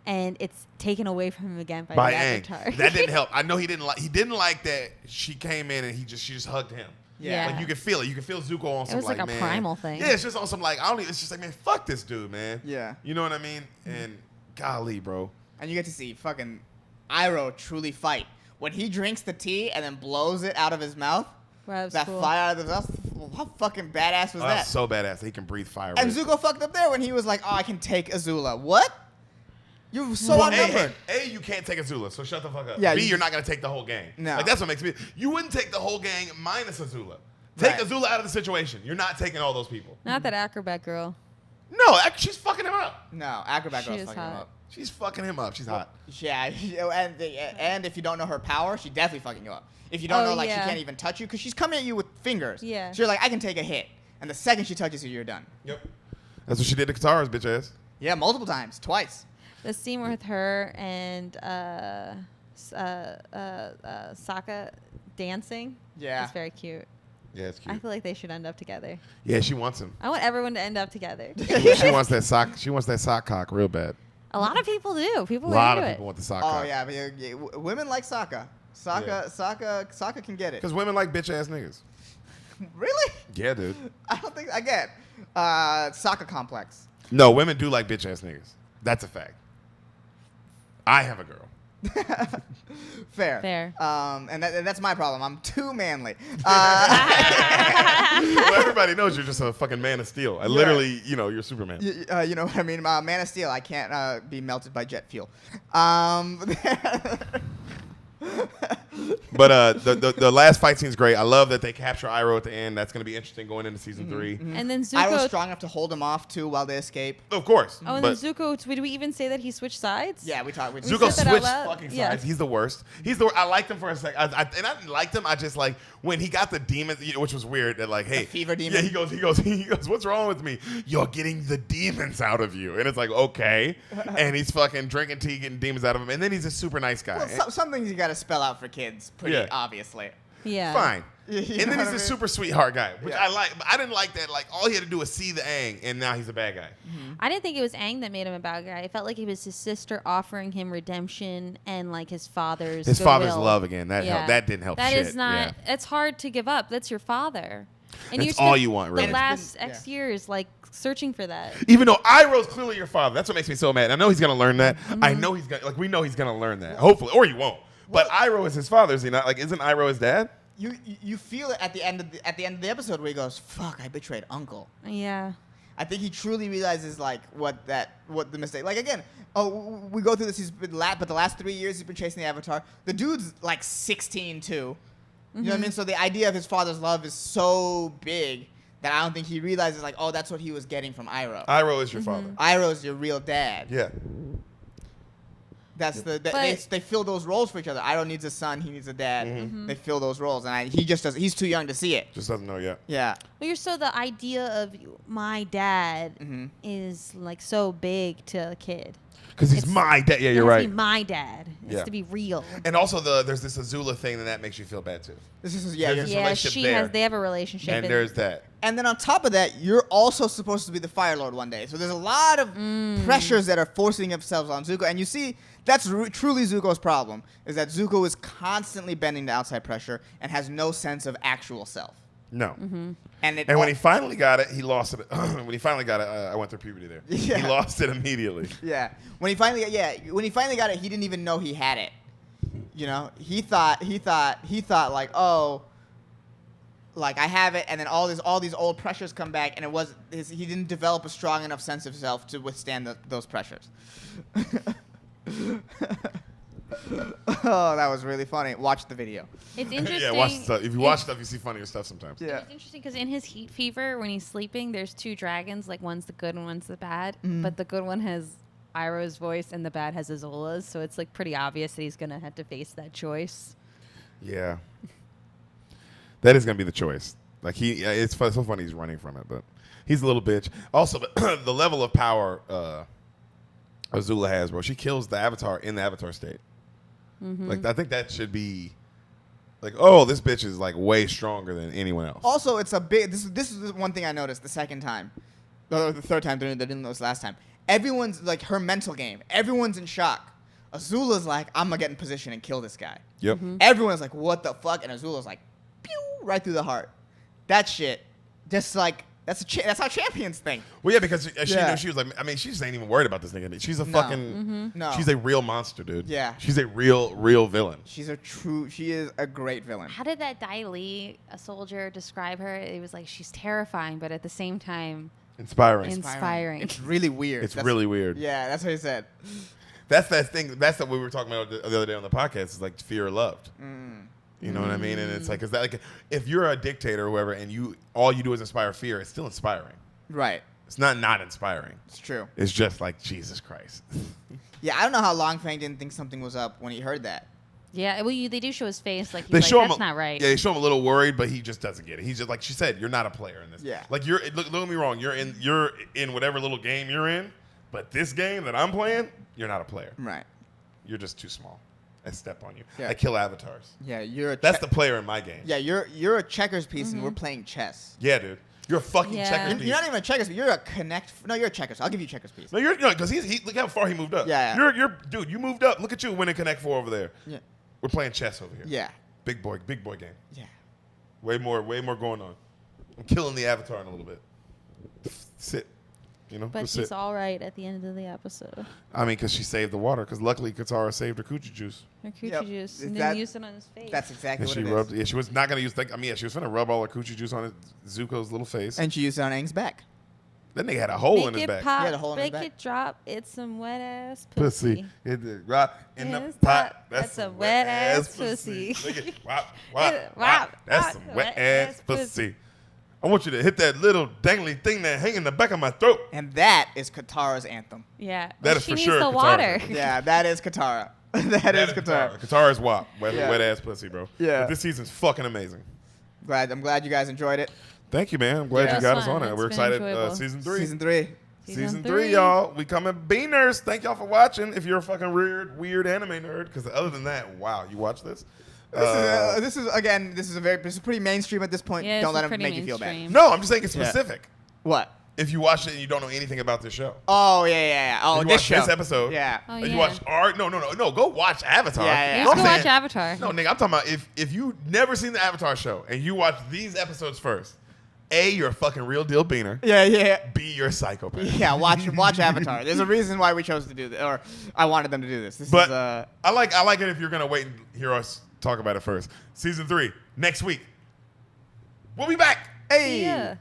and it's taken away from him again by the Aang. Avatar. That didn't help. I know he didn't like that she came in and she just hugged him. Yeah. Like you can feel it. You can feel Zuko on some was like a man, primal thing. Yeah, it's just on some like I don't even. It's just like man, fuck this dude, man. Yeah. You know what I mean? And golly, bro. And you get to see fucking Iroh truly fight. When he drinks the tea and then blows it out of his mouth, Wow, that cool. fire out of his mouth, how fucking badass was Oh, that? that's so badass. He can breathe fire. And right? Zuko fucked up there when he was like, oh, I can take Azula. What? You're so Well, outnumbered. A, you can't take Azula, so shut the fuck up. Yeah, B, you- you're not gonna take the whole gang. No. Like that's what makes me. You wouldn't take the whole gang minus Azula. Take Right. Azula out of the situation. You're not taking all those people. Not that acrobat girl. No, she's fucking him up. No, Acrobat She Girl's is fucking him hot. up. She's fucking him up. She's hot. Yeah, and if you don't know her power, she definitely fucking you up. If you don't Oh, know, like, yeah. she can't even touch you, because she's coming at you with fingers. Yeah. So you're like, I can take a hit. And the second she touches you, you're done. Yep. That's what she did to Katara's bitch ass. Yeah, multiple times. Twice. The scene with her and Sokka dancing. Yeah. It's very cute. Yeah, it's I cute. feel like they should end up together. Yeah, she wants him. I want everyone to end up together. She wants that sock. She wants that sock cock real bad. A lot of people do. People A are lot into of people want the sock Oh, cock. yeah. But women like Sokka. Sokka can get it. Because women like bitch ass niggas. Really? Yeah, dude. I don't think, again, Sokka complex. No, women do like bitch ass niggas. That's a fact. I have a girl. Fair. Fair. And that's my problem. I'm too manly. Well, everybody knows you're just a fucking Man of Steel. I literally, you're Superman. You know what I mean? Man of Steel. I can't be melted by jet fuel. But the last fight scene's great. I love that they capture Iroh at the end. That's going to be interesting going into season 3. And then I was Zuko. strong enough to hold him off too while they escape. Of course. Oh, and then Zuko. Did we even say that he switched sides? Yeah, we talked. Zuko said that out switched loud? fucking Yeah. sides. He's the worst. I liked him for a second. And I didn't like him. I just like when he got the demons, which was weird. That like, hey, The fever demon? Yeah, he goes. What's wrong with me? You're getting the demons out of you. And it's like, okay. And he's fucking drinking tea, getting demons out of him. And then he's a super nice guy. Well, some things you got to spell out for kids, pretty Yeah. obviously. Yeah. Fine. You And know then what he's I a mean? super sweetheart guy, which Yeah. I like. But I didn't like that. Like all he had to do was see the Aang, and now he's a bad guy. I didn't think it was Aang that made him a bad guy. I felt like it was his sister offering him redemption and like his father's Father's goodwill. love again. That Yeah. that didn't help. That shit. is not. Yeah. It's hard to give up. That's your father. And That's spent all you want, really. The last It's been- X years, like searching for that. Even though Iroh's clearly your father, that's what makes me so mad. I know he's gonna learn that. Mm-hmm. I know he's gonna we know he's gonna learn that. Hopefully, or he won't. But Iroh is his father, is he not? Like, isn't Iroh his dad? You feel it at the end of the episode where he goes, "Fuck, I betrayed Uncle." Yeah. I think he truly realizes like what the mistake. Like again, we go through this. He's been but the last 3 years he's been chasing the Avatar. The dude's like 16 too. You know what I mean? So the idea of his father's love is so big that I don't think he realizes like, oh, that's what he was getting from Iroh. Iroh is your father. Iroh's your real dad. Yeah. That's But- they fill those roles for each other. Iroh needs a son. He needs a dad. They fill those roles, and he just does. He's too young to see it. Just doesn't know yet. Yeah. Well, the idea of my dad Mm-hmm. is like so big to a kid. Because he's It's- my dad. Yeah, It you're has to right. be my dad. It has Yeah. to be real. And also, there's this Azula thing, and that makes you feel bad too. This is There's yeah. this Yeah, relationship she there. has. They have a relationship. And there's that. And then on top of that, you're also supposed to be the Fire Lord one day. So there's a lot of pressures that are forcing themselves on Zuko. And you see, that's truly Zuko's problem, is that Zuko is constantly bending to outside pressure and has no sense of actual self. No. And And when he finally got it, he lost it. When he finally got it, I went through puberty there. Yeah. He lost it immediately. yeah, when he finally got it, he didn't even know he had it. You know, he thought like, oh, like I have it, and then all these old pressures come back, and he didn't develop a strong enough sense of self to withstand those pressures. Oh, that was really funny. Watch the video. It's interesting. Yeah, watch stuff. If you watch stuff, you see funnier stuff sometimes. Yeah. It's interesting because in his heat fever, when he's sleeping, there's two dragons. Like one's the good and one's the bad. But the good one has Iroh's voice, and the bad has Azula's. So it's like pretty obvious that he's gonna have to face that choice. Yeah. That is going to be the choice. Like, it's so funny he's running from it, but he's a little bitch. Also, the level of power Azula has, bro, she kills the Avatar in the Avatar state. Like, I think that should be, like, oh, this bitch is, like, way stronger than anyone else. Also, it's a big. This is one thing I noticed the second time, or the third time. They didn't notice last time. Everyone's like her mental game. Everyone's in shock. Azula's like, I'm gonna get in position and kill this guy. Yep. Everyone's like, what the fuck? And Azula's like, pew, right through the heart. That shit, just like that's how champions think. Well, yeah, because she Yeah. knew she was like, I mean, she just ain't even worried about this nigga. She's a No. fucking, No. she's a real monster, dude. Yeah. She's a real villain. She is a great villain. How did that Dai Li, a soldier, describe her? It was like she's terrifying, but at the same time Inspiring. inspiring. It's really weird. It's really weird. Yeah, that's what he said. That's that thing. That's what we were talking about the other day on the podcast. Is like fear or loved. You know what I mean? And it's like, is that like if you're a dictator or whoever, and all you do is inspire fear, it's still inspiring. Right. It's not inspiring. It's true. It's just like Jesus Christ. Yeah, I don't know how Long Fang didn't think something was up when he heard that. Yeah, well, they do show his face. Like, he's They like, show him. that's not right. Yeah, they show him a little worried, but he just doesn't get it. He's just like she said, you're not a player in this. Yeah. Like look at me wrong. You're in whatever little game you're in, but this game that I'm playing, you're not a player. Right. You're just too small. I step on you. Yeah. I kill avatars. Yeah, you're a That's the player in my game. Yeah, you're a checkers piece and we're playing chess. Yeah, dude. You're a fucking Yeah. checkers You're piece. not even a checkers piece. You're a connect. No, you're a checkers. I'll give you a checkers piece. No, you're because he look how far he moved up. Yeah. You're dude. You moved up. Look at you winning Connect Four over there. Yeah. We're playing chess over here. Yeah. Big boy game. Yeah. Way more going on. I'm killing the avatar in a little bit. Sit. You know, But go she's sit. all right at the end of the episode. I mean, because she saved the water. Because luckily, Katara saved her coochie juice. Her coochie Yep. juice. Is And that- then used it on his face. That's exactly And what she it rubbed. is. Yeah, she was not gonna use. She was gonna rub all her coochie juice on Zuko's little face. And she used it on Aang's back. That nigga had a hole Make in his it back. pop, He had a hole in his make back. it drop. It's some wet ass Pussy. pussy. Hit the rock in the Yes, pot. that's a wet ass pussy. Look at wop, wop, Wop, wop. That's wop, some wet ass pussy. I want you to hit that little dangly thing that hang in the back of my throat. And that is Katara's anthem. Yeah. That But is she for needs sure the Katara's water. anthem. Yeah, that is Katara. that is Katara. Katara's wop. Wet, Yeah. wet ass pussy, bro. Yeah. But this season's fucking amazing. I'm glad you guys enjoyed it. Thank you, man. I'm glad Yeah. you got It's us on fun. it. It's We're been excited. enjoyable. Season 3. Season 3. Season 3, y'all. We coming beaners. Thank y'all for watching. If you're a fucking weird anime nerd, because other than that, wow, you watch this? This is pretty mainstream at this point. Yeah, Don't it's let him pretty make you feel bad. mainstream. No, I'm just saying it's Yeah. specific. What? If you watch it and you don't know anything about this show. Oh yeah. Oh, If you this watch show. this episode. Yeah. Oh, If yeah. you watch art, no, go watch Avatar. Yeah. You Know just what go I'm watch saying? Avatar. No, nigga, I'm talking about if you never seen the Avatar show and you watch these episodes first, A, you're a fucking real deal beaner. Yeah. B, you're a psychopath. Yeah, watch Avatar. There's a reason why we chose to do this, or I wanted them to do this. This But is I like it if you're gonna wait and hear us talk about it first. Season 3 next week. We'll be back. hey. Yeah.